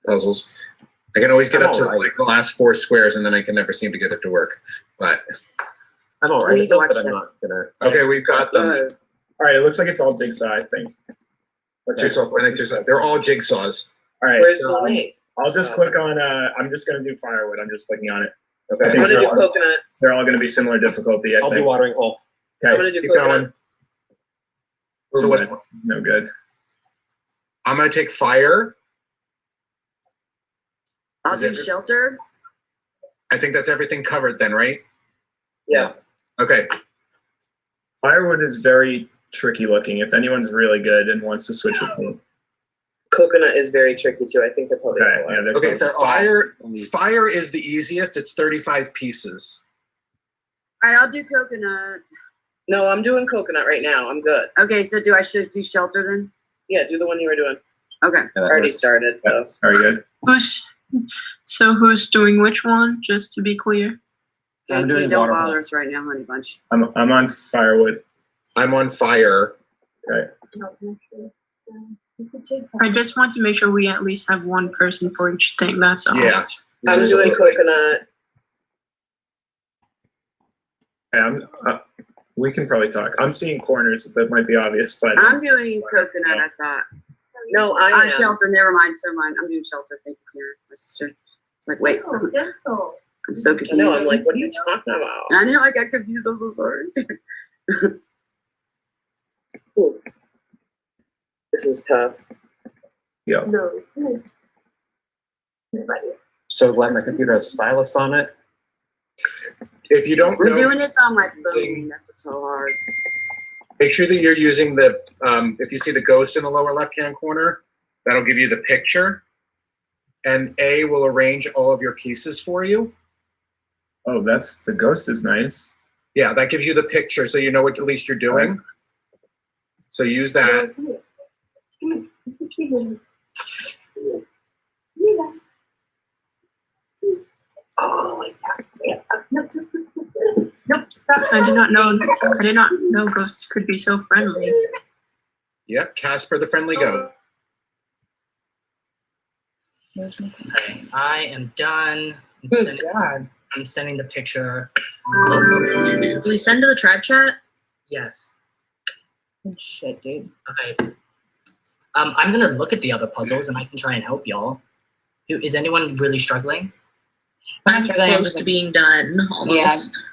Puzzles. I can always get up to like the last 4 squares, and then I can never seem to get it to work. But I'm all right. But I'm not gonna. Okay, we've got them. All right, it looks like it's all jigsaw, I think. They're all jigsaws. All right. Where's the link? I'll just click on, I'm just going to do firewood. I'm just clicking on it. Okay. I think I'm going to do they're all- coconuts. They're all going to be similar difficulty, I I'll think. do watering hole. Okay. I'm going to do keep going. coconuts. So what? No good. I'm gonna take fire. I'll Is do it- shelter. I think that's everything covered then, right? Yeah. Okay. Firewood is very tricky looking. If anyone's really good and wants to switch with me. Coconut is very tricky too. I think they're probably Okay, yeah, they're Okay. close. Fire is the easiest. It's 35 pieces. All right, I'll do coconut. No, I'm doing coconut right now. I'm good. Okay, so should do shelter then? Yeah, do the one you were doing. Okay. Yeah, that Already works. started. That's very good. Who's doing which one? Just to be clear. I'm KT, doing don't water bother hole. us right now, honey bunch. I'm on firewood. I'm on fire. Okay. I just want to make sure we at least have one person for each thing. That's all. Yeah. I'm doing coconut. Yeah, we can probably talk. I'm seeing corners that might be obvious, but I'm doing coconut, I thought. No, I I'm am. shelter, never mind, so mind. I'm doing shelter. Thank you, Karen, my sister. It's like, wait. I'm so confused. I know. I'm like, what are you talking about? I know, I got confused. I'm so sorry. Ooh. This is tough. yeah. So glad my computer has stylus on it. If you don't We're know, doing this on my phone. That's what's so hard. make sure that you're using the, if you see the ghost in the lower left-hand corner, that'll give you the picture. And A will arrange all of your pieces for you. Oh, the ghost is nice. Yeah, that gives you the picture so you know what at least you're doing. So use that. I did not know ghosts could be so friendly. Yep, Casper the Friendly Goat. Okay, I am done. Good God. I'm sending the picture. Do we send to the tribe chat? Yes. Good shit, dude. Okay. I'm gonna look at the other puzzles and I can try and help y'all. Is anyone really struggling? I'm close to being done, almost.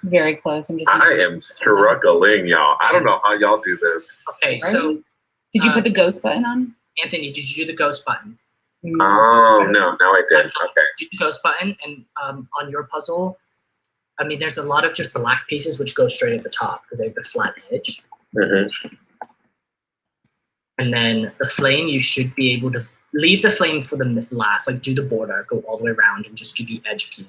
Yeah, very close. I'm just. I am struggling, y'all. I don't know how y'all do this. Okay, so did you put the ghost button on? Anthony, did you do the ghost button? Oh no, now I did. Okay. Do the ghost button and on your puzzle, I mean, there's a lot of just black pieces which go straight at the top because they have the flat edge. Mm-hmm. And then the flame, you should be able to leave the flame for the last, like do the border, go all the way around and just do the edge piece.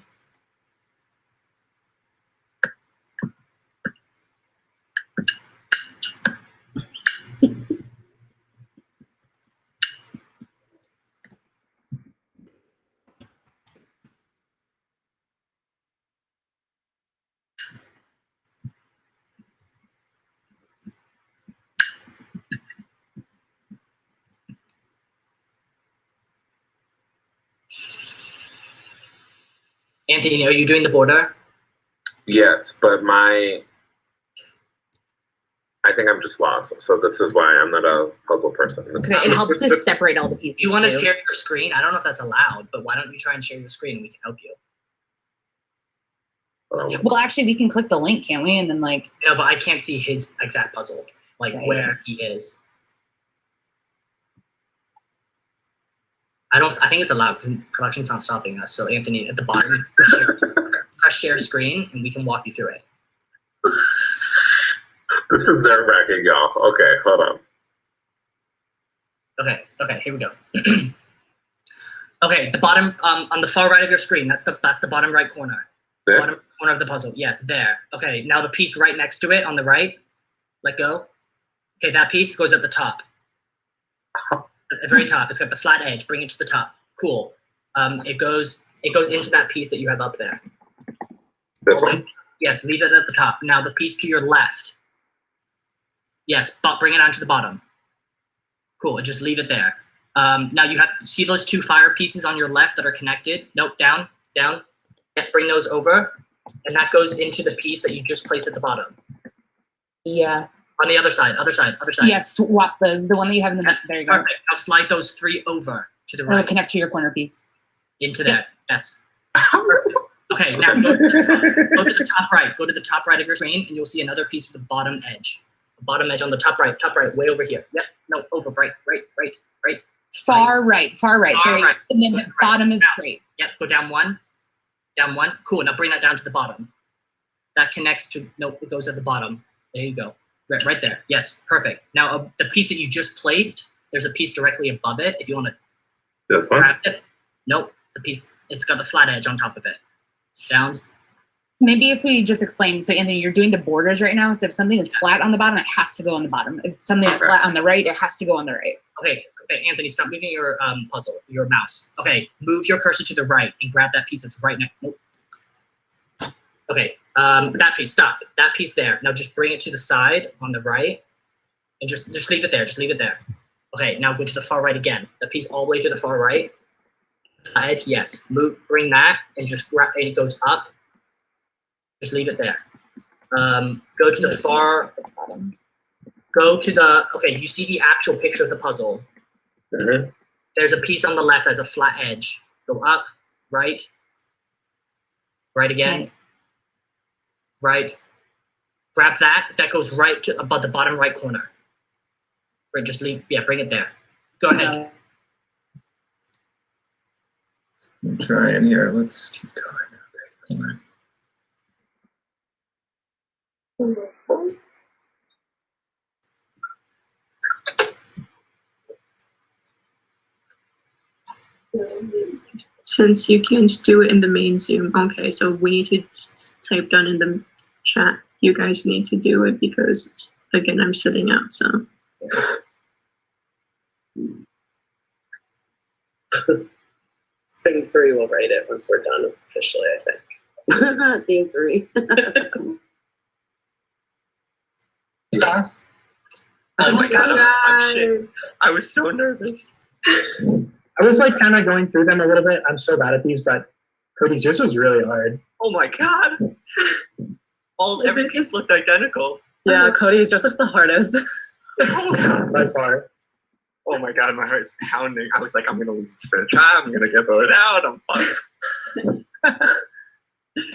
Anthony, are you doing the border? Yes, but I think I'm just lost. So this is why I'm not a puzzle person. Okay, it helps to separate all the pieces. You want to too. share your screen? I don't know if that's allowed, but why don't you try and share your screen and we can help you? Well, actually, we can click the link, can't we? And then like. No, but I can't see his exact puzzle, like where he is. I think it's allowed because production's not stopping us. So Anthony, at the bottom, press share screen and we can walk you through it. This is nerve-wracking, y'all. Okay, hold on. Okay, here we go. Okay, the bottom, on the far right of your screen, that's the bottom right corner. This? Bottom corner of the puzzle. Yes, there. Okay, now the piece right next to it on the right, let go. Okay, that piece goes at the top. At the very top, it's got the flat edge. Bring it to the top. Cool. It goes into that piece that you have up there. This one? Yes, leave it at the top. Now the piece to your left. Yes, but bring it onto the bottom. Cool, and just leave it there. Now you see those two fire pieces on your left that are connected? Nope, down. Yeah, bring those over. And that goes into the piece that you just placed at the bottom. Yeah. On the other side. Yes, swap those. The one that you have in the middle. There you go. Perfect. Now slide those three over to the Or right. connect to your corner piece. Into that. Yes. Okay, now go to the top right. Go to the top right of your screen and you'll see another piece with the bottom edge. The bottom edge on the top right, way over here. Yep. No, over, right. Far right. Far right. And then the bottom is straight. Yep, go down one. Cool, now bring that down to the bottom. That connects to, nope, it goes at the bottom. There you go. Right there. Yes, perfect. Now the piece that you just placed, there's a piece directly above it. If you want to grab it. Nope, the piece, it's got the flat edge on top of it. Down. Maybe if we just explain, so Anthony, you're doing the borders right now. So if something is flat on the bottom, it has to go on the bottom. If something is flat on the right, it has to go on the right. Okay, Anthony, stop moving your your mouse. Okay, move your cursor to the right and grab that piece that's right next. Nope. Okay, that piece, stop. That piece there. Now just bring it to the side on the right, and just leave it there. Just leave it there. Okay, now go to the far right again. The piece all the way to the far right. Side, yes. Bring that, and just grab. And it goes up. Just leave it there. Go to the far. Go to the. Okay, you see the actual picture of the puzzle. Mm-hmm. There's a piece on the left that has a flat edge. Go up, right. Right again. Right. Grab that. That goes right to about the bottom right corner. Right, just leave. Yeah, bring it there. Go ahead. I'm trying here. Let's keep going. Since you can't do it in the main Zoom, okay, so we need to type down in the chat. You guys need to do it because, again, I'm sitting out, so. Thing 3 will write it once we're done officially, I think. Thing 3. fast. Oh my god, I'm shit. I was so nervous. I was like kind of going through them a little bit. I'm so bad at these, but Cody's yours was really hard. Oh my god. Every piece looked identical. Yeah, Cody's just looks the hardest. By far. Oh my god, my heart's pounding. I was like, I'm gonna lose this for the try. I'm gonna get voted out. I'm fucked.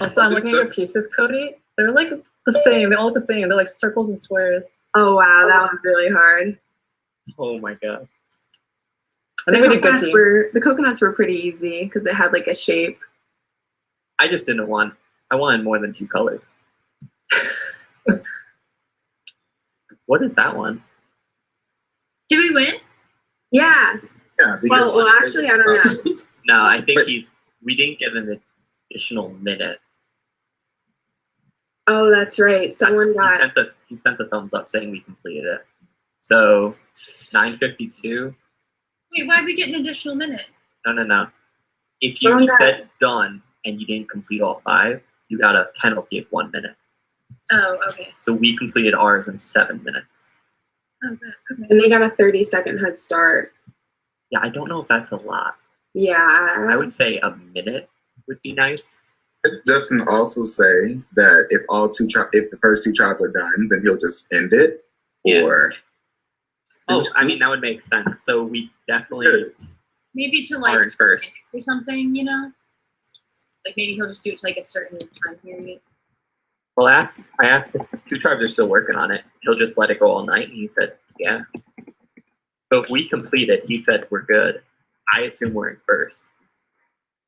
Also, I'm looking at your pieces, Cody. They're like the same. They're all the same. They're like circles and squares. Oh wow, that one's really hard. Oh my god. I think we did good, team. The coconuts were pretty easy because they had like a shape. I just didn't want. I wanted more than 2 colors. What is that one? Did we win? Yeah. Yeah. Well, actually, I don't know. No, I think we didn't get an additional minute. Oh, that's right. Someone got. He sent the thumbs up saying we completed it. So 9:52. Wait, why'd we get an additional minute? No. If you said done and you didn't complete all 5, you got a penalty of 1 minute. Oh, okay. So we completed ours in 7 minutes. Oh, good. Okay. And they got a 30-second head start. Yeah, I don't know if that's a lot. Yeah. I would say a minute would be nice. Justin also say that if the first 2 chops are done, then he'll just end it. Yeah. Or I mean that would make sense. So we definitely Maybe to like ours first. or something, you know? Like maybe he'll just do it to like a certain time period. Well, I asked if 2 tribes are still working on it. He'll just let it go all night, and he said, yeah. So if we complete it, he said we're good. I assume we're in first.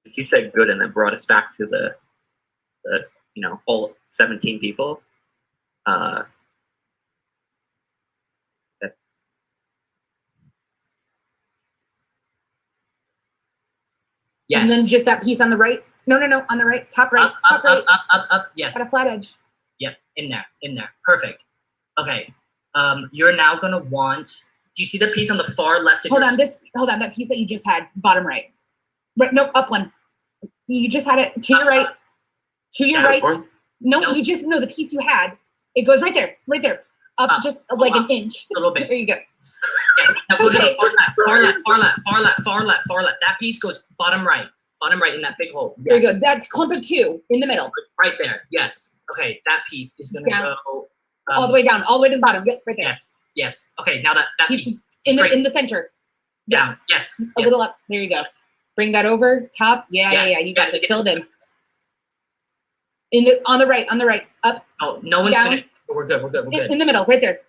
He said good, and then brought us back to the all 17 people. Yes. And then just that piece on the right. No, on the right, top right, top right. Up, yes. Got a flat edge. Yep, in there, perfect. Okay, you're now gonna want, do you see the piece on the far left of Hold on, that piece that you just had, bottom right. Right, no, up one. You just had it to your right, right. No, the piece you had, it goes right there, up just like an inch. A little bit. There you go. Yes, now go to the far left. That piece goes bottom right in that big hole. Yes. There you go. That clump of 2 in the middle. Right there. Yes. Okay, that piece is gonna go all the way down, all the way to the bottom. Yep, right there. Yes. Okay, now that piece in the center. Down. Yes. A little up. There you go. Bring that over top. Yeah. You got it filled in. On the right. Up. Oh, no one's finished. We're good. In the middle, right there.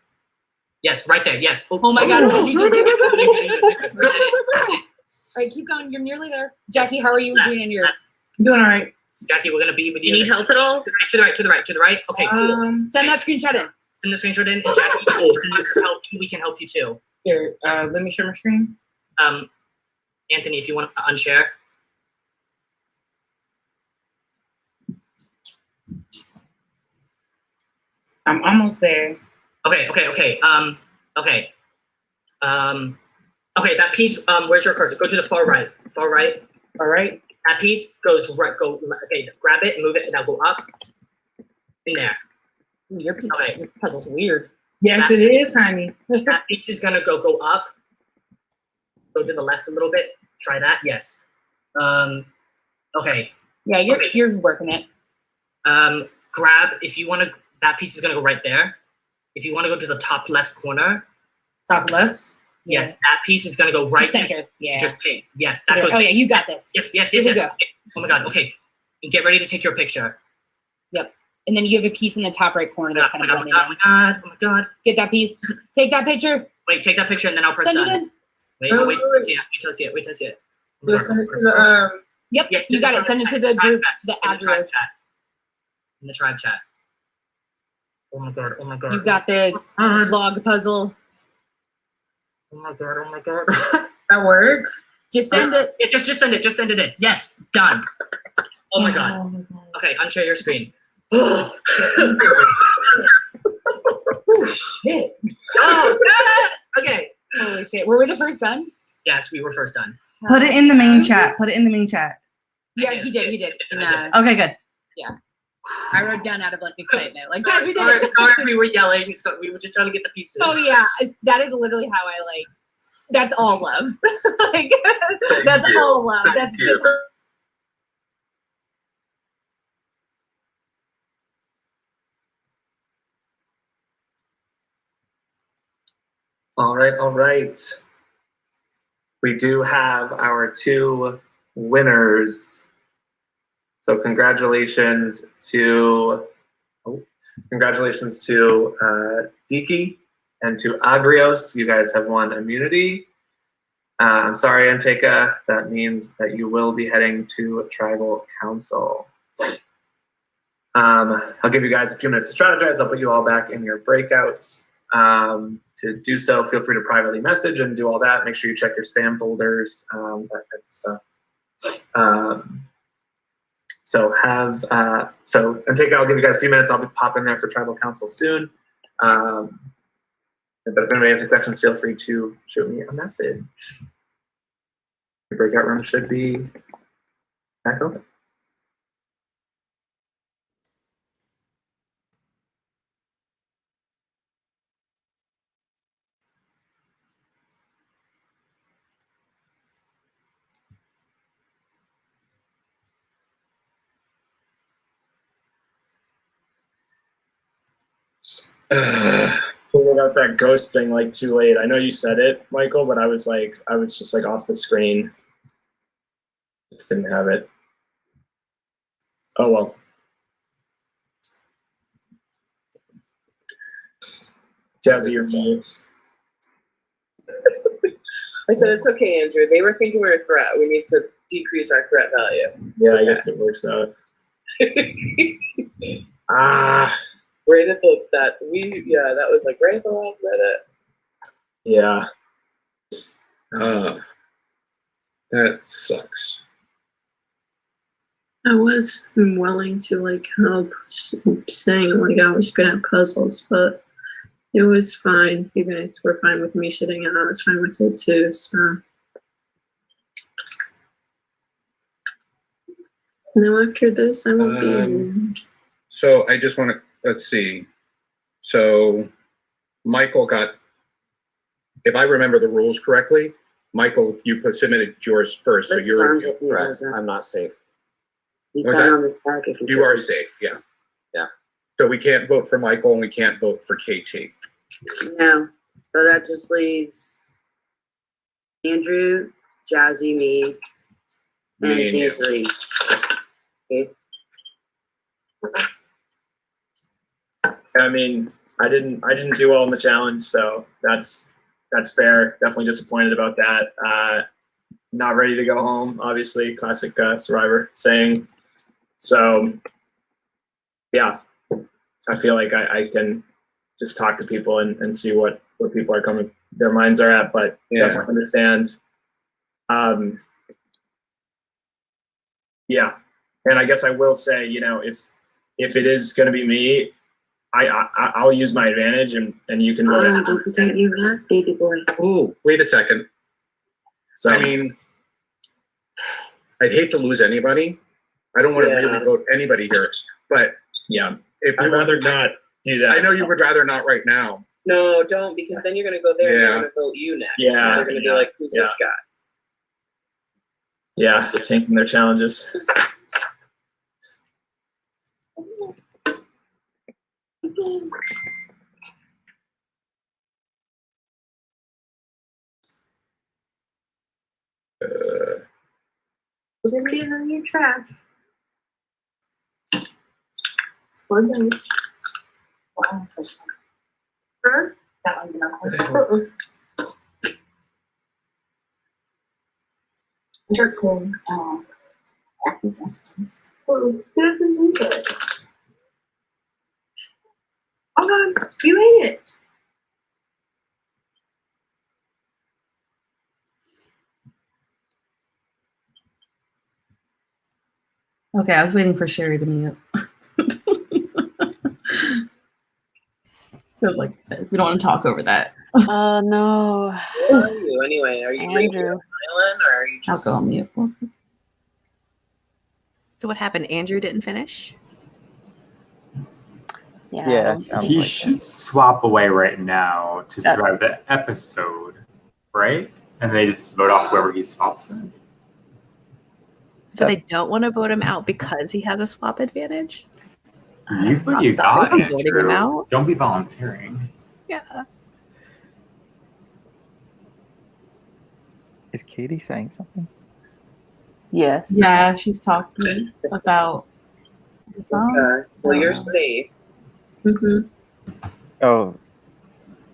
Yes, right there. Yes. Oh my God. What did you do? All right, keep going. You're nearly there. Jackie, how are you doing in yours? Doing all right. Jackie, we're gonna be with you. You need help at all? To the right. Okay, cool. Send that screenshot in. Send the screenshot in. And Jackie, if you want to help, we can help you too. Here, let me share my screen. Anthony, if you want to unshare. I'm almost there. Okay. Okay, that piece, where's your cursor? Go to the far right. All right. That piece goes right, okay, grab it and move it, and now go up. In there. Your piece, your puzzle's weird. Yes, it is, honey. That piece is gonna go up. Go to the left a little bit. Try that, yes. Okay. Yeah, you're working it. Grab, if you wanna, that piece is gonna go right there. If you wanna go to the top left corner. Top left? Yes, that piece is gonna go right center. Yeah. Just paste. Yes, that goes. Oh yeah, you got this. Yes. Go. Okay. Oh my God. Okay, and get ready to take your picture. Yep. And then you have a piece in the top right corner that's kind of blending in. Oh my God. Get that piece. Take that picture. Wait, take that picture and then I'll press Send done. it in. Wait till I see it. Send it to the Yep, yeah, you got it. Send it to the group, the address. In the tribe chat. Oh my God. You got this. Log puzzle. Oh my God. That work? Just send it. Yeah, just send it. Just send it in. Yes, done. Oh my God. Okay, unshare your screen. Oh shit. Oh, yes! Okay. Holy shit. Were we the first done? Yes, we were first done. Put it in the main chat. Yeah, he did. Okay, good. Yeah. I wrote down out of like excitement. Like, Sorry, guys, we did sorry, it. sorry, we were yelling. So we were just trying to get the pieces. Oh yeah, that is literally how I like. That's all love. Like, that's all love. That's just. All right, all right. We do have our 2 winners. So congratulations to Diki and to Agrios. You guys have won immunity. I'm sorry, Anteka. That means that you will be heading to Tribal Council. I'll give you guys a few minutes to strategize. I'll put you all back in your breakouts. To do so, feel free to privately message and do all that. Make sure you check your spam folders, that type of stuff. So Anteka, I'll give you guys a few minutes. I'll be popping there for Tribal Council soon. But if anybody has any questions, feel free to shoot me a message. The breakout room should be back open. Figured out that ghost thing like too late. I know you said it, Michael, but I was just like off the screen. Just didn't have it. Oh well. Jazzy, you're mute. I said, it's okay, Andrew. They were thinking we're a threat. We need to decrease our threat value. Yeah, I guess it works out. Right at that was like right at the last minute. Yeah. That sucks. I was willing to like help, saying like I was good at puzzles, but it was fine. You guys were fine with me sitting and I was fine with it too, so. Now after this, I won't be. So I just want to, let's see. So Michael got, if I remember the rules correctly, Michael, you submitted yours first, so you're correct. I'm not safe. Was that? You are safe, yeah. Yeah. So we can't vote for Michael and we can't vote for KT. No. So that just leaves Andrew, Jazzy, me, and Me and you. Avery. Okay. I mean, I didn't do well in the challenge, so that's fair. Definitely disappointed about that. Not ready to go home, obviously, classic Survivor saying. So, yeah, I feel like I can just talk to people and see what people are coming, their minds are at, but definitely understand. Yeah, and I guess I will say, you know, if it is going to be me, I'll use my advantage and you can vote it. Don't forget your last baby boy. Oh, wait a second. So, I mean, I'd hate to lose anybody. I don't want to really vote anybody here, but yeah, if I'd rather not do that. I know you would rather not right now. No, don't, because then you're gonna go there and they're gonna vote you next. Yeah. And they're gonna be like, who's this guy? Yeah, taking their challenges. We're gonna be on your trash. One thing. Wow, so sorry. Huh? That one did not. They're cool. Actions. Who doesn't do it? Oh God, you ate it. Okay, I was waiting for Sherry to mute. Like, we don't want to talk over that. Oh no. Where are you anyway? Are you radio Andrew. silent or are you just? I'll go on mute. So what happened? Andrew didn't finish? Yeah, it sounds He like should swap away right now to That- survive the episode, right? And they just vote off whoever he swaps with. So they don't want to vote him out because he has a swap advantage? Use what you sorry got, for voting him Andrew. out. Don't be volunteering. Yeah. Is Katie saying something? Yes. Yeah, she's talking about. Okay. Well, you're safe. Oh,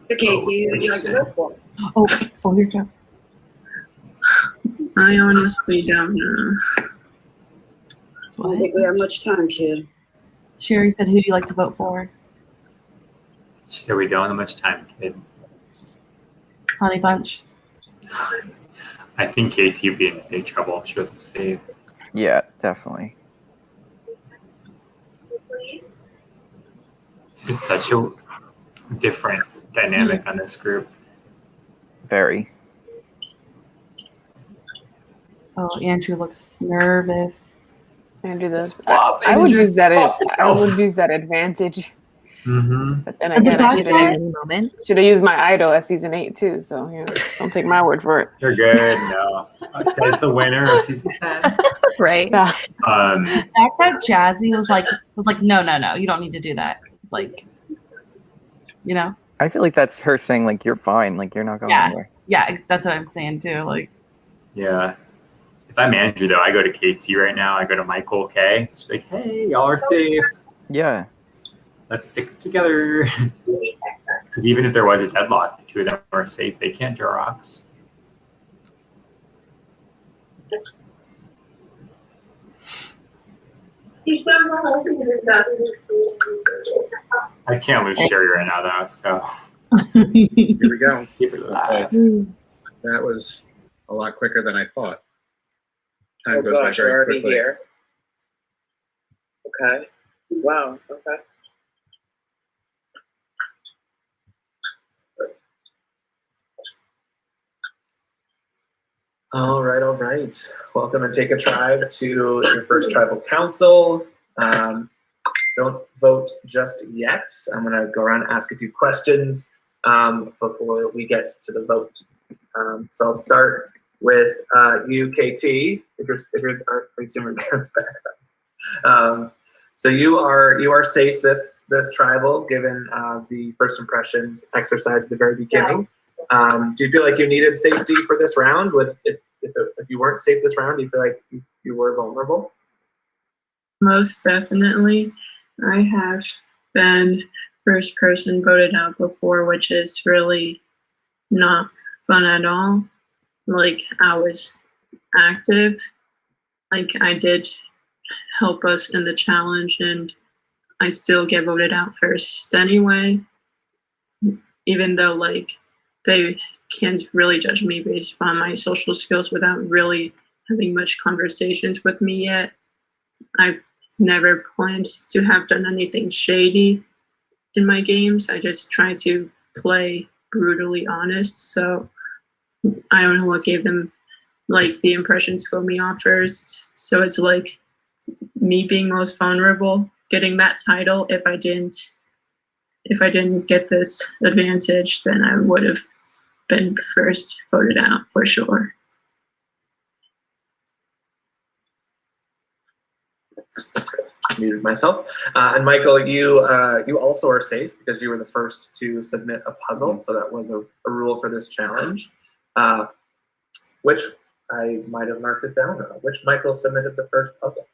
Katie, would you like to vote for? Oh, here you go. I honestly don't know. I don't think we have much time, kid. Sherry said, "Who do you like to vote for?" She said we don't have much time, kid. Honey Bunch. I think KT would be in big trouble if she wasn't safe. yeah, definitely. This is such a different dynamic on this group. Very. Oh, Andrew looks nervous. Andrew does. Swap, I would Andrew, use that. swap I would yourself. use that advantage. Mm-hmm. But then And the again, fact I should that- have used my idol at season 8 too. So don't take my word for it. You're good. No, says the winner of season 10. Right. The fact that Jazzy was like, no, you don't need to do that. It's like, you know, I feel like that's her saying, like, you're fine, like, you're not going Yeah. anywhere. yeah, that's what I'm saying too. Like, Yeah. If I'm Andrew, though, I go to KT right now. I go to Michael K. Just be like, hey, y'all are safe. Yeah. Let's stick together. Because even if there was a deadlock, the two of them are safe. They can't draw rocks. I can't lose Sherry right now, though. So Here we go. keep it alive. That was a lot quicker than I thought. Time Oh goes by gosh, we're very already quickly. here. Okay. Wow. Okay. All right, all right. Welcome and take a tribe to your first tribal council. Don't vote just yet. I'm gonna go around and ask a few questions before we get to the vote. So I'll start with you, KT. If you're I assume you're so you are safe this tribal given the first impressions exercise at the very beginning. Do you feel like you needed safety for this round? If you weren't safe this round, do you feel like you were vulnerable? Most definitely. I have been first person voted out before, which is really not fun at all. Like, I was active. Like, I did help us in the challenge, and I still get voted out first anyway. Even though, like, they can't really judge me based on my social skills without really having much conversations with me yet. I've never planned to have done anything shady in my games. I just try to play brutally honest. So I don't know what gave them like the impression to vote me off first. So it's like me being most vulnerable, getting that title. If I didn't get this advantage, then I would have been first voted out for sure. Muted myself. And Michael, you also are safe because you were the first to submit a puzzle, so that was a rule for this challenge. Which I might have marked it down. Which Michael submitted the first puzzle?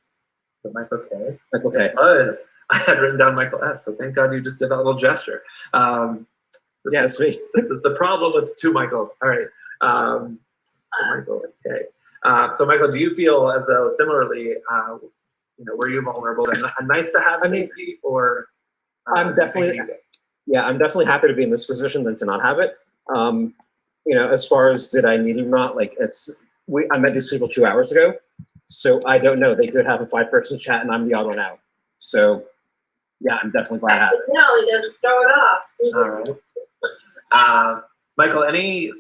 Was it Michael K? Michael K. It was. I had written down Michael S. So thank God you just did that little gesture. That's me. This is the problem with two Michaels. All right. So Michael K. So Michael, do you feel as though similarly? Were you vulnerable and nice to have safety, or I'm definitely, I'm definitely happy to be in this position than to not have it. As far as did I need it or not, like I met these people 2 hours ago, so I don't know. They could have a 5-person chat and I'm the odd one out. So yeah, I'm definitely glad I have it. No, just throw it off. All right. Michael, any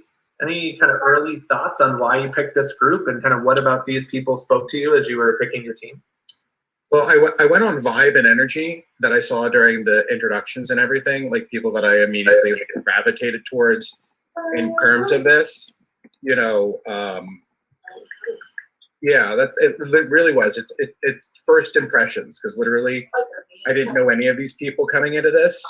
kind of early thoughts on why you picked this group and kind of what about these people spoke to you as you were picking your team? Well, I went on vibe and energy that I saw during the introductions and everything, like people that I immediately gravitated towards in terms of this, you know, yeah, it really was. It's first impressions, because literally I didn't know any of these people coming into this,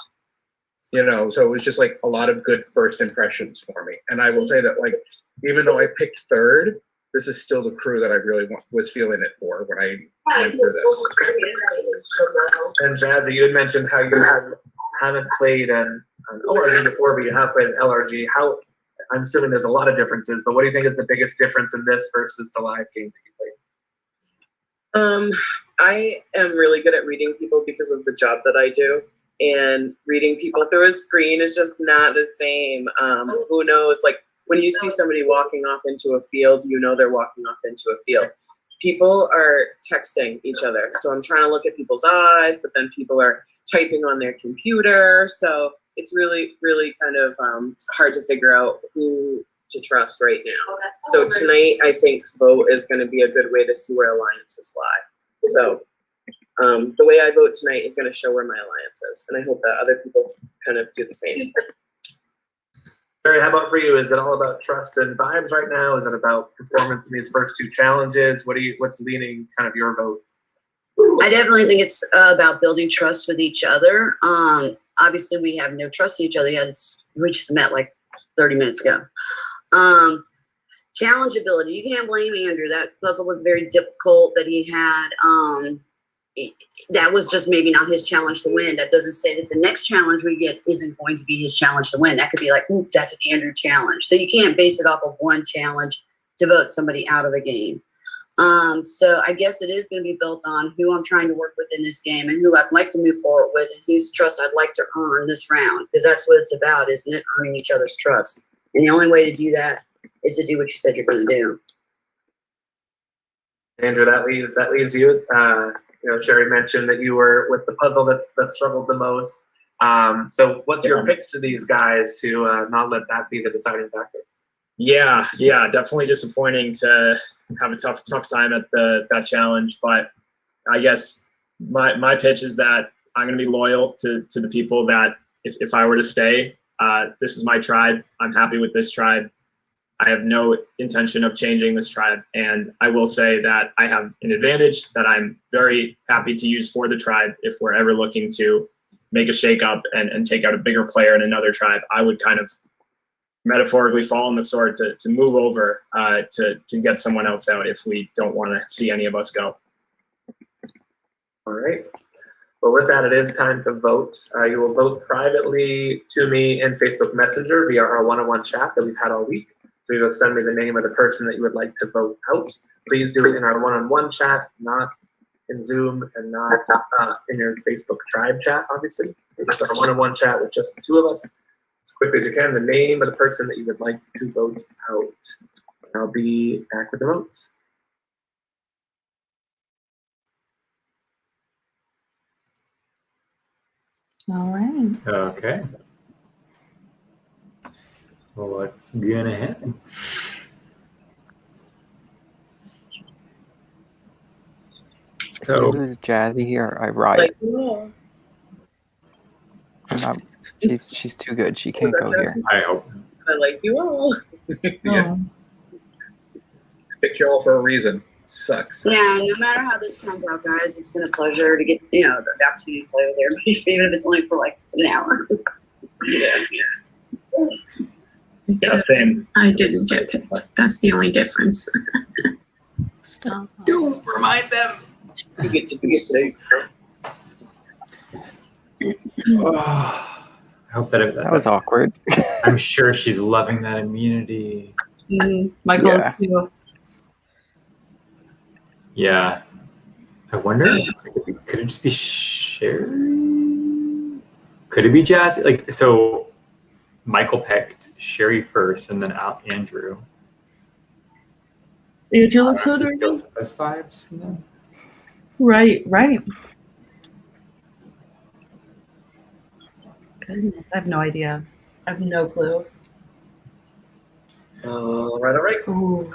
you know, so it was just like a lot of good first impressions for me. And I will say that, like, even though I picked third, this is still the crew that I really was feeling it for when I went for this. And Jazzy, you had mentioned how you haven't played an ORG before, but you have played an LRG. How, I'm assuming there's a lot of differences, but what do you think is the biggest difference in this versus the live game that you played? I am really good at reading people because of the job that I do. And reading people through a screen is just not the same. Who knows, like, when you see somebody walking off into a field, you know they're walking off into a field. People are texting each other. So I'm trying to look at people's eyes, but then people are typing on their computer. So it's really, really kind of hard to figure out who to trust right now. So tonight, I think vote is going to be a good way to see where alliances lie. So the way I vote tonight is going to show where my alliance is. And I hope that other people kind of do the same. Barry, how about for you? Is it all about trust and vibes right now? Is it about performance in these first two challenges? What's leaning kind of your vote? I definitely think it's about building trust with each other. Obviously, we have no trust in each other yet. We just met like 30 minutes ago. Challenge ability. You can't blame Andrew. That puzzle was very difficult that he had. That was just maybe not his challenge to win. That doesn't say that the next challenge we get isn't going to be his challenge to win. That could be like, ooh, that's an Andrew challenge. So you can't base it off of one challenge to vote somebody out of a game. So I guess it is going to be built on who I'm trying to work with in this game and who I'd like to move forward with and whose trust I'd like to earn this round, because that's what it's about, isn't it? Earning each other's trust. And the only way to do that is to do what you said you're going to do. Andrew, that leaves you. You know, Sherry mentioned that you were with the puzzle that struggled the most. So what's your pitch to these guys to not let that be the deciding factor? Yeah, definitely disappointing to have a tough time at that challenge. But I guess my pitch is that I'm going to be loyal to the people that if I were to stay, this is my tribe. I'm happy with this tribe. I have no intention of changing this tribe. And I will say that I have an advantage that I'm very happy to use for the tribe. If we're ever looking to make a shakeup and take out a bigger player in another tribe, I would kind of metaphorically fall on the sword to move over to get someone else out if we don't want to see any of us go. All right. Well, with that, it is time to vote. You will vote privately to me in Facebook Messenger via our one-on-one chat that we've had all week. So you just send me the name of the person that you would like to vote out. Please do it in our one-on-one chat, not in Zoom and not in your Facebook tribe chat, obviously. So just our one-on-one chat with just the two of us. As quickly as you can, the name of the person that you would like to vote out. I'll be back with the votes. All right. Okay. What's gonna happen? So is Jazzy or I riot. She's too good. She can't go here. I hope. I like you all. Yeah. Picked you all for a reason. Sucks. Yeah, no matter how this pans out, guys, it's been a pleasure to get, the opportunity to play with everybody, even if it's only for like an hour. Except I didn't get picked. That's the only difference. Stop. Don't remind them. You get to be safe. I hope that was awkward. I'm sure she's loving that immunity. Michael, Yeah. Yeah. I wonder, could it just be Sherry? Could it be Jazzy? Like, so Michael picked Sherry first and then out Andrew. Andrew looks so dirty. Those vibes from them. Right. Goodness, I have no idea. I have no clue. All right. Once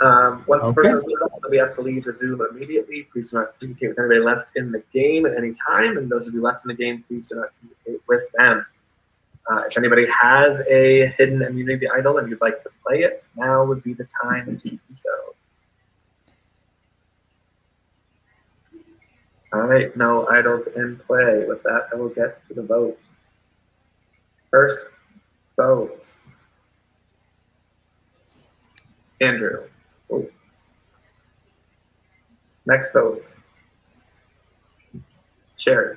the person is lit up, they'll be asked to leave the Zoom immediately. Please do not communicate with anybody left in the game at any time. And those of you left in the game, please do not communicate with them. If anybody has a hidden immunity idol and you'd like to play it, now would be the time to do so. All right, no idols in play. With that, I will get to the vote. First vote. Andrew. Ooh. Next vote. Sherry.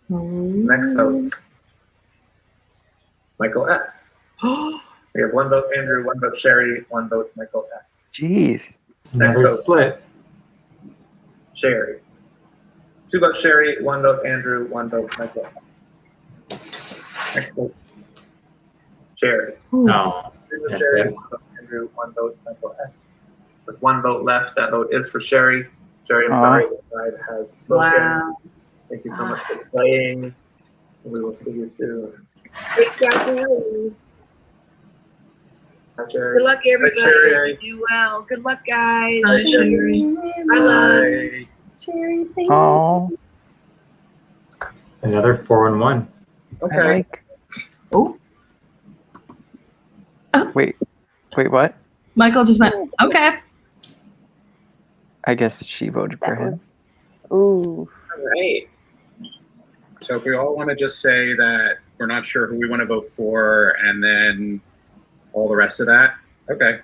Next vote. Michael S. We have one vote Andrew, one vote Sherry, one vote Michael S. Jeez. Next Another vote. split. Sherry. 2 votes Sherry, 1 vote Andrew, 1 vote Michael S. Next vote. Sherry. No. 3 votes That's Sherry, it. 1 vote Andrew, 1 vote Michael S. With 1 vote left, that vote is for Sherry. Sherry, I'm sorry, the bride has spoken. Wow. Thank you so much for playing. We will see you soon. Thanks, Sherry. Bye, Sherry. Good luck, everybody. Sherry. Do well. Good luck, guys. Bye, Sherry. Bye, love. Sherry, thank you. Oh. Another 4-1. Okay. Wait, what? Michael just went, okay. I guess she voted for him. Ooh. All right. So if we all want to just say that we're not sure who we want to vote for, and then all the rest of that, okay.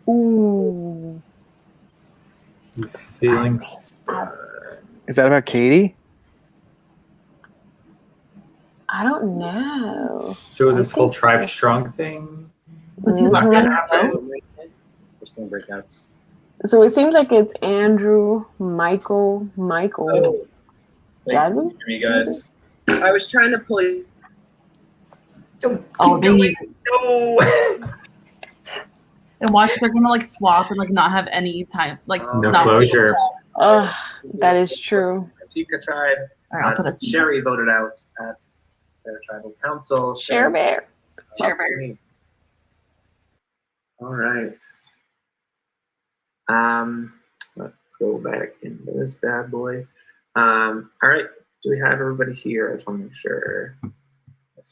Ooh. He's feeling. Is that about Katie? I don't know. So this I whole think tribe so. strong thing. Was he Not looking gonna at happen. Just in breakouts. So it seems like it's Andrew, Michael, Oh. Thanks for Jasmine? you guys. I was trying to pull you. Oh, they need No. and watch. They're gonna like swap and like not have any time. Like No not closure. Ugh, that is true. Tika tribe. All right, I'll put us. Sherry voted out at their tribal council. Share Bear. Share Bear. All right. Let's go back into this bad boy. All right. Do we have everybody here? I just want to make sure. I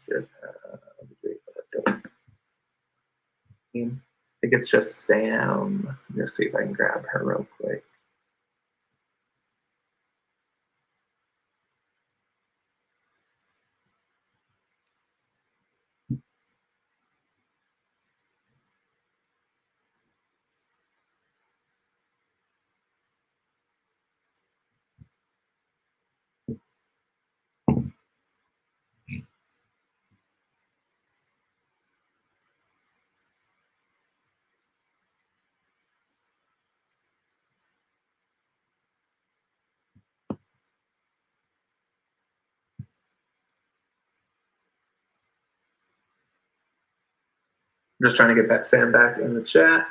think it's just Sam. Let's see if I can grab her real quick. I'm just trying to get that Sam back in the chat.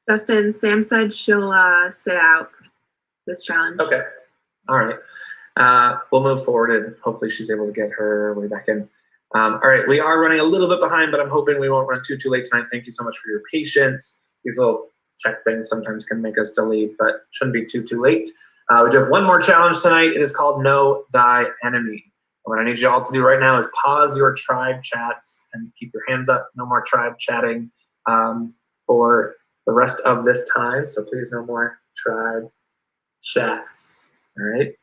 Justin, Sam said she'll sit out this challenge. Okay. All right. We'll move forward and hopefully she's able to get her way back in. All right. We are running a little bit behind, but I'm hoping we won't run too late tonight. Thank you so much for your patience. These little check things sometimes can make us delayed, but shouldn't be too late. We do have one more challenge tonight. It is called Know Thy Enemy. What I need you all to do right now is pause your tribe chats and keep your hands up. No more tribe chatting for the rest of this time. So please, no more tribe chats. All right.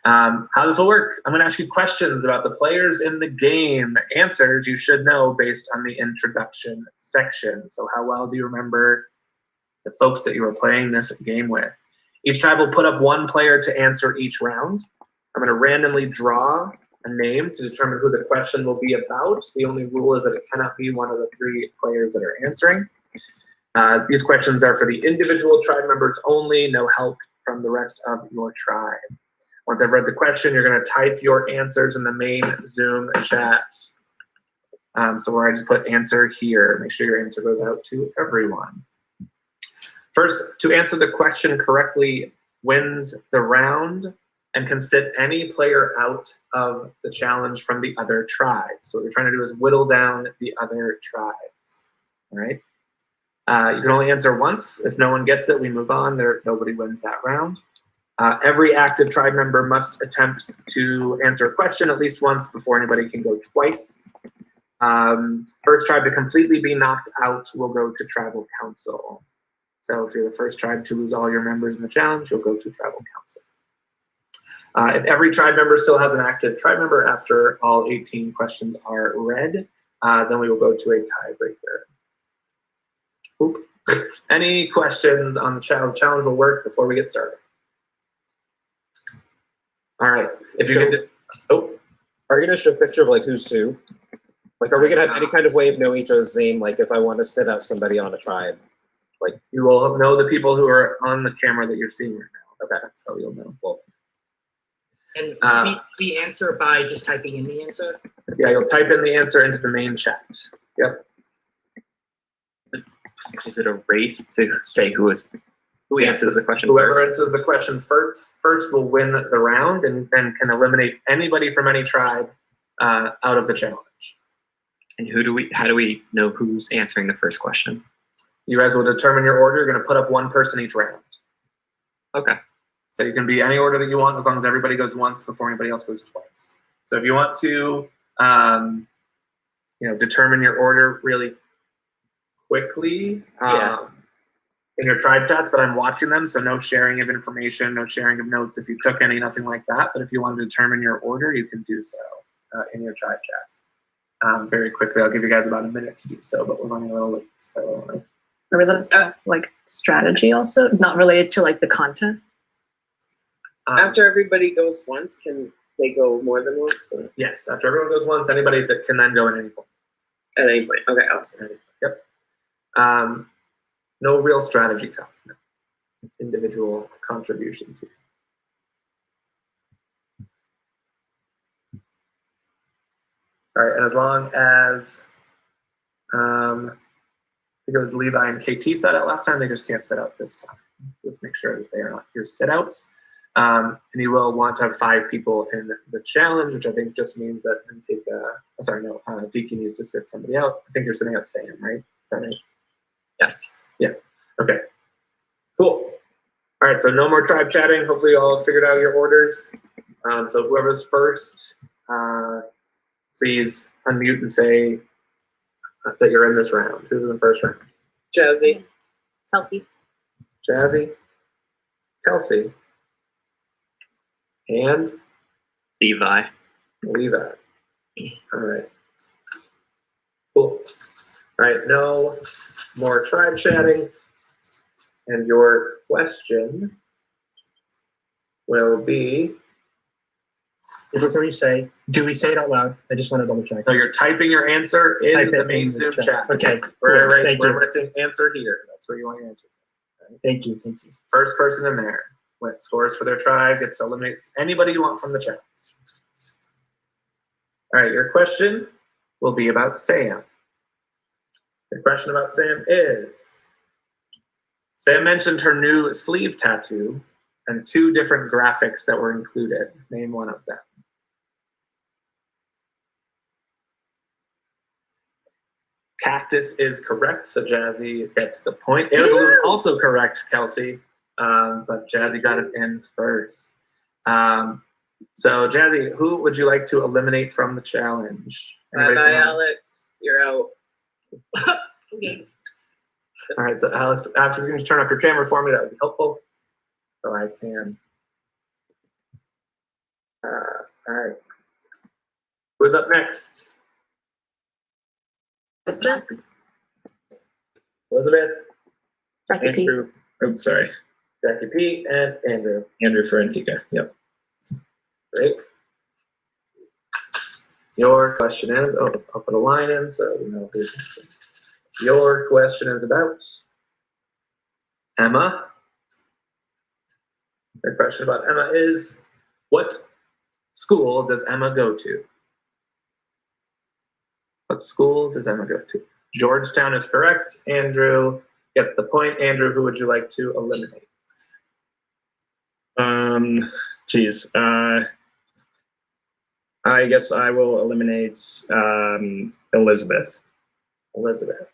How this will work, I'm going to ask you questions about the players in the game. The answers you should know based on the introduction section. So how well do you remember the folks that you were playing this game with? Each tribe will put up one player to answer each round. I'm going to randomly draw a name to determine who the question will be about. The only rule is that it cannot be one of the three players that are answering. These questions are for the individual tribe members only, no help from the rest of your tribe. Once I've read the question, you're going to type your answers in the main Zoom chat. So where I just put answer here, make sure your answer goes out to everyone. First, to answer the question correctly wins the round and can sit any player out of the challenge from the other tribe. So what you're trying to do is whittle down the other tribes, all right? You can only answer once. If no one gets it, we move on. Nobody wins that round. Every active tribe member must attempt to answer a question at least once before anybody can go twice. First tribe to completely be knocked out will go to tribal council. So if you're the first tribe to lose all your members in the challenge, you'll go to tribal council. If every tribe member still has an active tribe member after all 18 questions are read, then we will go to a tiebreaker. Oop. Any questions on the challenge? Challenge will work before we get started. All right. If you can, are you gonna show a picture of like who's who? Like, are we gonna have any kind of way of knowing each other's name? Like, if I want to sit out somebody on a tribe, like you will know the people who are on the camera that you're seeing right now. Okay, that's how you'll know. Well, And we answer by just typing in the answer? yeah, you'll type in the answer into the main chat. Yep. Is it a race to say who answers the question Whoever first? answers the question first will win the round and then can eliminate anybody from any tribe out of the challenge. And how do we know who's answering the first question? You guys will determine your order. You're going to put up one person each round. Okay. So you can be any order that you want as long as everybody goes once before anybody else goes twice. So if you want to, determine your order really quickly in your tribe chats, but I'm watching them, so no sharing of information, no sharing of notes if you took any, nothing like that. But if you want to determine your order, you can do so in your tribe chats. Very quickly, I'll give you guys about a minute to do so, but we're running a little late. So, Or is that like strategy also? Not related to like the content? After everybody goes once, can they go more than once? Or? Yes, after everyone goes once, anybody that can then go at any point. At any point. Okay, awesome. Yep. No real strategy talk. Individual contributions here. All right, and as long as I think it was Levi and KT set out last time, they just can't set out this time. Let's make sure that they are not your sit outs. And you will want to have 5 people in the challenge, which I think just means that Deacon needs to sit somebody out. I think you're sitting out Sam, right? Is that right? Yes. Yeah. Okay. Cool. All right. So no more tribe chatting. Hopefully you all have figured out your orders. So whoever's first, please unmute and say that you're in this round. Who's in the first round? Jazzy. Kelsey. Jazzy. Kelsey. And Levi. Levi. All right. Cool. All right. No more tribe chatting. And your question will be. Before you say, do we say it out loud? I just want to double check. No, you're typing your answer in the main Zoom chat. Okay. We're Thank you. writing answer here. That's where you want your answer. Okay. Thank you. First person in there. What scores for their tribe gets to eliminate anybody you want from the chat. All right, your question will be about Sam. The question about Sam is, Sam mentioned her new sleeve tattoo and 2 different graphics that were included. Name one of them. Cactus is correct, so Jazzy gets the point. Air balloon also correct, Kelsey, but Jazzy got it in first. So Jazzy, who would you like to eliminate from the challenge? Anybody Bye, from- Alex. You're out. Okay. All right, so Alex, after you can just turn off your camera for me, that would be helpful. So I can. All right. Who's up next? Elizabeth. Jackie P. Andrew. Oh, sorry. Jackie P. and Andrew. Andrew for Antica. Yep. Great. Your question is, oh, I'll put a line in so you know who's. Your question is about Emma. The question about Emma is, what school does Emma go to? What school does Emma go to? Georgetown is correct. Andrew gets the point. Andrew, who would you like to eliminate? Geez. I guess I will eliminate Elizabeth. Elizabeth.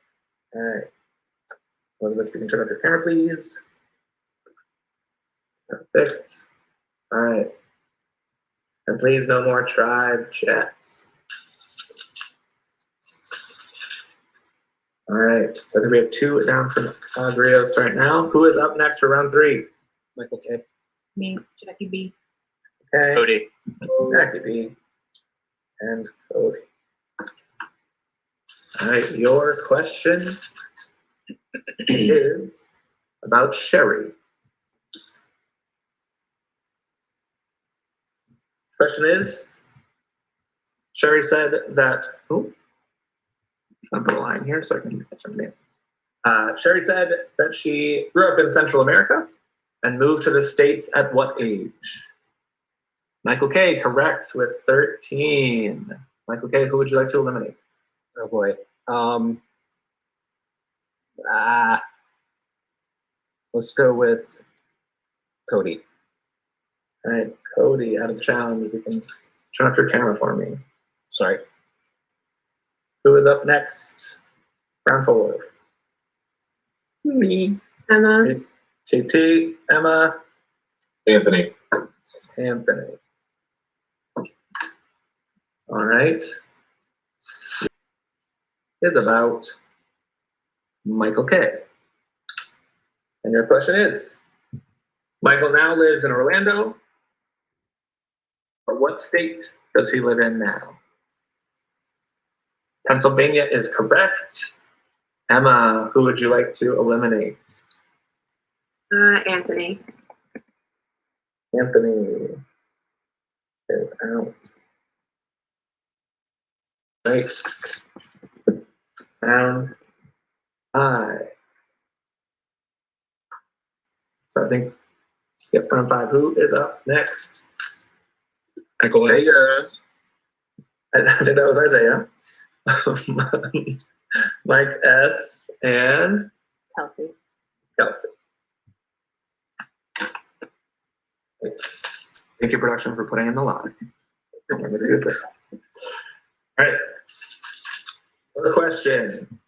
All right. Elizabeth, you can turn off your camera, please. Perfect. All right. And please, no more tribe chats. All right. So I think we have 2 down from Agrios right now. Who is up next for round 3? Michael K. Me, Jackie B. Okay. Cody. Jackie B. And Cody. All right. Your question is about Sherry. Question is, Sherry said that, I'll put a line here so I can catch her name. Sherry said that she grew up in Central America and moved to the States at what age? Michael K, correct, with 13. Michael K, who would you like to eliminate? Oh boy. Let's go with Cody. All right, Cody, out of the challenge. If you can turn off your camera for me. Sorry. Who is up next? Round 4. Me. Emma. JT, Emma. Anthony. Anthony. All right. Is about Michael K. And your question is, Michael now lives in Orlando, but what state does he live in now? Pennsylvania is correct. Emma, who would you like to eliminate? Anthony. Anthony is out. Right. Round 5. So I think, yep, round 5. Who is up next? Michael S. I think that was Isaiah. Mike S. and Kelsey. Kelsey. Thank you, production, for putting in the line. Remember to do that. All right. The question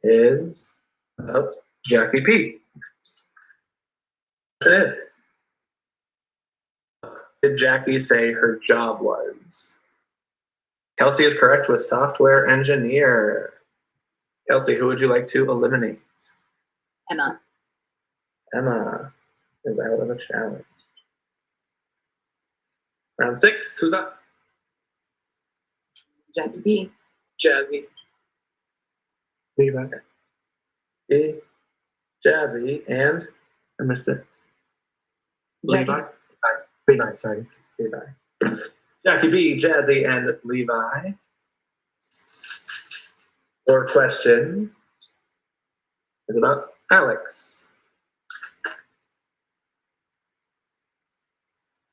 is about Jackie P. Did Jackie say her job was? Kelsey is correct with software engineer. Kelsey, who would you like to eliminate? Emma. Emma is out of the challenge. Round 6, who's up? Jackie B. Jazzy. Levi. B. Jazzy and I missed it. Levi. Levi, sorry. Levi. Jackie B, Jazzy, and Levi. Your question is about Alex.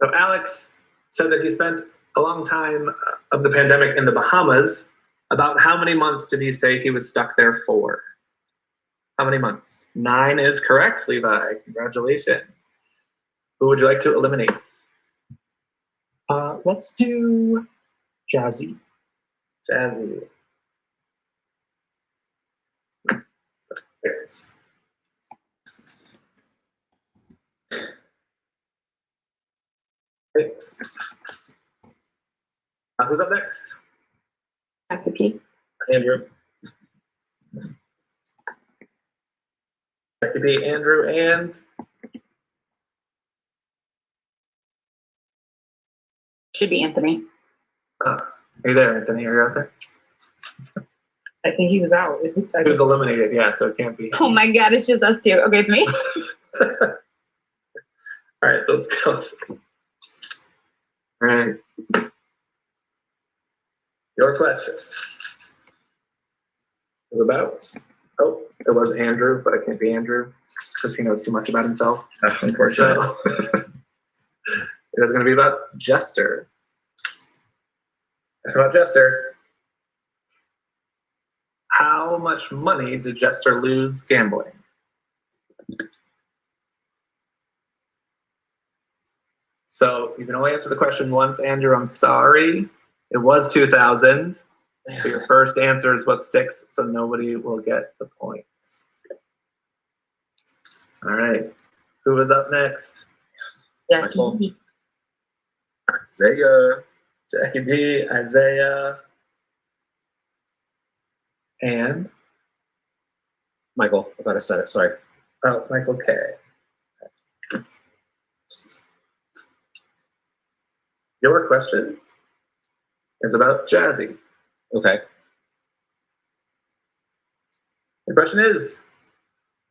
So Alex said that he spent a long time of the pandemic in the Bahamas. About how many months did he say he was stuck there for? How many months? 9 is correct, Levi. Congratulations. Who would you like to eliminate? Let's do Jazzy. Jazzy. Okay. Who's up next? Jackie. Andrew. Jackie B, Andrew, and Should be Anthony. are you there, Anthony? Are you out there? I think he was out. He was eliminated, yeah, so it can't be. Oh my god, it's just us two. Okay, it's me. All right, so let's go. All right. Your question is about, oh, it was Andrew, but it can't be Andrew because he knows too much about himself. Unfortunately. So, it is going to be about Jester. It's about Jester. How much money did Jester lose gambling? So you can only answer the question once, Andrew. I'm sorry. It was 2,000. So your first answer is what sticks, so nobody will get the points. All right. Who is up next? Jackie. Isaiah. Jackie B, Isaiah, and Michael, I thought I said it. Sorry. oh, Michael K. Your question is about Jazzy. Okay. The question is,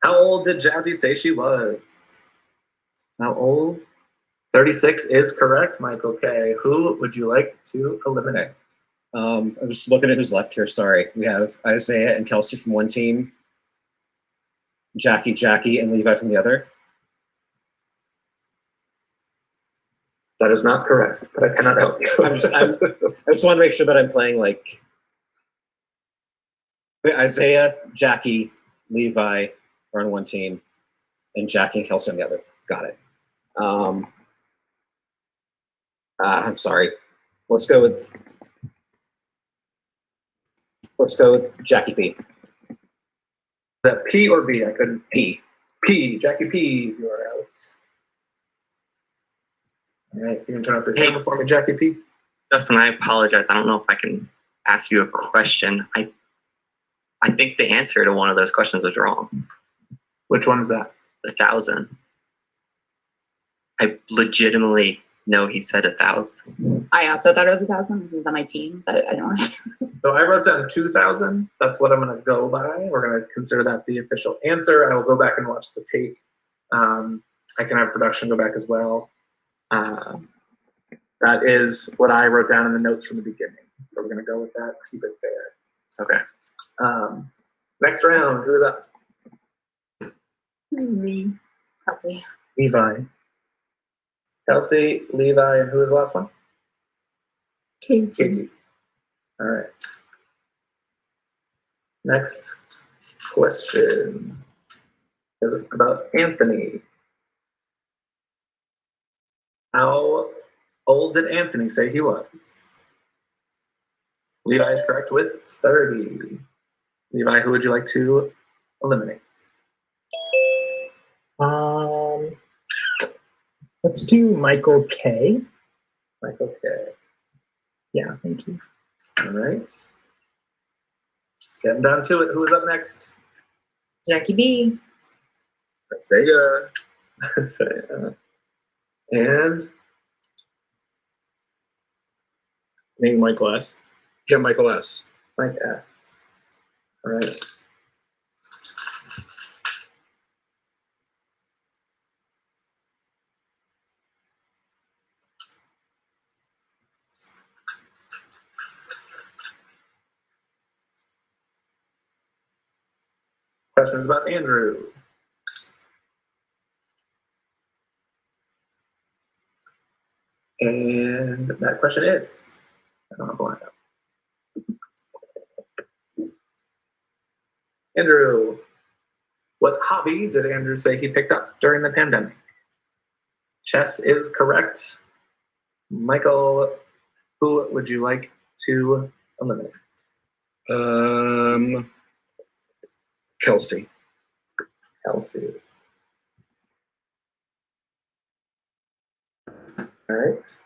how old did Jazzy say she was? How old? 36 is correct, Michael K. Who would you like to eliminate? I'm just looking at who's left here. Sorry. We have Isaiah and Kelsey from one team, Jackie, and Levi from the other. That is not correct, but I cannot help you. I just want to make sure that I'm playing like Isaiah, Jackie, Levi are on one team, and Jackie and Kelsey on the other. Got it. I'm sorry. Let's go with Jackie P. Is that P or B? I couldn't. P. P. Jackie P. You are out. All right. You can turn off the camera for me, Jackie P. Justin, I apologize. I don't know if I can ask you a question. I think the answer to one of those questions was wrong. Which one is that? 1,000. I legitimately know he said 1,000. I also thought it was 1,000. He was on my team, but I don't. So I wrote down 2,000. That's what I'm going to go by. We're going to consider that the official answer. I will go back and watch the tape. I can have production go back as well. That is what I wrote down in the notes from the beginning. So we're going to go with that. Keep it fair. Okay. Next round. Who is up? Me. Kelsey. Levi. Kelsey, Levi, and who is the last one? Katie. All right. Next question is about Anthony. How old did Anthony say he was? Levi is correct with 30. Levi, who would you like to eliminate? Let's do Michael K. Michael K. Yeah, thank you. All right. Getting down to it. Who is up next? Jackie B. Isaiah. And I think Michael S. Yeah, Michael S. Mike S. All right. Questions about Andrew. And that question is, I don't know why. Andrew, What hobby did Andrew say he picked up during the pandemic? Chess is correct. Michael, who would you like to eliminate? Kelsey. Kelsey. All right.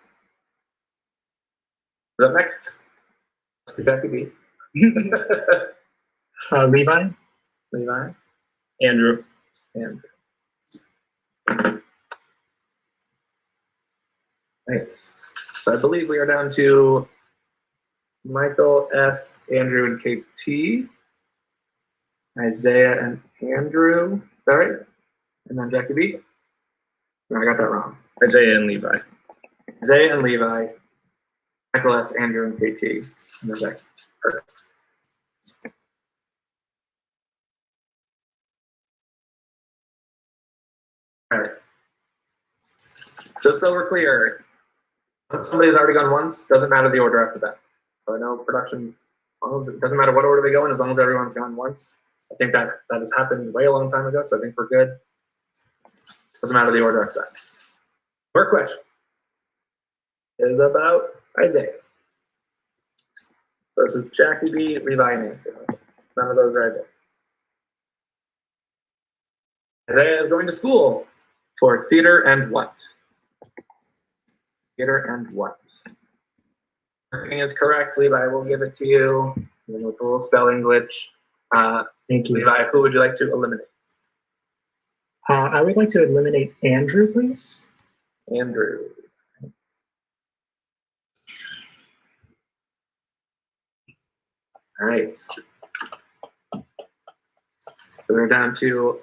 Who's up next? Jackie B. Levi. Levi. Andrew. Andrew. Nice. So I believe we are down to Michael S., Andrew, and KT. Isaiah and Andrew. Is that right? And then Jackie B. No, I got that wrong. Isaiah and Levi. Isaiah and Levi. Michael S., Andrew, and KT. And then Jackie. Perfect. All right. Just so we're clear, if somebody's already gone once, doesn't matter the order after that. So I know production, as long as it doesn't matter what order they go in, as long as everyone's gone once. I think that has happened way a long time ago, so I think we're good. Doesn't matter the order after that. Our question is about Isaiah. So this is Jackie B, Levi, and Andrew. None of those are Isaiah. Isaiah is going to school for theater and what? Theater and what? Everything is correct, Levi. We'll give it to you. With a little spelling glitch. Thank you. Levi, who would you like to eliminate? I would like to eliminate Andrew, please. Andrew. All right. So we're down to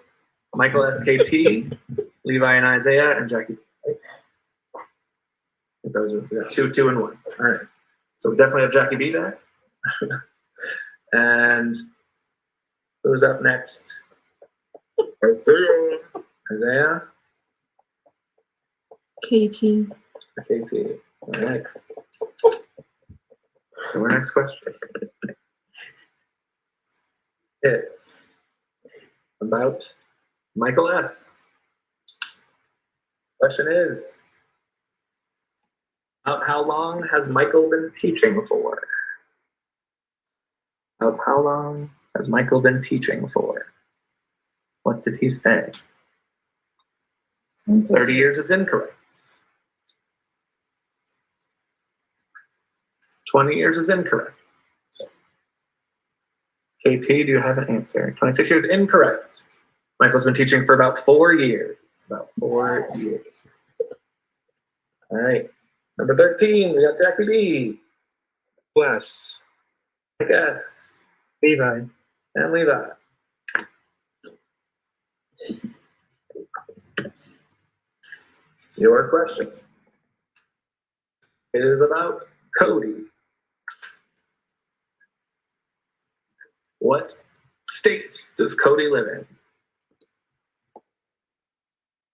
Michael SKT, Levi and Isaiah, and Jackie. Those are, we got 2, 2, and 1. All right. So we definitely have Jackie B back. And who's up next? Isaiah. Isaiah. KT. KT. All right. So our next question is about Michael S. Question is, about how long has Michael been teaching for? About how long has Michael been teaching for? What did he say? 30 years is incorrect. 20 years is incorrect. KT, do you have an answer? 26 years, incorrect. Michael's been teaching for about 4 years. About 4 years. All right. Number 13, we got Jackie B. Bless. I guess. Levi. And Levi. Your question is about Cody. What state does Cody live in?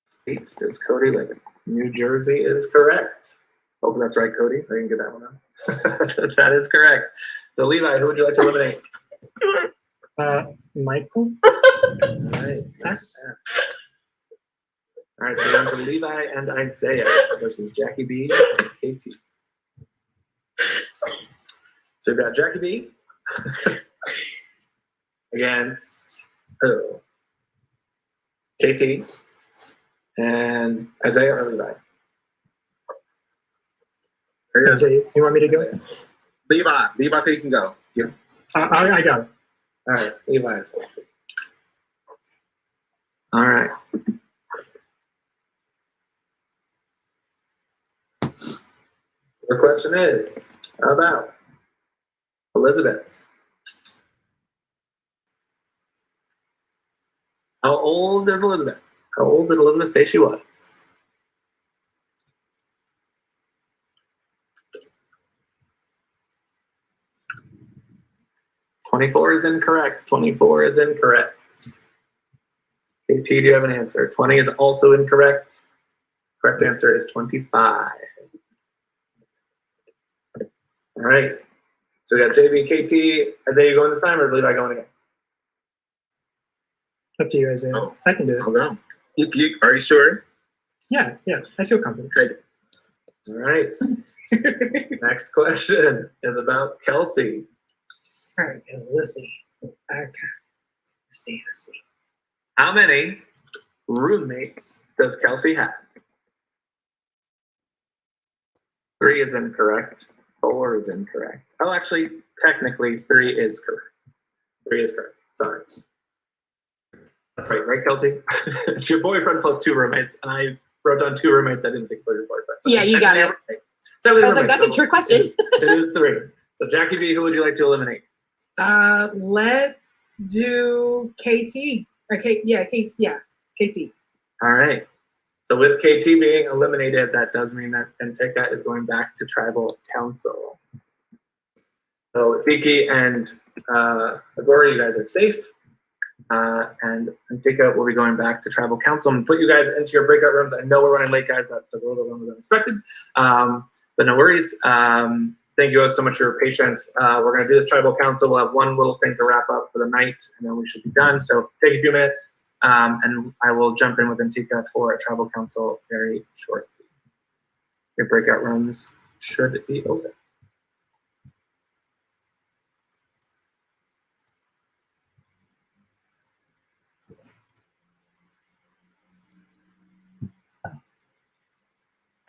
State does Cody live in? New Jersey is correct. Hope that's right, Cody. I didn't get that one out. That is correct. So Levi, who would you like to eliminate? Michael. All right. Yes. All right, so down to Levi and Isaiah versus Jackie B and KT. So we've got Jackie B against who? KT and Isaiah or Levi? Isaiah, you want me to go? Levi. Levi, so you can go. Yeah. I got it. All right, Levi's. All right. The question is about Elizabeth. How old is Elizabeth? How old did Elizabeth say she was? "24 is incorrect. 24 is incorrect. KT, do you have an answer? 20 is also incorrect. Correct answer is 25. All right. So we got JB, KT. Isaiah, you going this time or is Levi going again? Up to you, Isaiah. I can do it. I'll go. Are you sure? Yeah, I feel confident. All right. Next question is about Kelsey. All right, let's see. Okay. Let's see. How many roommates does Kelsey have? 3 is incorrect. 4 is incorrect. Oh, actually, technically, 3 is correct. 3 is correct. Sorry. That's right, Kelsey? It's your boyfriend plus 2 roommates, and I wrote down 2 roommates I didn't think were your boyfriend. But Yeah, you got it. I was like, that's a trick question. It is 3. So Jackie B, who would you like to eliminate? Let's do KT. Or KT. All right. So with KT being eliminated, that does mean that Antika is going back to tribal council. So Tiki and Agora, you guys are safe. And Antika will be going back to tribal council. I'm gonna put you guys into your breakout rooms. I know we're running late, guys. That's a little longer than expected. But no worries. Thank you guys so much for your patience. We're gonna do this tribal council. We'll have one little thing to wrap up for the night, and then we should be done. So take a few minutes, and I will jump in with Antika for a tribal council very shortly. Your breakout rooms should be open.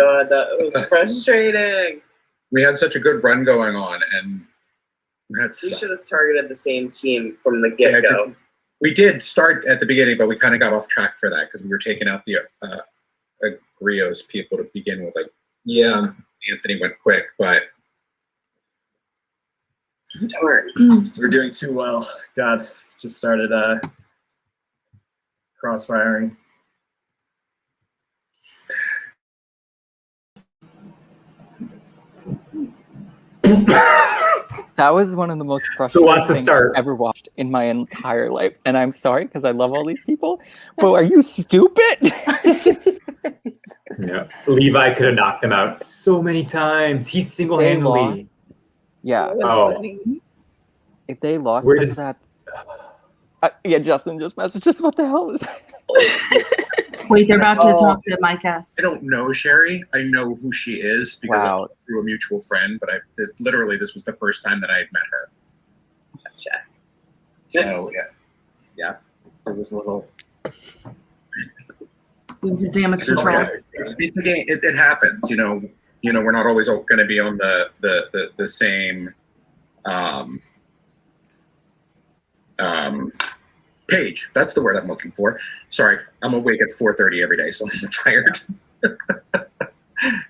God, that was frustrating. We had such a good run going on, and We should have targeted the same team from the get-go. we did start at the beginning, but we kind of got off track for that because we were taking out the Grios people to begin with. Like, yeah, Anthony went quick, but darn, we're doing too well. God, just started crossfiring. That was one of the most frustrating things I've ever watched in my entire life. And I'm sorry because I love all these people, but are you stupid? Yeah, Levi could have knocked them out so many times. He single-handedly. Yeah. Oh. If they lost Where because of that. Yeah, Justin just messaged us. What the hell is that? Wait, they're about to talk to Mike S. I don't know Sherry. I know who she is because through a mutual friend, but this was the first time that I had met her. Gotcha. So yeah, it was a little. Doing some damage control. It's a game. It happens. You know, we're not always going to be on the same page. That's the word I'm looking for. Sorry, I'm awake at 4:30 every day, so I'm tired.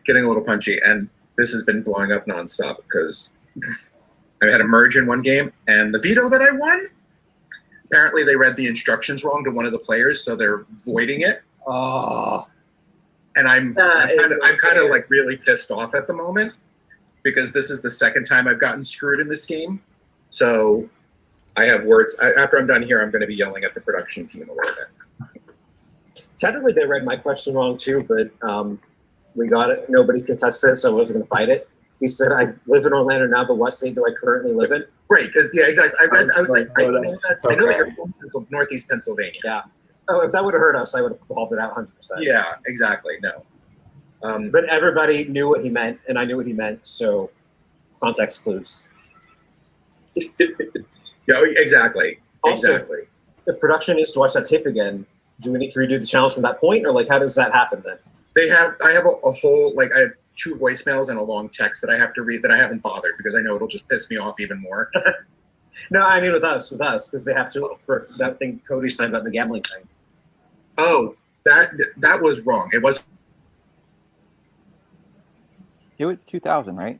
Getting a little punchy, and this has been blowing up nonstop because I had a merge in one game, and the veto that I won. Apparently, they read the instructions wrong to one of the players, so they're voiding it. And I'm kind of like really pissed off at the moment because this is the second time I've gotten screwed in this game. So I have words. After I'm done here, I'm going to be yelling at the production team a little bit. Technically, they read my question wrong too, but we got it. Nobody contested it, so I wasn't going to fight it. He said, "I live in Orlando now, but what state do I currently live in?" Right, because exactly. I was like, I know that you're from Northeast Pennsylvania. Yeah. Oh, if that would have hurt us, I would have called it out 100%. Yeah, exactly. No. But everybody knew what he meant, and I knew what he meant, so context clues. Yeah, exactly. Also, exactly. If production needs to watch that tape again, do we need to redo the challenge from that point, or like how does that happen then? I have a whole I have 2 voicemails and a long text that I have to read that I haven't bothered because I know it'll just piss me off even more. No, I mean with us, because they have to for that thing Cody said about the gambling thing. Oh, that was wrong. It was 2000, right?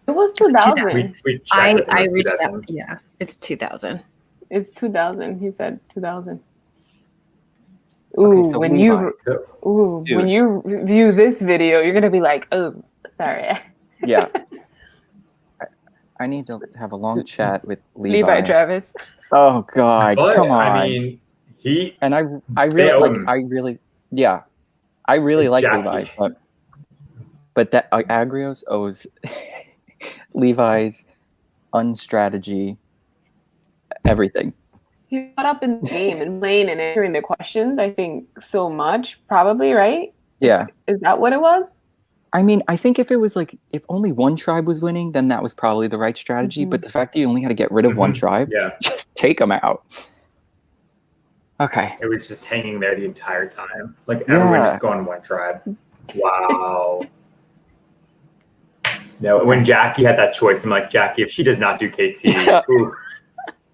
It was 2000. We I checked. reached out. Yeah, it's 2000. It's 2000. He said 2000. Ooh, Okay, so when Levi, when you view this video, you're gonna be like, oh, sorry. Yeah. I need to have a long chat with Levi. Levi Travis. Oh God, But, come on. I mean, I really like Jackie. Levi, but that Agrios owes Levi's unstrategy everything. He got up in the game and playing and answering the questions, I think, so much, probably, right? Yeah. Is that what it was? I mean, I think if it was like, if only one tribe was winning, then that was probably the right strategy. But the fact that you only had to get rid of one tribe, just take them out. Okay. It was just hanging there the entire time. Like everyone just going one tribe. Wow. No, when Jackie had that choice, I'm like, Jackie, if she does not do KT, ooh,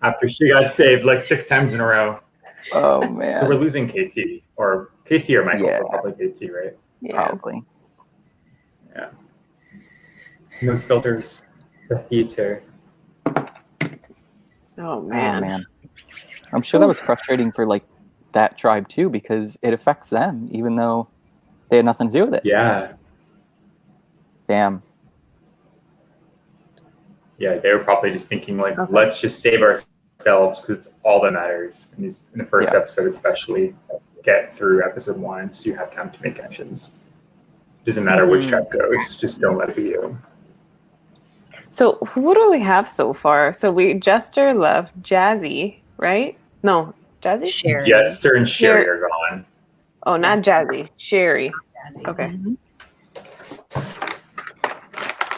after she got saved like 6 times in a row. Oh man. So we're losing KT or Michael, but probably KT, right? Yeah. Probably. Yeah. Those filters, the theater. Oh man. Oh man. I'm sure that was frustrating for like that tribe too, because it affects them, even though they had nothing to do with it. Yeah. Damn. Yeah, they were probably just thinking like, let's just save ourselves because it's all that matters in the first episode, especially get through episode 1 so you have time to make connections. It doesn't matter which tribe goes, just don't let it be you. So who do we have so far? So Jester left, Jazzy, right? No, Jazzy? Sherry. Jester and Sherry are gone. Oh, not Jazzy, Sherry. Okay.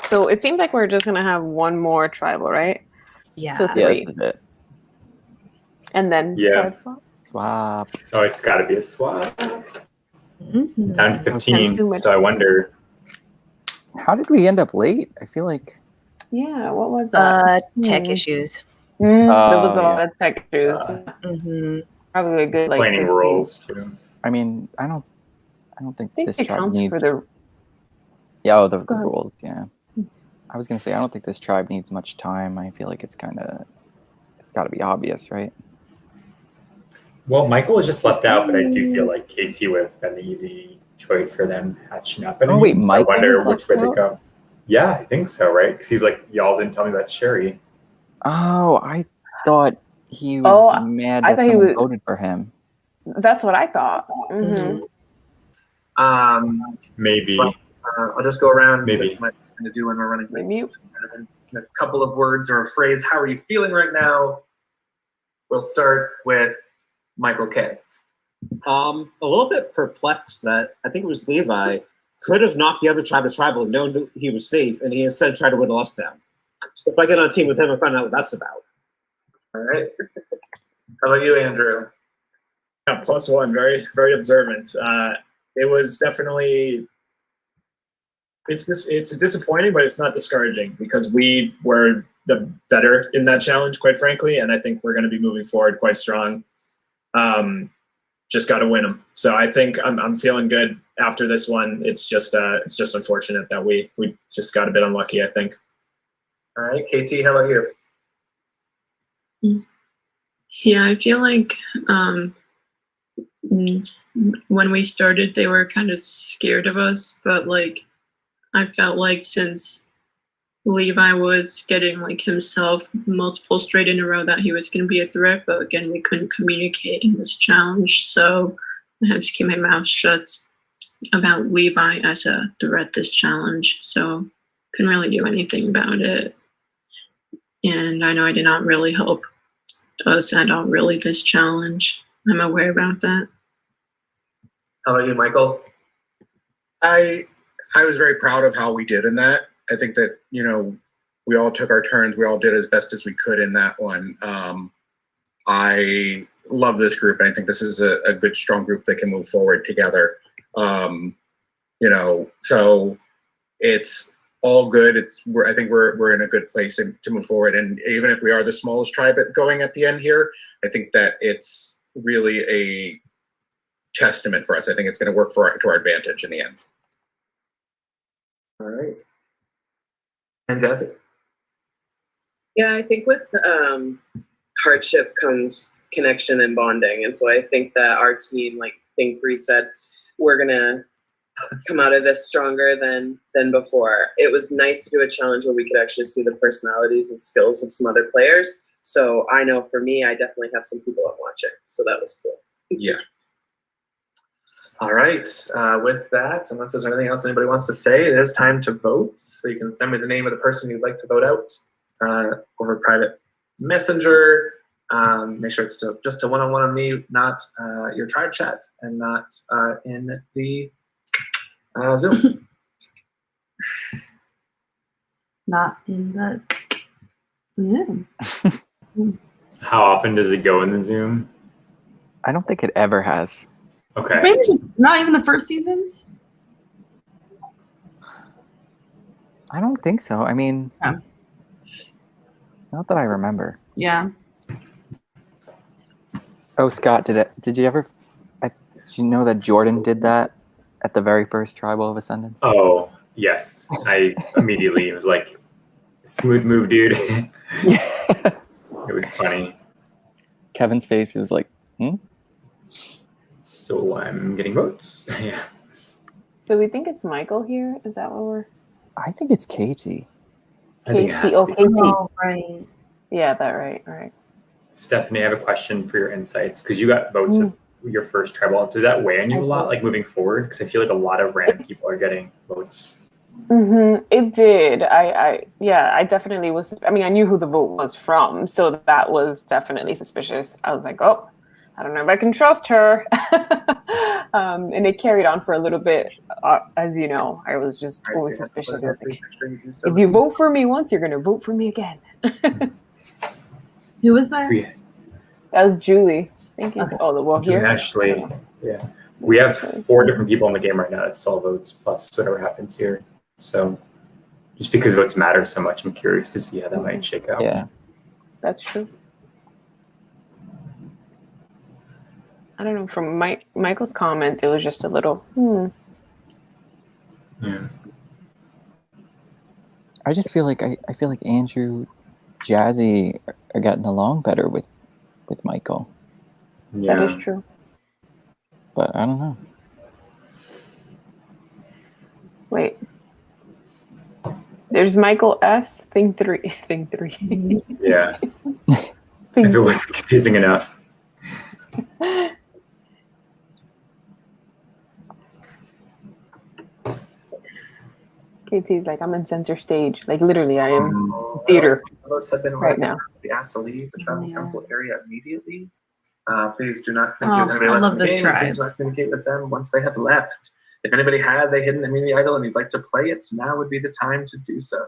So it seems like we're just gonna have one more tribal, right? Yeah. So 3. Yeah, this is it. And then tribe swap? Swap. Oh, it's got to be a swap. Down to 15. too much. So I wonder. How did we end up late? I feel like. Yeah, what was that? Tech issues. There was a Oh, lot of tech issues. Probably a good like Explaining 15. rules too. I mean, I don't think I think this it tribe counts needs. for the. Yeah, the Go ahead. rules. Yeah. I was gonna say I don't think this tribe needs much time. I feel like it's got to be obvious, right? Well, Michael was just left out, but I do feel like KT would have been the easy choice for them hatching up. Oh, wait, so Michael I wonder was which way left they go. Yeah, I think so, right? Because he's like, y'all didn't tell me about Sherry. Oh, I thought he was mad I that thought he someone was- voted for him. That's what I thought. Maybe. I'll just go around. Maybe. This is my thing to do when we're running. Maybe. A couple of words or a phrase. How are you feeling right now? We'll start with Michael K. A little bit perplexed that I think it was Levi could have knocked the other tribe to tribal and known that he was safe, and he instead tried to whittle us down. So if I get on a team with him and find out what that's about. All right. How about you, Andrew? Yeah, +1, very, very observant. It was definitely, it's disappointing, but it's not discouraging because we were the better in that challenge, quite frankly, and I think we're going to be moving forward quite strong. Just got to win them. So I think I'm feeling good after this one. It's just unfortunate that we just got a bit unlucky, I think. All right, KT, how about you? Yeah, I feel like when we started, they were kind of scared of us, but like I felt like since Levi was getting like himself multiple straight in a row that he was going to be a threat, but again, we couldn't communicate in this challenge, so I had to keep my mouth shut about Levi as a threat this challenge, so couldn't really do anything about it. And I know I did not really help us at all really this challenge. I'm aware about that. How about you, Michael? I was very proud of how we did in that. I think that, we all took our turns. We all did as best as we could in that one. I love this group, and I think this is a good, strong group that can move forward together. So it's all good. I think we're in a good place to move forward. And even if we are the smallest tribe going at the end here, I think that it's really a testament for us. I think it's going to work to our advantage in the end. All right. And Jesse? Yeah, I think with hardship comes connection and bonding. And so I think that our team, like Bree said, we're going to come out of this stronger than before. It was nice to do a challenge where we could actually see the personalities and skills of some other players. So I know for me, I definitely have some people I'm watching. So that was cool. Yeah. All right. With that, unless there's anything else anybody wants to say, it is time to vote. So you can send me the name of the person you'd like to vote out over private messenger. Make sure it's just a one-on-one on me, not your tribe chat, and not in the Zoom. Not in the Zoom. How often does it go in the Zoom? I don't think it ever has. Okay. Maybe not even the first seasons. I don't think so. I mean, not that I remember. Yeah. Oh, Scott, did you ever? Did you know that Jordan did that at the very first Tribal of Ascendance? Oh, yes. I immediately was like, smooth move, dude. It was funny. Kevin's face was like, So I'm getting votes. Yeah. So we think it's Michael here? Is that what we're... I think it's Katie. I think it has Oh, to be. Katie. Oh, right. Yeah, that right. Stephanie, I have a question for your insights because you got votes at your first tribal. Did that weigh on you a lot, like moving forward? Because I feel like a lot of random people are getting votes. It did. I definitely was. I mean, I knew who the vote was from, so that was definitely suspicious. I was like, oh, I don't know if I can trust her. And it carried on for a little bit. As you know, I was just always suspicious. I was like, if you vote for me once, you're going to vote for me again. Who was that? That was Julie. Thank you. Okay. Oh, well, here. Actually, yeah. We have 4 different people in the game right now that saw votes plus whatever happens here. So just because votes matter so much, I'm curious to see how that might shake out. Yeah. That's true. I don't know. From Michael's comment, it was just a little, Yeah. I just feel like I feel like Andrew, Jazzy are getting along better with Michael. Yeah. That is true. But I don't know. Wait. There's Michael S. Thing 3. Yeah. If it was confusing enough. KT's like, I'm in center stage. Like, literally, I am theater Votes have been right now. be asked to leave the tribal council area immediately. Please do not Oh, communicate with anybody I left love in the this game. tribe. Please do not communicate with them once they have left. If anybody has a hidden immunity idol and you'd like to play it, now would be the time to do so.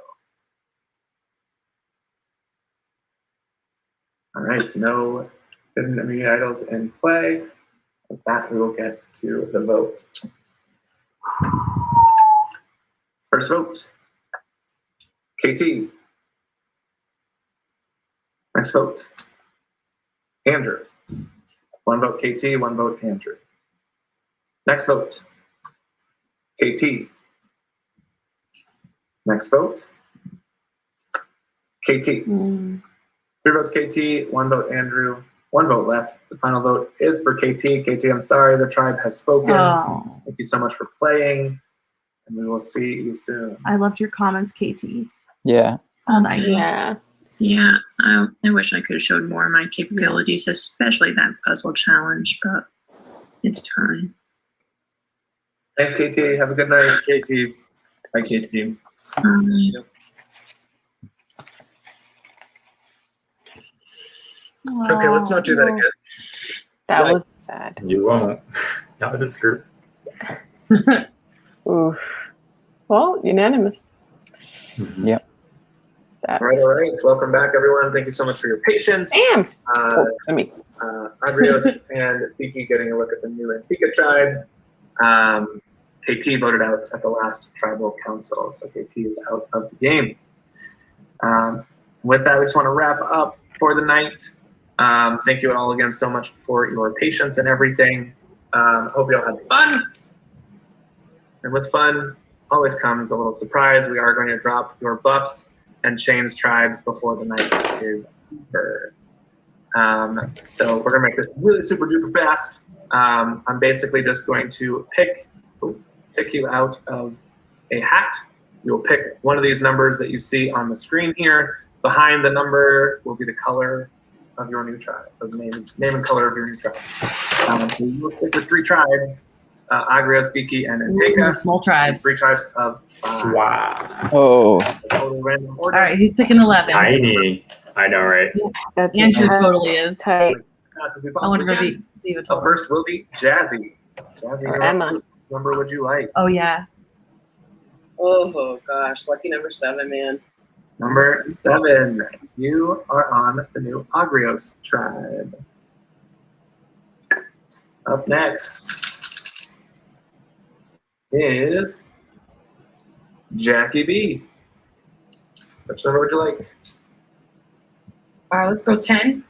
All right, no hidden immunity idols in play. With that, we will get to the vote. First vote, KT. Next vote, Andrew. 1 vote KT, 1 vote Andrew. Next vote, KT. Next vote, KT. 3 votes KT, 1 vote Andrew, 1 vote left. The final vote is for KT. KT, I'm sorry, the tribe has spoken. Oh. Thank you so much for playing, and we will see you soon. I loved your comments, KT. Yeah. All night. Yeah. Yeah, I wish I could have showed more of my capabilities, especially that puzzle challenge, but it's fine. Thanks, KT. Have a good night. KT. Hi, KT. Okay, let's not do that again. That Right. was sad. You won't. Not with this group. Oof. Well, unanimous. Yep. That. All right. Welcome back, everyone. Thank you so much for your patience. Damn. Agrios and Tiki getting a look at the new Antica tribe. KT voted out at the last tribal council, so KT is out of the game. With that, we just want to wrap up for the night. Thank you all again so much for your patience and everything. Hope you all had fun. And with fun always comes a little surprise. We are going to drop your buffs and change tribes before the night is over. So we're gonna make this really super duper fast. I'm basically just going to pick you out of a hat. You'll pick one of these numbers that you see on the screen here. Behind the number will be the color of your new tribe, or the name and color of your new tribe. So you will stick with 3 tribes, Agrios, Tiki, and Antica. Small tribes. 3 tribes of 5. Wow. Oh. Total random All order. right, he's picking 11. Tiny. I know, right? That's Andrew totally is. tight. Fast as we I want possibly to can. be Diva Up total. first will be Jazzy. Jazzy, Or you're up Emma. first. Which number would you like? Oh yeah. Oh gosh, lucky number 7, man. Number 7. You are on the new Agrios tribe. Up next is Jackie B. Which number would you like? All right, let's go 10.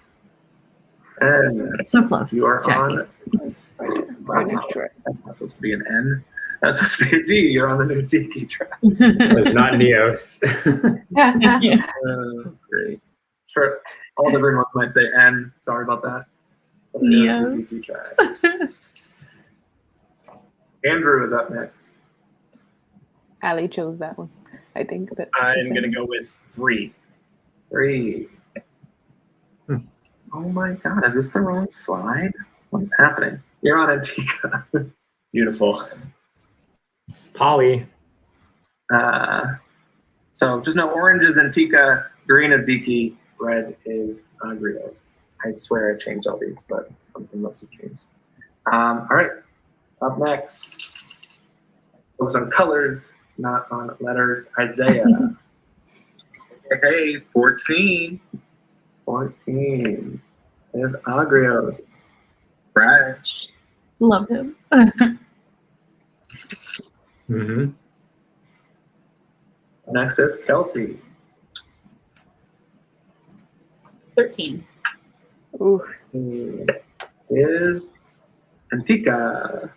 10. So close. You are Jackie. on. That's not supposed to be an N. That's supposed to be a D. You're on the new Tiki track. It's not Neos. Great. Sure. All the green ones might say N. Sorry about that. But it is the Tiki track. Andrew is up next. Ali chose that one. I think that. I'm gonna go with 3. 3. Oh my God, is this the wrong slide? What is happening? You're on Antica. Beautiful. It's Polly. So just know orange is Antica, green is Diki, red is Agrios. I swear I changed all these, but something must have changed. All right, up next. Focus on colors, not on letters. Isaiah. Hey, 14. 14 is Agrios. Fresh. Love him. Mm-hmm. Next is Kelsey. 13. Ooh. Is Antica.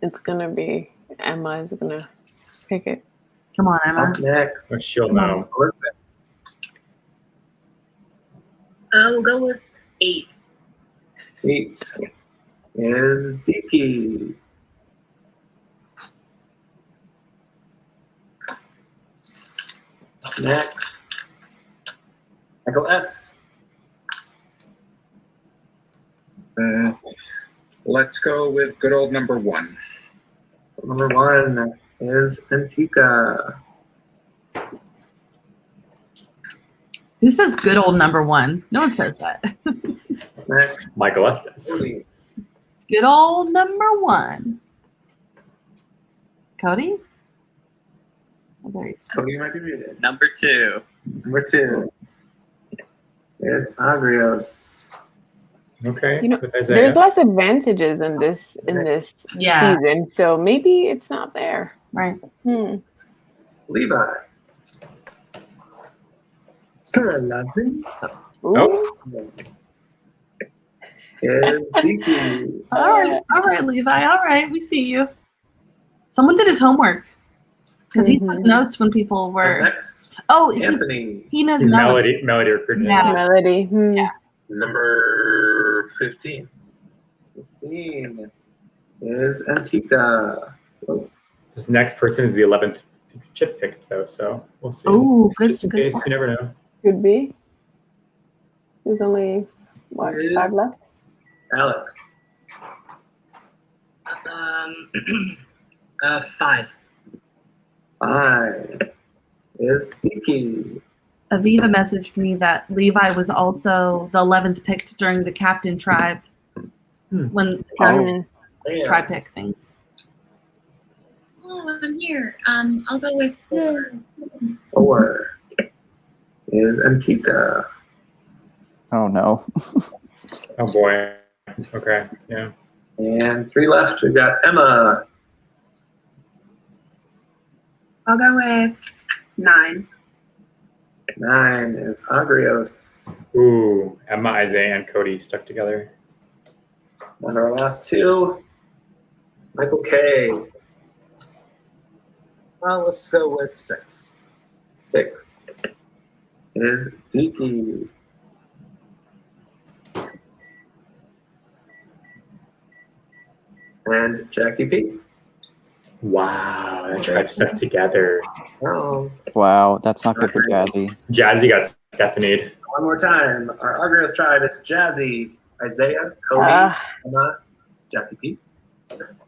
It's gonna be Emma is gonna pick it. Come on, Emma. Up next. But she'll Come on. know. Elizabeth. We'll go with 8. 8 is Diki. Next, Michael S. Let's go with good old number 1. Number 1 is Antica. Who says good old number 1? No one says that. Next, Michael Estes. Cody. Good old number 1. Cody? Oh, there you go. Cody might be muted. Number 2. Number 2 is Agrios. Okay. You know, with Isaiah. there's less advantages in this Yeah. season, so maybe it's not there. Right. Levi. 11 Ooh. is Diki. All right, Levi. All right, we see you. Someone did his homework because he took notes when people were. Next, Oh, Anthony. he knows He's Melody. Melody recruiting. Yeah. Melody. Yeah. Number 15. 15 is Antica. This next person is the 11th chip picked, though, so we'll see. Oh, good. Just in Good. case, you never know. Could be. There's only what, Is- 5 left? Alex. 5. 5 is Diki. Aviva messaged me that Levi was also the 11th picked during the captain tribe when Oh. tribe pick thing. Oh, I'm here. I'll go with 4. 4 is Antica. Oh no. Oh boy. Okay. Yeah. And 3 left. We've got Emma. I'll go with 9. 9 is Agrios. Ooh, Emma, Isaiah, and Cody stuck together. And our last 2, Michael K. Let's go with 6. 6 is Diki. And Jackie P. Wow, that tribe stuck together. Oh, Wow, that's not good for Jazzy. Jazzy got Stephanie. one more time. Our Agrios tribe is Jazzy, Isaiah, Cody, Emma, Jackie P.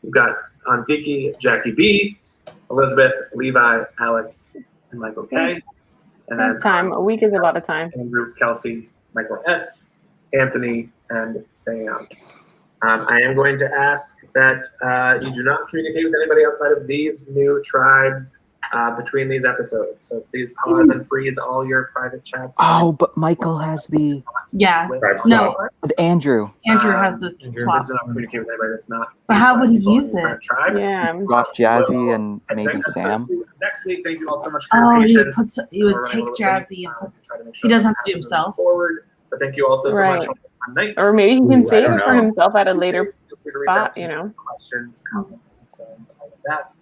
We've got on Diki, Jackie B, Elizabeth, Levi, Alex, and Michael K. And That's then time. A week is a lot of time. Andrew, Kelsey, Michael S., Anthony, and Sam. I am going to ask that you do not communicate with anybody outside of these new tribes between these episodes. So please pause and freeze all your private chats. Oh, but Michael has the Yeah. Tribe No. swap. with Andrew. Andrew has the Andrew swap. does not communicate with anybody that's not. But how would he use it? Tribe. Yeah. Swap Jazzy and maybe Sam. Next week, thank you all so much for your Oh, patience. he would We're take running a little Jazzy late, and put. try to make He sure doesn't that have to do happens himself. Forward, but thank you also so Right. much on night. Or maybe he can Ooh, I save don't it for know. himself at a later Feel free to reach out spot, to you me know. with questions, comments, concerns, all of that.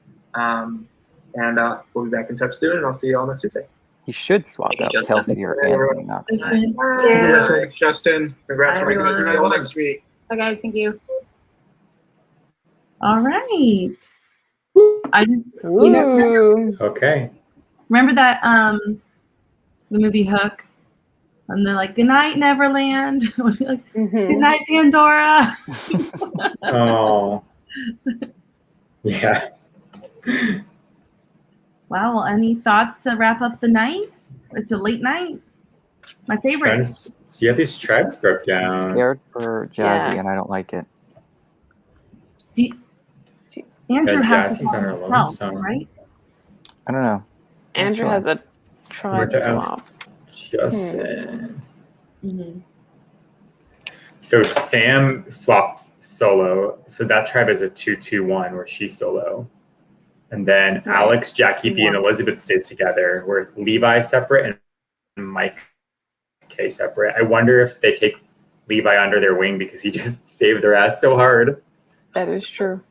And we'll be back in touch soon, and I'll see you all next Tuesday. He should swap out Justin. Kelsey or Anthony, not Sam. Thanks, Justin. Congrats Bye, on making this everyone. See you all deal. next week. Bye, guys. Thank you. All right. I just, you know, Ooh. Okay. remember that the movie Hook, and they're like, "Good night, Neverland." We'd be like, Mhm. "Good night, Pandora." Oh. Yeah. Wow. Well, any thoughts to wrap up the night? It's a late night. My Trying favorite. to see how these tribes broke I'm down. scared for Jazzy, Yeah. and I don't like it. Andrew Yeah, has to Jazzy's swap on her himself, lonesome. right? I don't know. Andrew sure. has a We're tribe to ask swap. Justin. Mm-hmm. So Sam swapped solo. So that tribe is a 2-2-1 where she's solo. And then Right. Alex, Jackie B, and Elizabeth stayed together, where Levi separate and Mike K separate. I wonder if they take Levi under their wing because he just saved their ass so hard. That is true.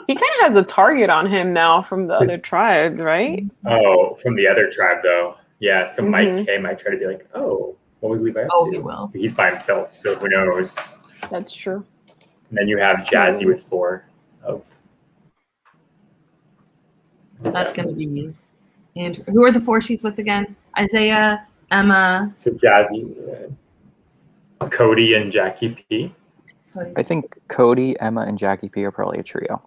He kind of has a target on him now from the other tribes, right? Oh, from the other tribe though. Yeah, so Mike Mhm. K might try to be like, oh, what was Levi up Oh, to? he will. But he's by himself, so who knows? That's true. And then you have Jazzy with 4 of. That's gonna be me. And who are the 4 she's with again? Isaiah, Emma, So Jazzy, Cody, and Jackie P. Cody. I think Cody, Emma, and Jackie P are probably a trio.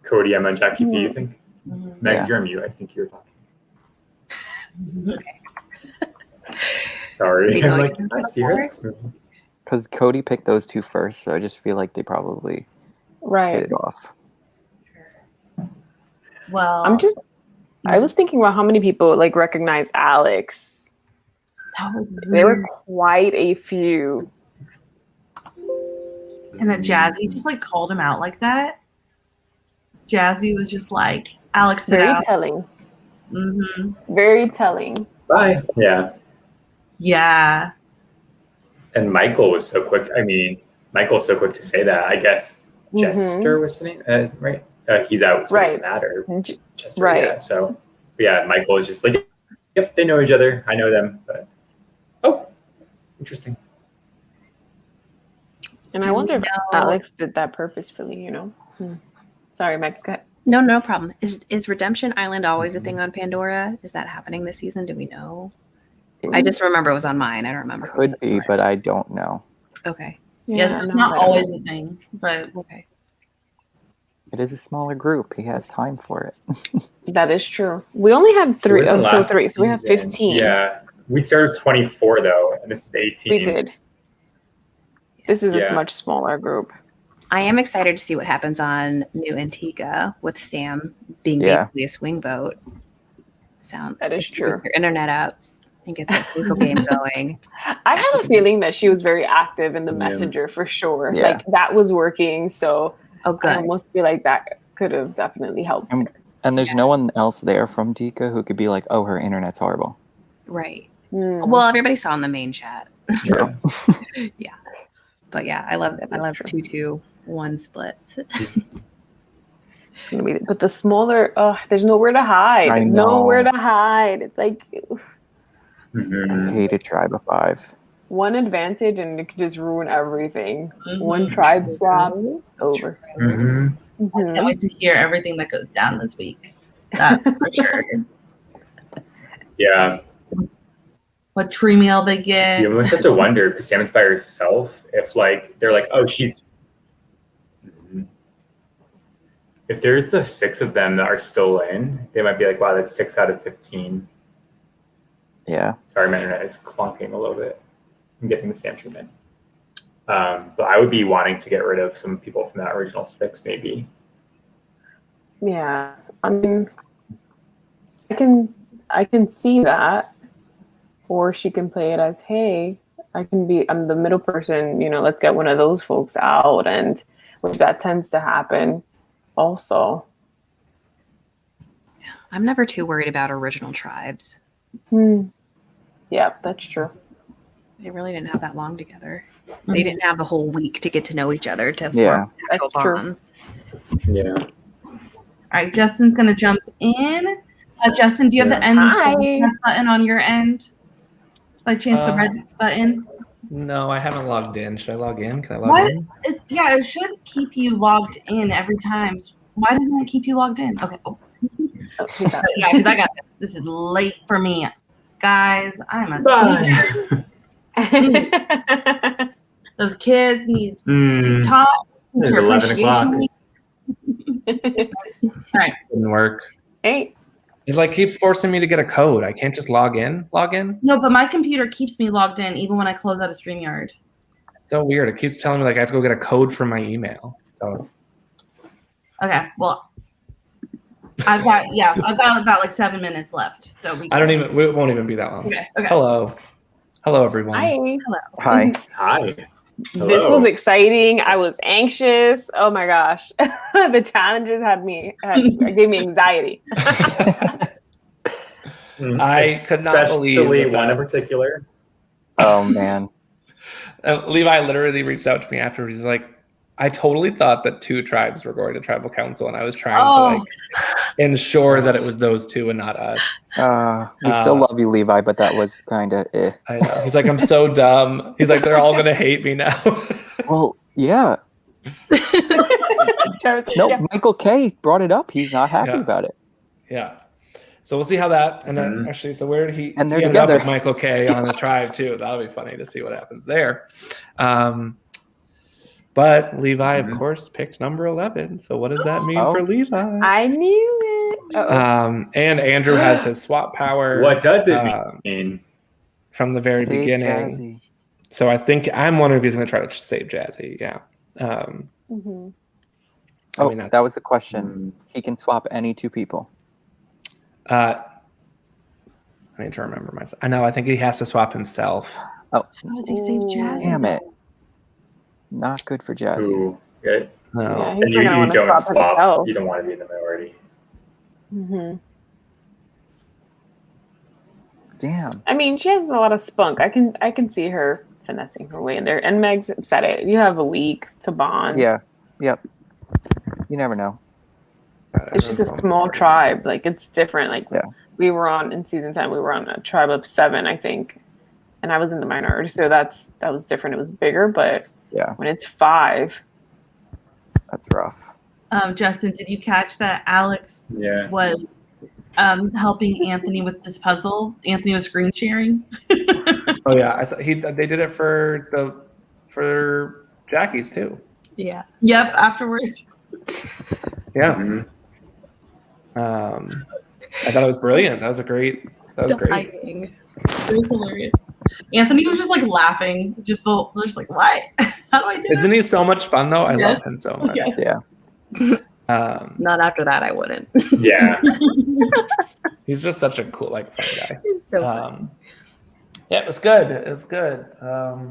Cody, Emma, and Jackie P, you think? Mhm. Megs, Yeah. you're on mute. I think you're talking. Sorry. We know I'm you like, can I see her. next movie. Because Cody picked those two first, so I just feel like they probably hit Right. it off. Well, I was thinking about how many people like recognize Alex. that was There were weird. quite a few. And that Jazzy just like called him out like that. Jazzy was just like, Alex sit Very out. telling. Mm-hmm. Very telling. Bye. Yeah. Yeah. And Michael was so quick. I mean, Michael was so quick to say that. I guess Mhm. Chester was the name, right? He's out. So it Right. doesn't matter. Chester, Right. Yeah. So, yeah, Michael was just like, yep, they know each other. I know them. But, oh, interesting. And I wonder if Alex did that purposefully, you know? Sorry, Max, go ahead. No problem. Is Redemption Island always a thing on Pandora? Is that happening this season? Do we know? I just remember it was on mine. I don't remember. if it was Could be, but I don't know. Okay. Yes, it's not always a thing, but okay. It is a smaller group. He has time for it. That is true. We only had 3. It Oh, wasn't so last 3. So we have season. 15. Yeah. We started 24, though, and this is 18. We did. This is Yeah. a much smaller group. I am excited to see what happens on New Antigua with Sam being Yeah. basically a swing vote. That is true. Get your internet up and get that single game going. I have a feeling that she was very active in the messenger for sure. Yeah. Like that was working. So good. I almost feel like that could have definitely helped. And there's no one else there from Tika who could be like, oh, her internet's horrible. Right. Hmm. Well, everybody saw in the main chat. True. Yeah. But yeah, I love it. I love 2-2-1 splits. It's gonna be, but the smaller, there's nowhere to hide. I know. Nowhere to hide. It's like I hated Tribe of 5. one advantage and it could just ruin everything. One tribe swap, it's over. Mm-hmm. I can't wait to hear everything that goes down this week. That for sure. Yeah. What tree meal they get. You almost have to wonder because Sam's by herself. If like they're like, oh, she's. If there's the 6 of them that are still in, they might be like, wow, that's 6 out of 15. Yeah. Sorry, my internet is clunking a little bit. I'm getting the sand treatment. But I would be wanting to get rid of some people from that original 6, maybe. Yeah, I mean, I can see that, or she can play it as, hey, I'm the middle person, let's get one of those folks out, and which that tends to happen also. I'm never too worried about original tribes. Yeah, that's true. They really didn't have that long together. They didn't have the whole week to get to know each other to Yeah. form actual That's true. bonds. Yeah. All right, Justin's gonna jump in. Justin, do you have the end button on your end? By chance, the red button. No, I haven't logged in. Should I log in? Can I log What? in? It should keep you logged in every time. Why doesn't it keep you logged in? Okay. Oh. Yeah, because I got this. This is late for me, guys. I'm a teacher. Those kids need to talk. It's Teacher 11 o'clock. appreciation week. All right. Didn't work. Hey. It keeps forcing me to get a code. I can't just log in. No, but my computer keeps me logged in even when I close out of StreamYard. So weird. It keeps telling me I have to go get a code from my email. So Okay, well, I've got about 7 minutes left. So it won't even be that long. Okay. Hello everyone. Hi. Hello. Hi. Hi. This was exciting. I was anxious. Oh my gosh. The challenges gave me anxiety. I could not believe Especially one in particular. Oh man. Levi literally reached out to me after. He's like, I totally thought that 2 tribes were going to tribal council, and I was trying to ensure that it was those 2 and not us. We still love you, Levi, but that was kind of I know. He's like, I'm so dumb. He's like, they're all gonna hate me now. Well, yeah. No, Michael K brought it up. He's not happy about it. Yeah. So we'll see how that. And then actually, so where did he? And they're he ended up together. with Michael K on the tribe too. That'll be funny to see what happens there. But Levi, of course, picked number 11. So what does that mean for Levi? I knew it. And Andrew has his swap power. What does it mean? From the very Save beginning. Jazzy. So I think I'm wondering if he's going to try to save Jazzy. Yeah. Mm-hmm. Oh, mean, that was the question. He can swap any 2 people. I need to remember myself. I know. I think he has to swap himself. Oh, How does he save Jazzy? damn it. Not good for Jazzy. Ooh, good. No. Yeah, And he's you gonna wanna don't swap swap. himself. You don't want to be in the minority. Mm-hmm. Damn. I mean, she has a lot of spunk. I can see her finessing her way in there. And Meg said it. You have a week to bond. Yeah. Yep. You never know. It's just a small tribe. Like, it's different. Like, Yeah. we were in season 10, we were on a tribe of 7, I think. And I was in the minority. So that was different. It was bigger. But Yeah. when it's 5. That's rough. Justin, did you catch that Alex was helping Anthony with this puzzle? Anthony was screen sharing. Oh yeah, they did it for Jackie's too. Yeah. Yep. Afterwards. Yeah. Mm-hmm. I thought it was brilliant. That was great. Dying. It was hilarious. Anthony was just laughing. Just like, what? How do I do Isn't he so much fun though? I love him so much. Yes. Yeah. Not after that, I wouldn't. Yeah. He's just such a cool, fun guy. He's so fun. Yeah, it was good. It was good. I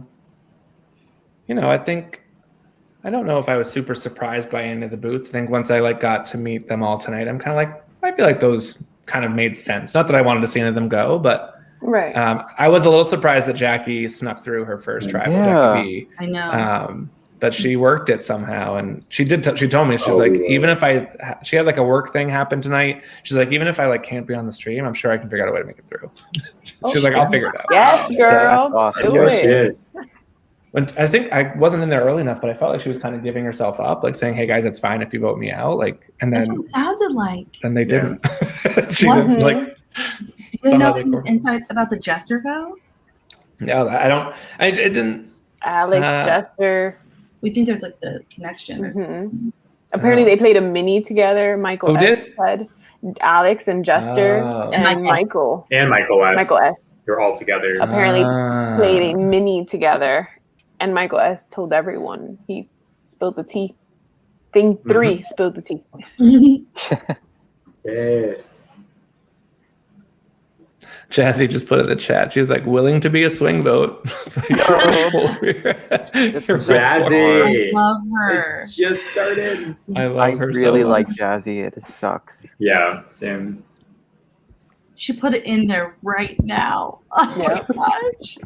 don't know if I was super surprised by any of the boots. I think once I got to meet them all tonight, I'm kind of I feel like those kind of made sense. Not that I wanted to see any of them go, but Right. I was a little surprised that Jackie snuck through her first tribal Jackie B. I know. But she worked it somehow, and she did. She told me she's even if she had a work thing happen tonight. She's like, even if I can't be on the stream, I'm sure I can figure out a way to make it through. She's like, I'll figure it out. Yes, girl. awesome. Do Yes, it. she is. When I think I wasn't in there early enough, but I felt like she was kind of giving herself up, saying, "Hey guys, it's fine if you vote me out." And That's then what it sounded like. they didn't. She What? didn't Do you some know other court. insight about the Jester vote? No, I don't. It didn't. Alex, Jester. We think there's the connection. Or something. Apparently, they played a mini together. Michael Who S. did? said Alex and Jester Oh. and Michael. And Michael S. Michael S. They're all together. Apparently, played a mini together, and Michael S. told everyone he spilled the tea. Thing 3 spilled the tea. Yes. Jazzy just put in the chat. She was like, willing to be a swing vote. It's like, Jazzy. I love her. It just started. I love I her so really much. like Jazzy. It sucks. Yeah, same. She put it in there right now. Oh my gosh.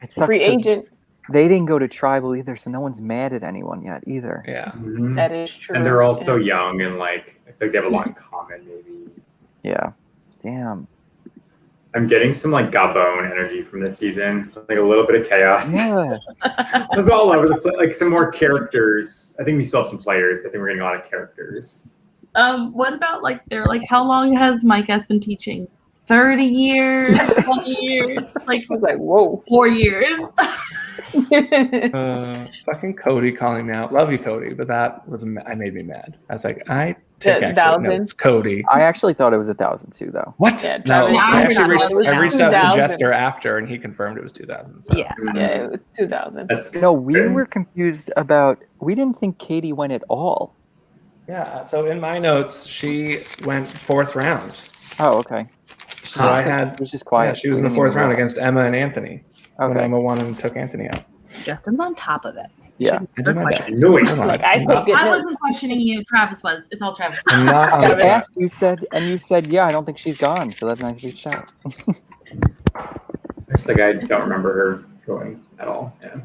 It sucks Free 'cause agent. They didn't go to tribal either, so no one's mad at anyone yet either. Yeah. That is true. And they're all so young and like I think they have a lot in common. Maybe. Yeah. Damn. I'm getting some like Gabon energy from this season, like a little bit of chaos. Yeah. I'm all over the place. Like some more characters. I think we still have some players, but I think we're getting a lot of characters. What about like they're like how long has Mike S been teaching? 30 years, 20 years, like I was like, whoa, 4 years. Fucking Cody calling me out. Love you, Cody, but that was I made me mad. I was like, I take The accurate 1,000? notes, Cody. I actually thought it was 1,000 too, though. What? Yeah, No, Travis- I actually Yeah, I reached out to 2,000. Jester after, and he confirmed it was 2,000. So. Yeah, it was 2,000. That's No, we were confused about. We didn't think Katie went at all. Yeah. So in my notes, she went 4th round. Oh, okay. So I had. It was just quiet. Yeah, she so was we in the didn't 4th even round realize. against Emma and Anthony. When Okay. Emma won and took Anthony out. Justin's on top of it. Yeah. I did my best. Noise. Like, I I'm not- picked it. I wasn't questioning you. Travis was. It's all Travis. I'm not on I the asked, you said, yeah, I don't think she's gone. So that's nice reach out. It's like I don't remember her going at all. Yeah.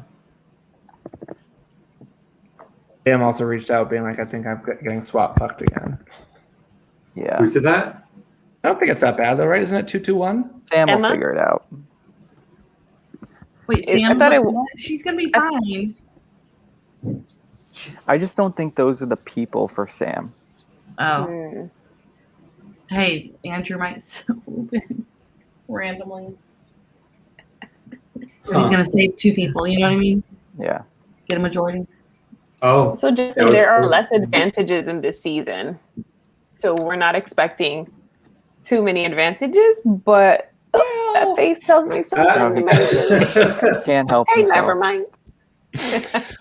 Sam also reached out, being like, I think I'm getting swap fucked again. Yeah. Who said that? I don't think it's that bad though, right? Isn't it 2-2-1? Sam will Emma? figure it out. Wait, I Sam, thought it she's gonna be fine. I just don't think those are the people for Sam. Oh, Mm. hey, Andrew might swoop in randomly. Or he's gonna save 2 people. You know what I mean? Yeah. Get a majority. Oh. So just That was there are cool. less advantages in this season. So we're not expecting too many advantages, but that face tells me something. Can't help Hey, himself. never mind.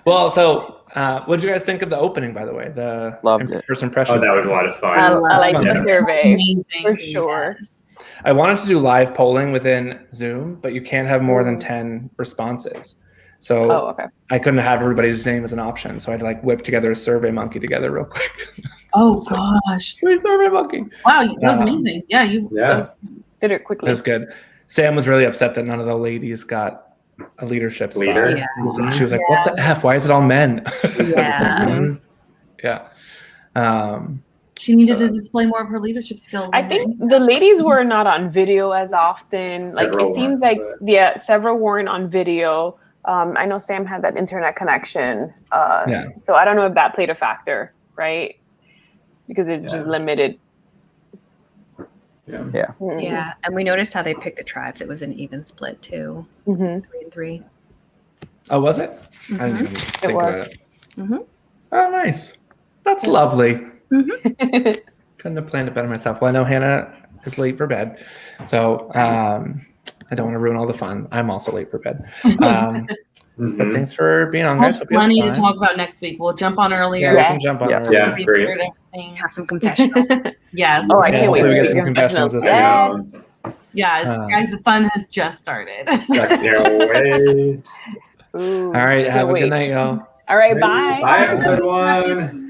Well, so what did you guys think of the opening, by the way? The Loved it. first impressions. Oh, that was a lot of fun. I like the Yeah. survey Amazing. for sure. I wanted to do live polling within Zoom, but you can't have more than 10 responses. So Oh, okay. I couldn't have everybody's name as an option. So I had to like whip together a Survey Monkey together real quick. Oh gosh! Survey Monkey. Wow, that was Uh, amazing. Yeah, you. Yeah. Did it It quickly. was good. Sam was really upset that none of the ladies got a leadership spot. Leader? Yeah. She was like, "What the f? Why is it all men?" So I was like, Yeah. Yeah. She needed to display more of her leadership skills. I think the ladies were not on video as often. Like Several it seems weren't, like several weren't on video. I know Sam had that internet connection, Yeah. so I don't know if that played a factor, right? Because it just limited. Yeah. Yeah. Mhm. Yeah, and we noticed how they picked the tribes. It was an even split too, Mhm. 3-3. Oh, was it? I didn't even think was. about it. Mhm. Oh, nice. That's lovely. Couldn't have planned it better myself. Well, I know Hannah is late for bed, so I don't want to ruin all the fun. I'm also late for bed. But thanks for being on, guys. Hope you have Plenty to fun. talk about next week. We'll jump on earlier. Yeah, we can jump on Yeah. earlier. Yeah, great. Have some confessional. Yes. Oh, I Yeah, can't wait. hopefully we to get see some confessionals this Yes. week. Yeah, guys, the fun has just started. Just can't wait. Ooh, All right, can't have a wait. good night, y'all. All right, bye. Bye, everyone.